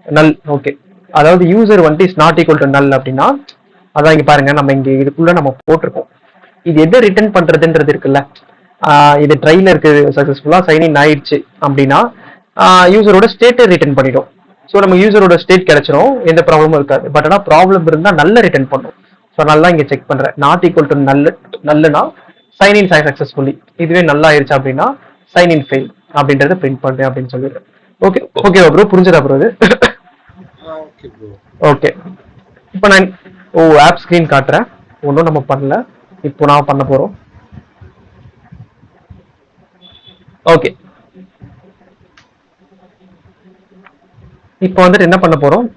நல். ஓகே, அதாவது யூசர் வந்துட்டு இஸ் நாட் ஈக்குவல் டு நல் அப்படின்னா, அதான் இங்கே பாருங்க, நம்ம இங்கே இதுக்குள்ள நம்ம போட்டிருக்கோம். இது எதை ரிட்டர்ன் பண்றதுன்றது இருக்குல்ல, இது ட்ரைல இருக்கு சக்ஸஸ்ஃபுல்லா சைன் இன் ஆயிடுச்சு அப்படின்னா யூசரோட ஸ்டேட்டை ரிட்டர்ன் பண்ணிடும். ஸோ நம்ம யூசரோட ஸ்டேட் கிடைச்சிரும், எந்த ப்ராப்ளமும் இருக்காது. பட் ஆனால் ப்ராப்ளம் இருந்தால் நல்ல ரிட்டர்ன் பண்ணும். ஸோ நல்லா இங்கே செக் பண்றேன். நாட் ஈக்குவல் டு நல்லுனா சைன் இன் சக்சஸ்ஃபுல்லி, இதுவே நல்லா ஆயிடுச்சு அப்படின்னா சைன் இன் ஃபெயில் அப்படின்றத பிரிண்ட் பண்றேன் அப்படின்னு சொல்லிடுறேன். ஓகே ஓகேவா ப்ரோ, புரிஞ்சதா ப்ரோ இது? ஓகே, இப்போ நான் ஆப் ஸ்கிரீன் காட்டுறேன். ஒன்றும் நம்ம பண்ணல, இப்போ நான் பண்ண போறோம். ஓகே, இப்போ வந்துட்டு என்ன பண்ண போறோம்,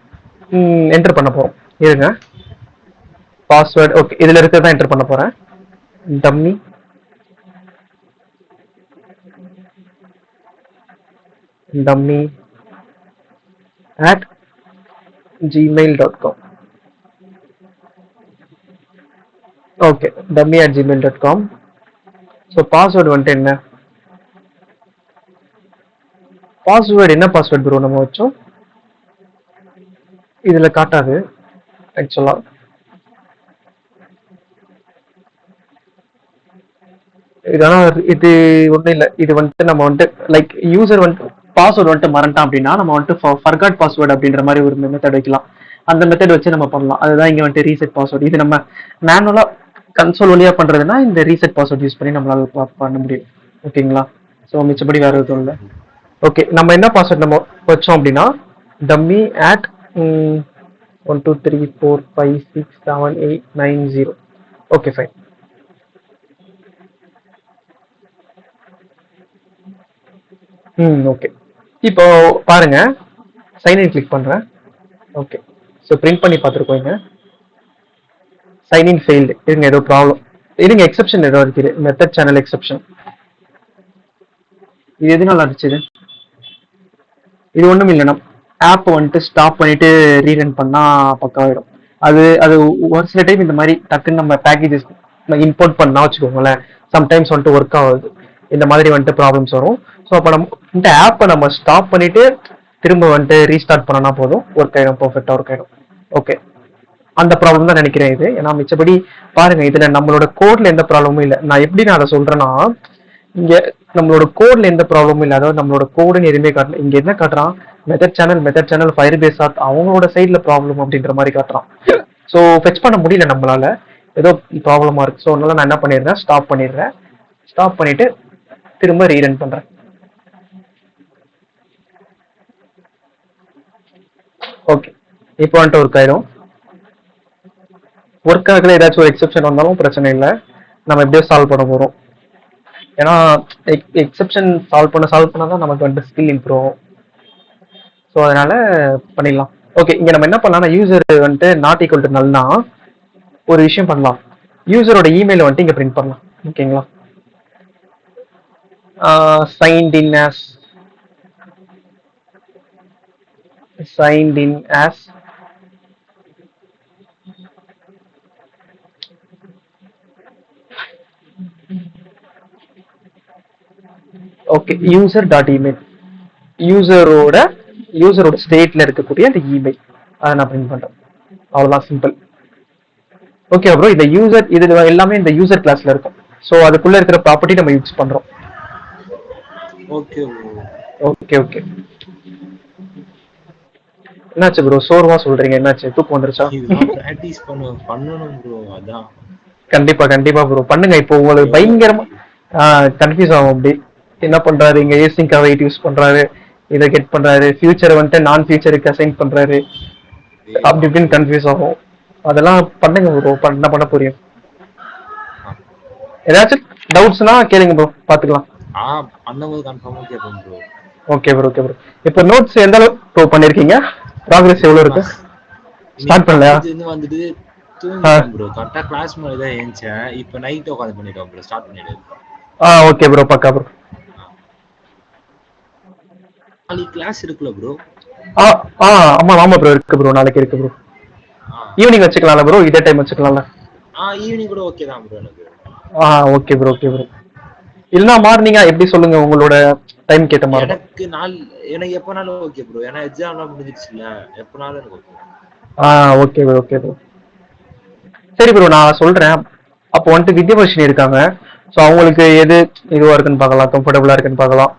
என்டர் பண்ண போறோம். இருங்க, பாஸ்வேர்ட். ஓகே, இதுல இருக்கிறதா என்டர் பண்ண போறேன். Dummy @gmail.com. Okay, dummy@gmail.com. So password வந்துட்டு என்ன, பாஸ்வேர்டு என்ன பாஸ்வேர்ட் ப்ரோ நம்ம வச்சோம், இதுல காட்டாது ஆக்சுவலா. இது ஒன்றும் இல்லை. இது வந்துட்டு நம்ம வந்துட்டு லைக் யூசர் வந்துட்டு பாஸ்வேர்டு வந்துட்டு மறந்துட்டான் அப்படின்னா நம்ம வந்துட்டு ஃபர்காட் பாஸ்வேர்டு அப்படின்ற மாதிரி ஒரு மெத்தட் வைக்கலாம். அந்த மெத்தட் வச்சு நம்ம பண்ணலாம். அதுதான் இங்க வந்துட்டு ரீசெட் பாஸ்வேர்டு. இது நம்ம மேனுவலா கன்சோல் வழியா பண்றதுன்னா இந்த ரீசெட் பாஸ்வேர்ட் யூஸ் பண்ணி நம்மளால பண்ண முடியும். ஓகேங்களா? ஸோ மிச்சப்படி வேற எதுவும் இல்லை. ஓகே, நம்ம என்ன பாஸ்வேர்ட் நம்ம வச்சோம் அப்படின்னா டம்மி @ 1 2 3 4 5 6 7 8 9 0. Okay fine. ஓகே, இப்போ பாருங்க, சைன் இன் கிளிக் பண்றேன். ஓகே, ஸோ பிரிண்ட் பண்ணி பார்த்துருக்கோங்க. Sign in failed. இருங்க, ஏதோ ப்ராப்ளம். இருங்க, எக்ஸப்ஷன் ஏதோ இருக்குது, மெத்தட் சேனல் எக்ஸப்ஷன். இது எதுனால அடிச்சது? இது ஒன்றும் இல்லைனா ஆப் வந்துட்டு ஸ்டாப் பண்ணிட்டு ரீரன் பண்ணா பக்காயிடும். அது அது ஒரு சில டைம் இந்த மாதிரி டக்குன்னு நம்ம பேக்கேஜஸ் இம்போர்ட் பண்ணா வச்சுக்கோங்களேன், சம்டைம்ஸ் வந்துட்டு ஒர்க் ஆகுது. இந்த மாதிரி வந்துட்டு ப்ராப்ளம்ஸ் வரும். ஸோ அப்போ நம்ம இந்த ஆப்பை நம்ம ஸ்டாப் பண்ணிட்டு திரும்ப வந்துட்டு ரீஸ்டார்ட் பண்ணனா போதும், ஒர்க் ஆயிடும், பர்ஃபெக்டா ஒர்க் ஆயிடும். ஓகே, அந்த ப்ராப்ளம் தான் நினைக்கிறேன் இது. ஏன்னா மிச்சபடி பாருங்க, இதுல நம்மளோட கோட்ல எந்த ப்ராப்ளமும் இல்லை. நான் எப்படி நான் அதை சொல்றேன்னா, இங்க நம்மளோட கோட்ல எந்த ப்ராப்ளமும் இல்லை. அதாவது நம்மளோட கோடுன்னு எதுவுமே காட்டல. இங்க என்ன காட்டுறான், மெத்தட் சேனல் ஃபயர் பேஸ் ஆத் அவங்களோட சைட்ல ப்ராப்ளம் அப்படின்ற மாதிரி காட்டுறான். ஸோ ஃபெச் பண்ண முடியல நம்மளால, ஏதோ ப்ராப்ளமா இருக்கு. ஸோ அதனால நான் என்ன பண்ணிடுறேன், ஸ்டாப் பண்ணிடுறேன். ஸ்டாப் பண்ணிட்டு திரும்ப ரீரன் பண்றேன். ஓகே, இப்போ வந்துட்டு ஒர்க் ஆயிடும். ஒர்க் ஆகல ஏதாச்சும் ஒரு எக்ஸெப்ஷன் வந்தாலும் பிரச்சனை இல்லை, நம்ம எப்படியோ சால்வ் பண்ண போறோம். ஏன்னா எக்ஸெப்ஷன் சால்வ் பண்ண தான் நமக்கு வந்துட்டு ஸ்கில் இம்ப்ரூவ் ஆகும். ஸோ அதனால பண்ணிடலாம். ஓகே, இங்க நம்ம என்ன பண்ணலாம், யூசர் வந்துட்டு நாட் ஈக்குவல் டு நல்னா ஒரு விஷயம் பண்ணலாம். யூசரோட இமெயில் வந்துட்டு இங்க பிரிண்ட் பண்ணலாம். ஓகேங்களா, signed in as okay user dot email, யூசரோட ஸ்டேட்ல இருக்கக்கூடிய அந்த இமெயில் அதை நான் பிரிண்ட் பண்றேன். அவ்வளவுதான், சிம்பிள். ஓகே ப்ரோ, இந்த யூசர் இது எல்லாமே இந்த யூசர் கிளாஸ்ல இருக்கும். ஸோ அதுக்குள்ள இருக்கிற ப்ராப்பர்ட்டி நம்ம யூஸ் பண்றோம். Okay bro. Okay okay. என்னாச்சு ப்ரோ, சோர்வா சொல்றீங்க? என்னாச்சு, தூக்கம் வந்துருச்சா? இதெல்லாம் பிராக்டிஸ் பண்ணணும் ப்ரோ. அதான். கண்டிப்பா ப்ரோ, பண்ணுங்க. இப்போ உங்களுக்கு பயங்கரமா கன்ஃபியூஸ் ஆகும். அப்படி என்ன பண்றாரு, இங்க ஏசிங் வெயிட் யூஸ் பண்றாரு, இதை கெட் பண்றாரு, ஃபியூச்சரை வந்துட்டு நான் ஃபியூச்சருக்கு அசைன் பண்றாரு, அப்படி இப்படின்னு கன்ஃபியூஸ் ஆகும். அதெல்லாம் பண்ணுங்க ப்ரோ, பண்ண புரியும். ஏதாச்சும் டவுட்ஸ்னா கேளுங்க ப்ரோ, பாத்துக்கலாம். பண்ணும்போது கன்ஃபார்மா கேட்பேன் ப்ரோ. Okay bro. இப்போ நோட்ஸ் எந்த அளவுக்கு ப்ரோ பண்ணிருக்கீங்க? ப்ராக்ரஸ் எவ்வளவு இருக்கு? ஸ்டார்ட் பண்ணலையா? வந்துட்டு தூங்கிட்டேன் ப்ரோ. கரெக்டா கிளாஸ் மாதிரி தான் ஏஞ்சேன். இப்போ நைட் உட்காந்து பண்ணிட்டோம் ப்ரோ. ஸ்டார்ட் பண்ணிடுறேன். ஓகே ப்ரோ, பக்கா ப்ரோ. நாளைக்கு கிளாஸ் இருக்குல்ல ப்ரோ? ஆமா ப்ரோ, இருக்கு ப்ரோ, நாளைக்கு இருக்கு ப்ரோ. ஈவினிங் வச்சுக்கலாம்ல ப்ரோ, இதே டைம் வச்சுக்கலாம்ல? ஈவினிங் கூட ஓகே தான் ப்ரோ எனக்கு. Okay bro. இல்லனா மார்னிங்கா எப்படி சொல்லுங்க, உங்களோட டைம் கேட்ட மாதிரி. எனக்கு எப்பனாலும் ஓகே ப்ரோ. ஏன்னா எக்ஸாம்லாம் முடிஞ்சிருச்சுல, எப்பனாலும் எனக்கு ஓகே. Okay bro. சரி ப்ரோ, நான் சொல்றேன். அப்போ வந்துட்டு வித்யாவர்ஷினி இருக்காங்க. ஸோ அவங்களுக்கு எது இதுவா இருக்குன்னு பார்க்கலாம், கம்ஃபர்டபுளா இருக்குன்னு பார்க்கலாம்.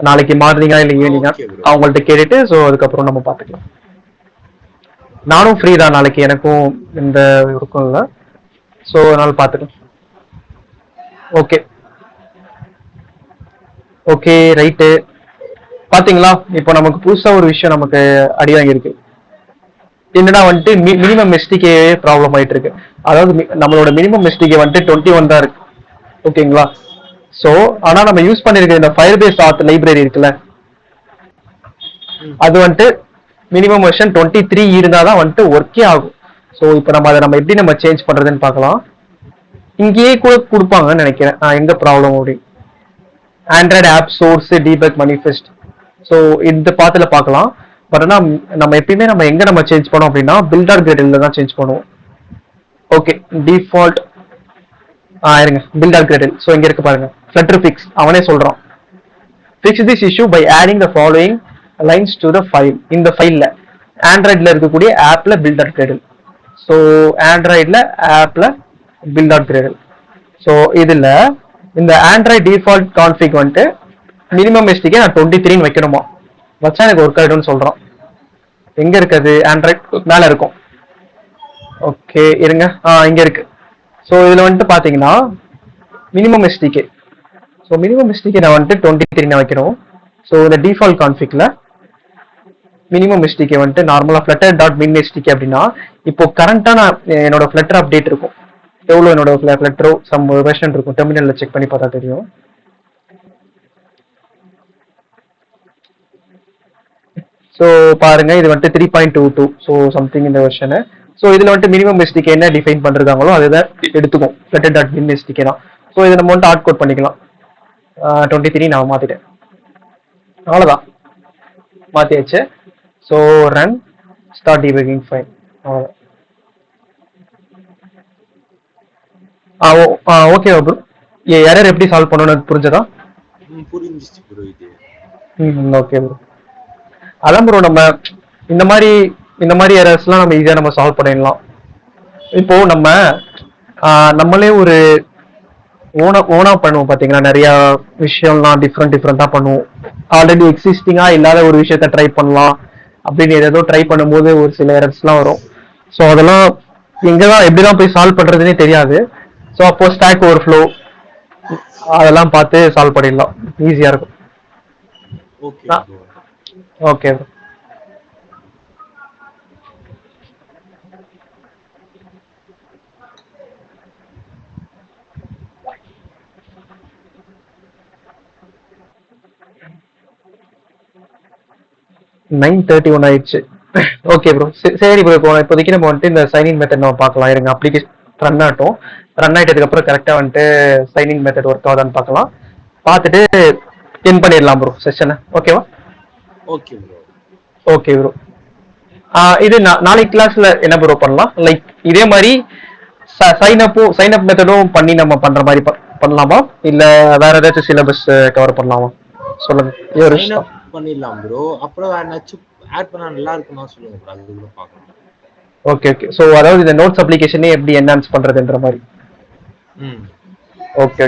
நாளைக்கு மார்னிங்கா இல்லை ஈவினிங்கா அவங்கள்ட்ட கேட்டுட்டு ஸோ அதுக்கப்புறம் நம்ம பார்த்துக்கலாம். நானும் ஃப்ரீ தான் நாளைக்கு, எனக்கும் இந்த இருக்கும் இல்லை. ஸோ அதனால பார்த்துக்கலாம். Okay right. பாத்தீங்களா, இப்போ நமக்கு புதுசா ஒரு விஷயம் நமக்கு அடி வாங்கியிருக்கு. என்னன்னா வந்துட்டு மினிமம் எஸ்டிகே ப்ராப்ளம் ஆயிட்டு இருக்கு. அதாவது நம்மளோட மினிமம் எஸ்டிகே வந்துட்டு 21 தான் இருக்கு. ஓகேங்களா, சோ ஆனா நம்ம யூஸ் பண்ணிருக்க இந்த ஃபயர் பேஸ் ஆத் லைப்ரரி இருக்குல்ல, அது வந்துட்டு மினிமம் வெர்ஷன் 23 இருந்தாதான் வந்துட்டு ஒர்க்கே ஆகும். ஸோ இப்போ நம்ம எப்படி நம்ம சேஞ்ச் பண்றதுன்னு பார்க்கலாம். இங்கேயே கூட கொடுப்பாங்கன்னு நினைக்கிறேன், எங்க ப்ராப்ளம் அப்படி. Android app source debug manifest. So இந்த பாத்துல பார்க்கலாம். பட் ஆனால் நம்ம எப்பயுமே நம்ம எங்க நம்ம சேஞ்ச் பண்ணோம் அப்படின்னா பில்டர் கிரேடில் தான் சேஞ்ச் பண்ணுவோம். ஓகே, டிஃபால்ட் இருங்க, பில்டர் கிரேடில். ஸோ இங்க இருக்கு பாருங்க, ஃப்ளட்டர் ஃபிக்ஸ். அவனே சொல்றான், fix this issue by adding the following lines to the file. இந்த ஃபைல்ல ஆண்ட்ராய்டில் இருக்கக்கூடிய ஆப்ல பில்டர் கிரேடில். ஸோ ஆண்ட்ராய்டில் ஆப்ல பில்டர் கிரேடில். ஸோ இதுல இந்த ஆண்ட்ராய்டு டிஃபால்ட் கான்ஃபிக் வந்துட்டு மினிமம் எஸ்டிகே நான் 23 வைக்கணுமா, வச்சா எனக்கு ஒர்க் ஆயிடும்னு சொல்றான். எங்க இருக்குது? ஆண்ட்ராய்டு மேல இருக்கும். ஓகே இருங்க, இங்க இருக்கு. ஸோ இதுல வந்துட்டு பாத்தீங்கன்னா minimum SDK. So minimum SDK நான் வந்துட்டு 23 நான் வைக்கணும். ஸோ இந்த டிஃபால்ட் கான்ஃபிக்ல மினிமம் எஸ்டிகே வந்துட்டு நார்மலா ஃபிளட்டர் டாட் மின் எஸ்டிகே அப்படின்னா, இப்போ கரண்டா நான் என்னோட ஃபிளட்டர் அப்டேட் இருக்கும், எவ்வளவு என்னோட ஃபிளட்டரோ சம் வெர்ஷன் இருக்கும், டெர்மினல்ல செக் பண்ணி பார்த்தா தெரியும். ஸோ பாருங்க, இது வந்துட்டு 3.22. ஸோ சம்திங் இந்த வெர்ஷனு. ஸோ இதுல வந்துட்டு மினிமம் எஸ்டிகே என்ன டிஃபைன் பண்றாங்களோ அதை எடுத்துக்கும், ஃபிளட்டர் டாட் மின் எஸ்டிகே தான். ஸோ இதை நம்ம வந்துட்டு ஹார்ட் கோட் பண்ணிக்கலாம். 23 நான் மாத்திட்டேன், அவ்வளவுதான், மாத்தியாச்சு. So run start debugging file. Okay bro, error எப்படி சால்வ் பண்ணணும்னு புரிஞ்சதா? புரிஞ்சிச்சு ப்ரோ. இது ஓகே ப்ரோ. அதான் ப்ரோ, நம்ம இந்த மாதிரி எரர்ஸ்லாம் நம்ம ஈஸியா நம்ம சால்வ் பண்ணிடலாம். இப்போ நம்மளே ஒரு ஓனா பண்ணுவோம் பாத்தீங்களா, நிறைய விஷயம்லாம் டிஃப்ரெண்டா பண்ணுவோம். ஆல்ரெடி எக்ஸிஸ்டிங்கா இல்லாத ஒரு விஷயத்த ட்ரை பண்ணலாம் அப்படின்னு ஏதோ ட்ரை பண்ணும்போது ஒரு சில எரர்ஸ்லாம் வரும். ஸோ அதெல்லாம் எங்கதான் எப்படிதான் போய் சால்வ் பண்றதுன்னே தெரியாது. ஸோ அப்போ ஸ்டாக் ஓவர் ஃப்ளோ அதெல்லாம் பார்த்து சால்வ் பண்ணிடலாம், ஈஸியா இருக்கும். Okay bro. ஓகே. 9:31 ஆயிடுச்சு. ஓகே ப்ரோ, சரி ப்ரோ. இப்போ இப்போதைக்கு நம்ம வந்துட்டு இந்த சைனிங் மெத்தட் நம்ம பார்க்கலாம். இருங்க, அப்ளிகேஷன் ரன் ஆகட்டும். ரன் ஆயிட்டதுக்கு அப்புறம் கரெக்டா வந்துட்டு சைனிங் மெத்தட் ஒர்க் ஆகுதான்னு பார்க்கலாம். பார்த்துட்டு என் பண்ணிடலாம் ப்ரோ செஷனை. ஓகேவா? Okay bro. Okay bro. இது நாளைக்கு கிளாஸ்ல என்ன ப்ரோ பண்ணலாம்? லைக் இதே மாதிரி சைன் அப் மெத்தடும் பண்ணி நம்ம பண்ற மாதிரி பண்ணலாமா, இல்ல வேற ஏதாச்சும் சிலபஸ் கவர் பண்ணலாமா? சொல்லுங்க. சைன் அப் பண்ணிடலாம் ப்ரோ. அப்புறம் வேற ஏதாச்சும் ஆட் பண்ணா நல்லா இருக்குமா சொல்லுங்க ப்ரோ, அது கூட பார்க்கலாம். Okay okay. ஸோ அதாவது இந்த நோட்ஸ் அப்ளிகேஷனே எப்படி என்ஹான்ஸ் பண்றதுன்ற மாதிரி. ஓகே.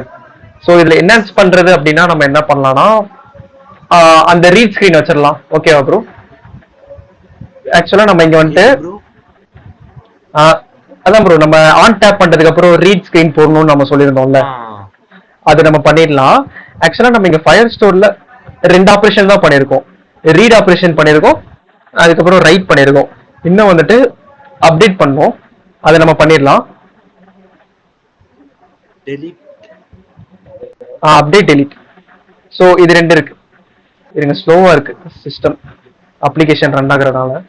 ஸோ இதுல என்ஹான்ஸ் பண்றது அப்படின்னா நம்ம என்ன பண்ணலாம்னா, அந்த ரீட் ஸ்கிரீன் வச்சிடலாம். ஓகேவா ப்ரோ? ஆக்சுவலா நம்ம இங்க வந்துட்டு அதான் ப்ரோ, நம்ம ஆன் டேப் பண்றதுக்கு அப்புறம் ரீட் ஸ்கிரீன் போடணும்னு நம்ம சொல்லியிருந்தோம்ல, அது நம்ம பண்ணிடலாம். ஆக்சுவலா நம்ம இங்க ஃபயர் ஸ்டோர்ல 2 ஆப்ரேஷன் தான் பண்ணிருக்கோம். ரீட் ஆப்ரேஷன் பண்ணிருக்கோம், அதுக்கப்புறம் ரைட் பண்ணிருக்கோம். இன்னும் வந்துட்டு அப்டேட் பண்ணோம், அதை நம்ம பண்ணிடலாம். Update delete. ஸோ இது 2 இருக்கு. இருங்க, ஸ்லோவா இருக்கு சிஸ்டம், அப்ளிகேஷன் ரன் ஆகுறதுனால.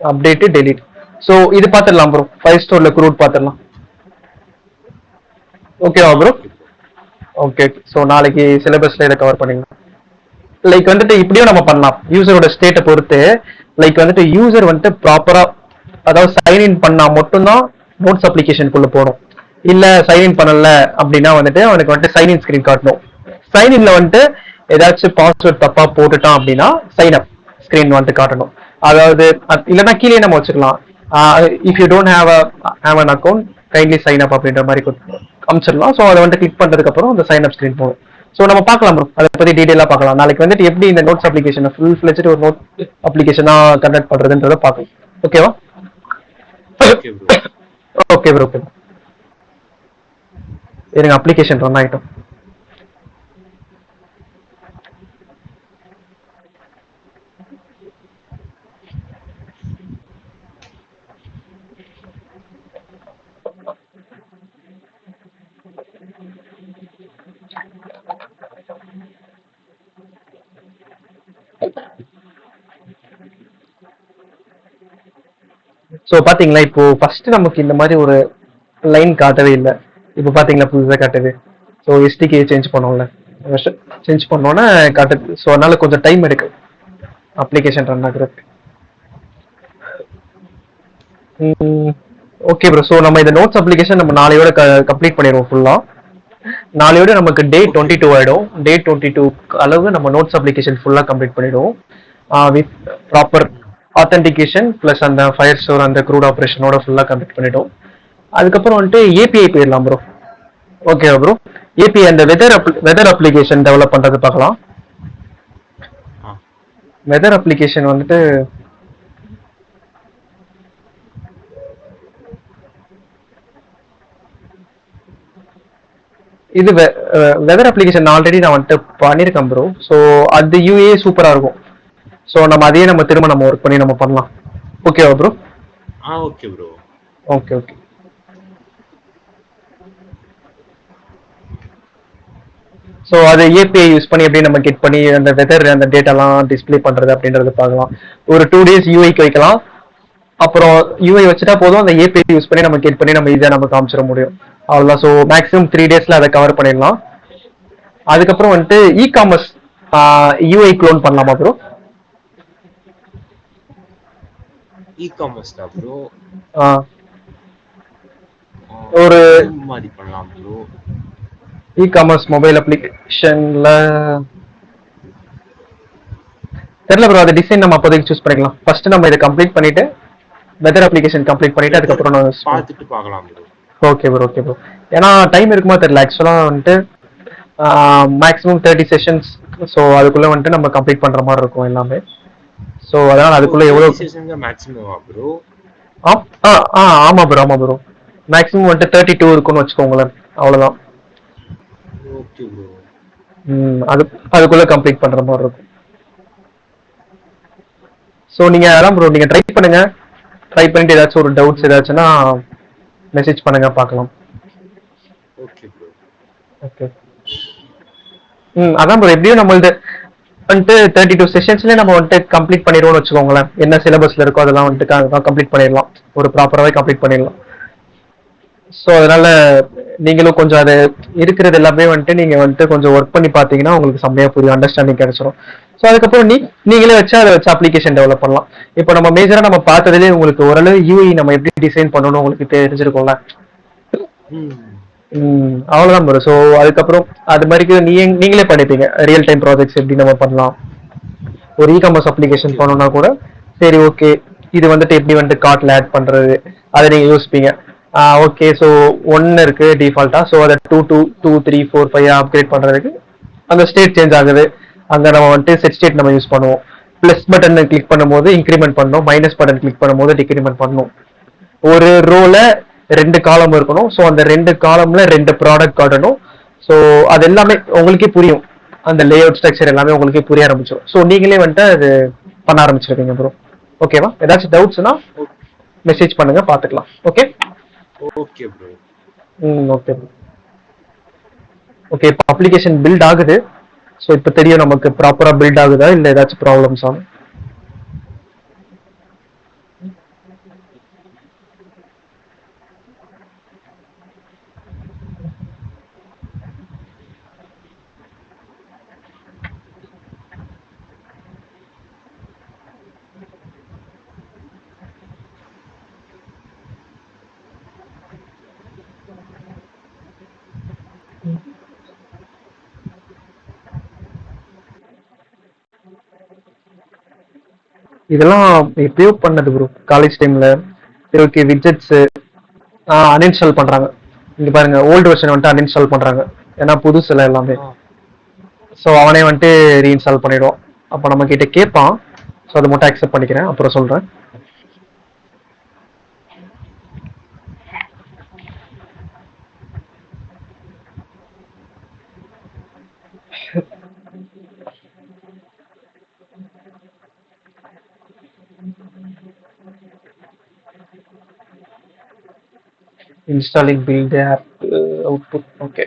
Update delete. ஸோ இது பார்த்துடலாம் ப்ரோ, ஃபைல் ஸ்டோர்ல க்ரூட் பார்த்துடலாம். ஓகேவா ப்ரோ? ஓகே. ஸோ நாளைக்கு சிலபஸ்ல இதை கவர் பண்ணிக்கலாம். லைக் வந்துட்டு இப்படியும் நம்ம பண்ணலாம், யூசரோட ஸ்டேட்டை பொறுத்து. லைக் வந்துட்டு யூசர் வந்துட்டு ப்ராப்பரா, அதாவது சைன்இன் பண்ணா மட்டும்தான் நோட்ஸ் அப்ளிகேஷனுக்குள்ள போகணும். இல்ல சைன்இன் பண்ணல அப்படின்னா வந்துட்டு அவனுக்கு வந்துட்டு சைன்இன் ஸ்கிரீன் காட்டணும். சைன்இன்ல வந்துட்டு ஏதாச்சும் பாஸ்வேர்ட் தப்பா போட்டுட்டான் அப்படின்னா சைன் அப் ஸ்கிரீன் வந்துட்டு காட்டணும். அதாவது இல்லைன்னா கீழே நம்ம வச்சுக்கலாம், if you don't have an account kindly sign up அப்படின்ற மாதிரி காமிச்சிடலாம். ஸோ அதை வந்து கிளிக் பண்றதுக்கு அப்புறம் அந்த சைன் அப் ஸ்கிரீன் போகும். ஸோ நம்ம பார்க்கலாம் ப்ரோ, அதை பத்தி டீடைலா பார்க்கலாம். நாளைக்கு வந்துட்டு எப்படி இந்த நோட்ஸ் அப்ளிகேஷனை ஃபுல் ஃபிளெஜ்டு ஒரு நோட் அப்ளிகேஷனா கண்டக்ட் பண்றதுன்றத பார்க்கலாம். ஓகேவா? Okay bro. ஓகே. இருங்க, அப்ளிகேஷன் ரன் ஆயிட்டோம். ஸோ பாத்தீங்களா, இப்போ ஃபர்ஸ்ட் நமக்கு இந்த மாதிரி ஒரு லைன் காட்டவே இல்லை. இப்போ பாத்தீங்களா புதுசாக காட்டுது. ஸோ எஸ்டிகே சேஞ்ச் பண்ணோம்ல, சேஞ்ச் பண்ணோன்னே காட்டுது. ஸோ அதனால கொஞ்சம் டைம் எடுக்கு அப்ளிகேஷன் ரன் ஆகுறதுக்கு. Okay bro. ஸோ நம்ம இந்த நோட்ஸ் அப்ளிகேஷன் நம்ம நாளையோட கம்ப்ளீட் பண்ணிடுவோம் ஃபுல்லா. நாளையோட நமக்கு டே 22 ஆயிடும். டே 22 அளவு நம்ம நோட்ஸ் அப்ளிகேஷன் ஃபுல்லா கம்ப்ளீட் பண்ணிடுவோம் வித் ப்ராப்பர் ஆத்தென்டிகேஷன் பிளஸ் அந்த ஃபயர் ஸ்டோர் அந்த க்ரூட் ஆப்ரேஷனோட ஃபுல்லா கம்ப்ளீட் பண்ணிட்டோம். அதுக்கப்புறம் வந்துட்டு ஏபிஐ போயிடலாம் ப்ரோ. ஓகேவா ப்ரோ? ஏபிஐ அந்த வெதர் அப்ளிகேஷன் டெவலப் பண்றது பார்க்கலாம். வெதர் அப்ளிகேஷன் வந்துட்டு இது வெதர் அப்ளிகேஷன் ஆல்ரெடி நான் வந்துட்டு பண்ணியிருக்கேன் ப்ரோ. ஸோ அது யூஏ சூப்பரா இருக்கும். ஸோ நம்ம அதையே நம்ம திரும்ப நம்ம ஒர்க் பண்ணி நம்ம பண்ணலாம். ஓகேவா bro? Okay bro. Okay okay. So அது ஏபிஐ யூஸ் பண்ணி எப்படி நம்ம கெட் பண்ணி அந்த வெதர் அந்த டேட்டாலாம் டிஸ்பிளே பண்றது அப்படின்றது பார்க்கலாம். ஒரு 2 days யூஐக்கு வைக்கலாம். அப்புறம் யூஐ வச்சுட்டா போதும், அந்த ஏபிஐ யூஸ் பண்ணி நம்ம கெட் பண்ணி நம்ம ஈஸியாக நம்ம காமிச்சிட முடியும். அவ்வளோதான். ஸோ மேக்ஸிமம் 3 daysல அதை கவர் பண்ணிடலாம். அதுக்கப்புறம் வந்துட்டு இ காமர்ஸ் யூஐ க்ளோன் பண்ணலாமா ப்ரோ? இ-காமர்ஸ் ப்ரோ ஒரு மாதிரி பண்ணலாம் ப்ரோ. இ-காமர்ஸ் மொபைல் அப்ளிகேஷன்ல தெரியல ப்ரோ, அது டிசைன் நம்ம அப்போதைக்கு சூஸ் பண்ணிக்கலாம். ஃபர்ஸ்ட் நம்ம இதை கம்ப்ளீட் பண்ணிட்டு வெதர் அப்ளிகேஷன் கம்ப்ளீட் பண்ணிட்டு அதுக்கப்புறம் நான் பார்த்துட்டு பார்க்கலாம் bro. Okay bro okay bro. ஏன்னா டைம் இருக்குமா தெரியல ஆக்சுவலாக வந்துட்டு மேக்ஸிமம் 30 செஷன்ஸ். ஸோ அதுக்குள்ள வந்துட்டு நம்ம கம்ப்ளீட் பண்ற மாதிரி இருக்கும் எல்லாமே. ஸோ அதனால அதுக்குள்ள எவ்வளோ மேக்ஸிமம் ப்ரோ? ஆமா ப்ரோ ஆமா ப்ரோ. மேக்ஸிமம் வந்துட்டு 32 இருக்குன்னு வச்சுக்கோங்களேன், அவ்வளோதான். Okay bro. அதுக்குள்ள கம்ப்ளீட் பண்ற மாதிரி இருக்கும். ஸோ நீங்க அதான் ப்ரோ நீங்க ட்ரை பண்ணுங்க. ட்ரை பண்ணிட்டு ஏதாச்சும் ஒரு டவுட்ஸ் ஏதாச்சுன்னா மெசேஜ் பண்ணுங்க பார்க்கலாம். Okay bro. ஓகே. அதான் ப்ரோ எப்படியும் நம்மள்து வந்துட்டு 32 செஷன்ஸ்லேயே நம்ம வந்துட்டு கம்ப்ளீட் பண்ணிடுவோம்னு வச்சுக்கோங்களேன். என்ன சிலபஸ்ல இருக்கோ அதெல்லாம் வந்துட்டு கம்ப்ளீட் பண்ணிடலாம், ஒரு ப்ராப்பராகவே கம்ப்ளீட் பண்ணிடலாம். ஸோ அதனால நீங்களும் கொஞ்சம் அது இருக்கிறது எல்லாமே வந்துட்டு நீங்க வந்துட்டு கொஞ்சம் ஒர்க் பண்ணி பார்த்தீங்கன்னா உங்களுக்கு செம்மையா புரியும், அண்டர்ஸ்டாண்டிங் கிடைச்சிடும். ஸோ அதுக்கப்புறம் நீங்களே வச்சு அதை வச்சு அப்ளிகேஷன் டெவலப் பண்ணலாம். இப்போ நம்ம மேஜரா நம்ம பார்த்ததுலேயே உங்களுக்கு ஓரளவு யூஐ நம்ம எப்படி டிசைன் பண்ணணும்னு உங்களுக்கு தெரிஞ்சிருக்கும்ல. அவ்வளவுதான் ப்ரோ. ஸோ அதுக்கப்புறம் அது மாதிரி நீங்களே பண்ணிப்பீங்க. ரியல் டைம் ப்ராஜெக்ட்ஸ் எப்படி நம்ம பண்ணலாம், ஒரு இ-காமர்ஸ் அப்ளிகேஷன் பண்ணணும்னா கூட சரி ஓகே இது வந்துட்டு எப்படி வந்துட்டு கார்ட்ல ஆட் பண்றது அதை நீங்க யோசிப்பீங்க. ஓகே ஸோ 1 இருக்கு டிஃபால்ட்டா, ஸோ அதை 2 2 2 3 4 5 அப்கிரேட் பண்றதுக்கு அந்த ஸ்டேட் சேஞ்ச் ஆகுது. அங்க நம்ம வந்துட்டு செட் ஸ்டேட் நம்ம யூஸ் பண்ணுவோம். பிளஸ் பட்டன் கிளிக் பண்ணும்போது இன்க்ரிமெண்ட் பண்ணணும், மைனஸ் பட்டன் கிளிக் பண்ணும்போது டிக்ரிமெண்ட் பண்ணணும். ஒரு ரோல 2 காலம் இருக்கணும். ஸோ அந்த 2 காலம்ல 2 ப்ராடக்ட் காட்டணும். ஸோ அது எல்லாமே உங்களுக்கே புரியும், அந்த லே அவுட் ஸ்ட்ரக்சர் எல்லாமே உங்களுக்கே புரிய ஆரம்பிச்சிடும். ஸோ நீங்களே வந்துட்டு அது பண்ண ஆரம்பிச்சிருக்கீங்க ப்ரோ. ஓகேவா? ஏதாச்சும் டவுட்ஸ்னா மெசேஜ் பண்ணுங்க, பார்த்துக்கலாம். Okay okay bro. Okay okay. இப்போ அப்ளிகேஷன் பில்ட் ஆகுது. ஸோ இப்போ தெரியும் நமக்கு ப்ராப்பரா பில்ட் ஆகுதா இல்லை ஏதாச்சும் ப்ராப்ளம்ஸ் ஆகும். இதெல்லாம் எப்பயோ பண்ணது ப்ரோ காலேஜ் டைம்ல. ஓகே விட்ஜெட்ஸ் அன்இன்ஸ்டால் பண்றாங்க. இங்க பாருங்க ஓல்டு வெர்ஷன் வந்துட்டு அன்இன்ஸ்டால் பண்றாங்க, ஏன்னா புதுசுல எல்லாமே. ஸோ அவனே வந்துட்டு ரீஇன்ஸ்டால் பண்ணிடுவான். அப்போ நம்ம கிட்ட கேட்பான். ஸோ அதை மட்டும் அக்செப்ட் பண்ணிக்கிறேன், அப்புறம் சொல்றேன். Installing build app output. Okay.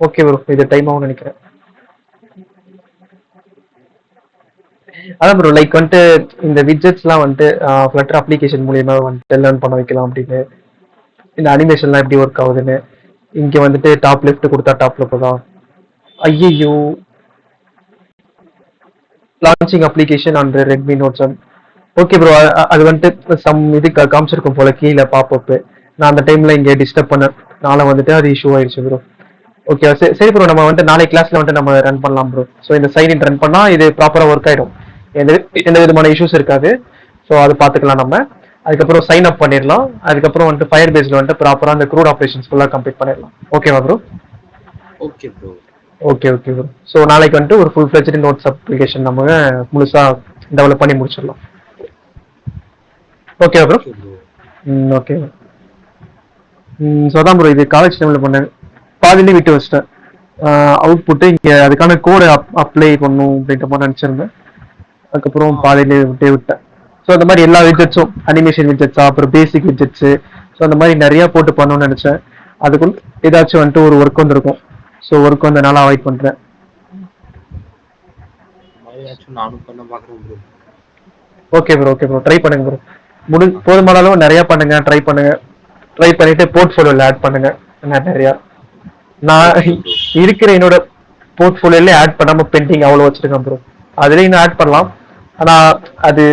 Okay bro, இது டைம் ஆகும் நினைக்கிறேன். அதான் ப்ரோ லைக் வந்துட்டு இந்த விட்ஜெட்ஸ்லாம் வந்துட்டு ஃப்ளட்டர் அப்ளிகேஷன் மூலியமா வந்துட்டு லேர்ன் பண்ண வைக்கலாம் அப்படின்னு. இந்த அனிமேஷன்லாம் எப்படி ஒர்க் ஆகுதுன்னு இங்க வந்துட்டு டாப் லெஃப்ட் கொடுத்தா டாப்ல போதான். ஐயோ, launching application on Redmi Note 7. Okay bro, அது வந்துட்டு சம் இது காமிச்சிருக்கும் போல கீழே பாப்அப். நான் அந்த டைம்ல இங்கே டிஸ்டர்ப் பண்ண நாளை வந்துட்டு அது இஷ்யூ ஆயிடுச்சு ப்ரோ. ஓகே சரி ப்ரோ, நம்ம வந்துட்டு நாளை கிளாஸ்ல வந்துட்டு நம்ம ரன் பண்ணலாம் ப்ரோ. ஸோ இந்த சைன் இன் ரன் பண்ணா இது ப்ராப்பரா ஒர்க் ஆயிடும், எந்த விதமான இஷ்யூஸ் இருக்காது. ஸோ அது பார்த்துக்கலாம் நம்ம. அதுக்கப்புறம் சைன் அப் பண்ணிடலாம். அதுக்கப்புறம் வந்துட்டு ஃபயர் பேஸ்ல வந்துட்டு ப்ராப்பரா அந்த க்ரூட் ஆப்ரேஷன்ஸ் ஃபுல்லாக கம்ப்ளீட் பண்ணிடலாம். ஓகேவா bro? Okay bro. Okay okay bro. So நாளைக்கு வந்துட்டு ஒரு ஃபுல் ஃபிளெஜ்டு நோட்ஸ் அப்ளிகேஷன் நம்ம முழுசா டெவலப் பண்ணி முடிச்சிடலாம். Okay bro. ஓகே. ஸோ அதான் ப்ரோ இது காலேஜ் டைம்ல பண்ணேன், பாதிலே விட்டு வச்சிட்டேன். அவுட் புட்டு இங்கே அதுக்கான கோடை அப்ளை பண்ணும் அப்படின்ற மாதிரி நினச்சிருந்தேன். அதுக்கப்புறம் பாதிலே விட்டேன். ஸோ அந்த மாதிரி எல்லா விட்ஜெட்ஸும் அனிமேஷன் விட்ஜெட்ஸா, அப்புறம் பேசிக் விட்ஜெட்ஸு, ஸோ அந்த மாதிரி நிறைய போட்டு பண்ணணும்னு நினச்சேன். அதுக்குள்ள ஏதாச்சும் வந்துட்டு ஒரு ஒர்க் வந்துருக்கும். ஸோ ஒர்க் வந்தனால அவாய்ட் பண்ணுறேன். நானும் பண்ண பார்க்குறேன் bro. Okay bro okay bro, try பண்ணுங்க ப்ரோ. போதுமான அளவு நிறைய பண்ணுங்க, ட்ரை பண்ணுங்க. ட்ரை பண்ணிட்டு போர்ட்ஃபோலியோல ஆட் பண்ணுங்க நிறையா. நான் இருக்கிற என்னோட போர்ட்ஃபோலியோல ஆட் பண்ணாம பெண்டிங் அவ்வளோ வச்சிருக்கேன் ப்ரோ. அதுல இன்னும் ஆட் பண்ணலாம், ஆனா அது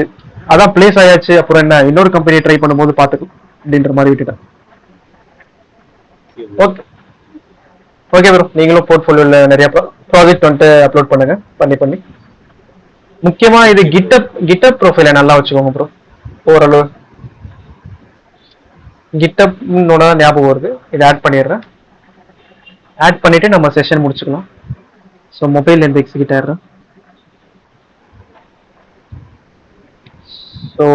அதான் பிளேஸ் ஆயாச்சு. அப்புறம் என்ன, இன்னொரு கம்பெனி ட்ரை பண்ணும்போது பார்த்துக்கலாம் அப்படின்ற மாதிரி விட்டுட்டேன். ஓகே ஓகே ப்ரோ, நீங்களும் போர்ட்ஃபோலியோல நிறைய ப்ராஜெக்ட் வந்துட்டு அப்லோட் பண்ணுங்க, பண்ணி முக்கியமா இது ஓகே ப்ரோ. கிட்டப் ப்ரொஃபைலை நல்லா வச்சுக்கோங்க ப்ரோ. ஓரளவு கிட்டப்னோட ஞாபகம் வருது, இதை ஆட் பண்ணிடுறேன். ஆட் பண்ணிட்டு நம்ம செஷன் முடிச்சுக்கலாம். ஸோ மொபைல் இருந்து எக்ஸிக்யூட் ஆயிடுறேன். So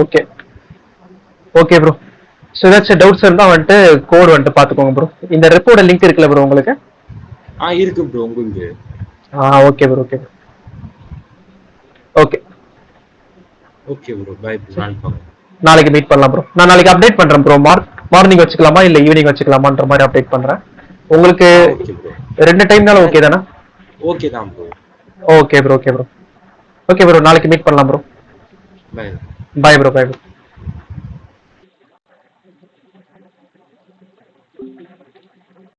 okay okay bro. So ஏதாச்சும் டவுட்ஸ் இருந்தால் வந்துட்டு கோட் வந்துட்டு பார்த்துக்கோங்க ப்ரோ. இந்த ரெப்போட லிங்க் இருக்குல்ல ப்ரோ உங்களுக்கு? இருக்கு ப்ரோ உங்களுக்கு. Okay bro, okay okay okay bro, bye bro, நாளைக்கு பார்க்கலாம். நாளைக்கு மீட் பண்ணலாம் ப்ரோ. நான் நாளைக்கு அப்டேட் பண்ணுறேன் ப்ரோ. மார்னிங் வச்சுக்கலாமா இல்லை ஈவினிங் வச்சுக்கலாமான்ற மாதிரி அப்டேட் பண்ணுறேன். உங்களுக்கு ஓகே ப்ரோ. 2 டைம்னாலும் ஓகே தானே? ஓகே தான் bro. Okay bro, okay bro, okay bro. நாளைக்கு மீட் பண்ணலாம் bro. Bye. Bye bro, bye bro.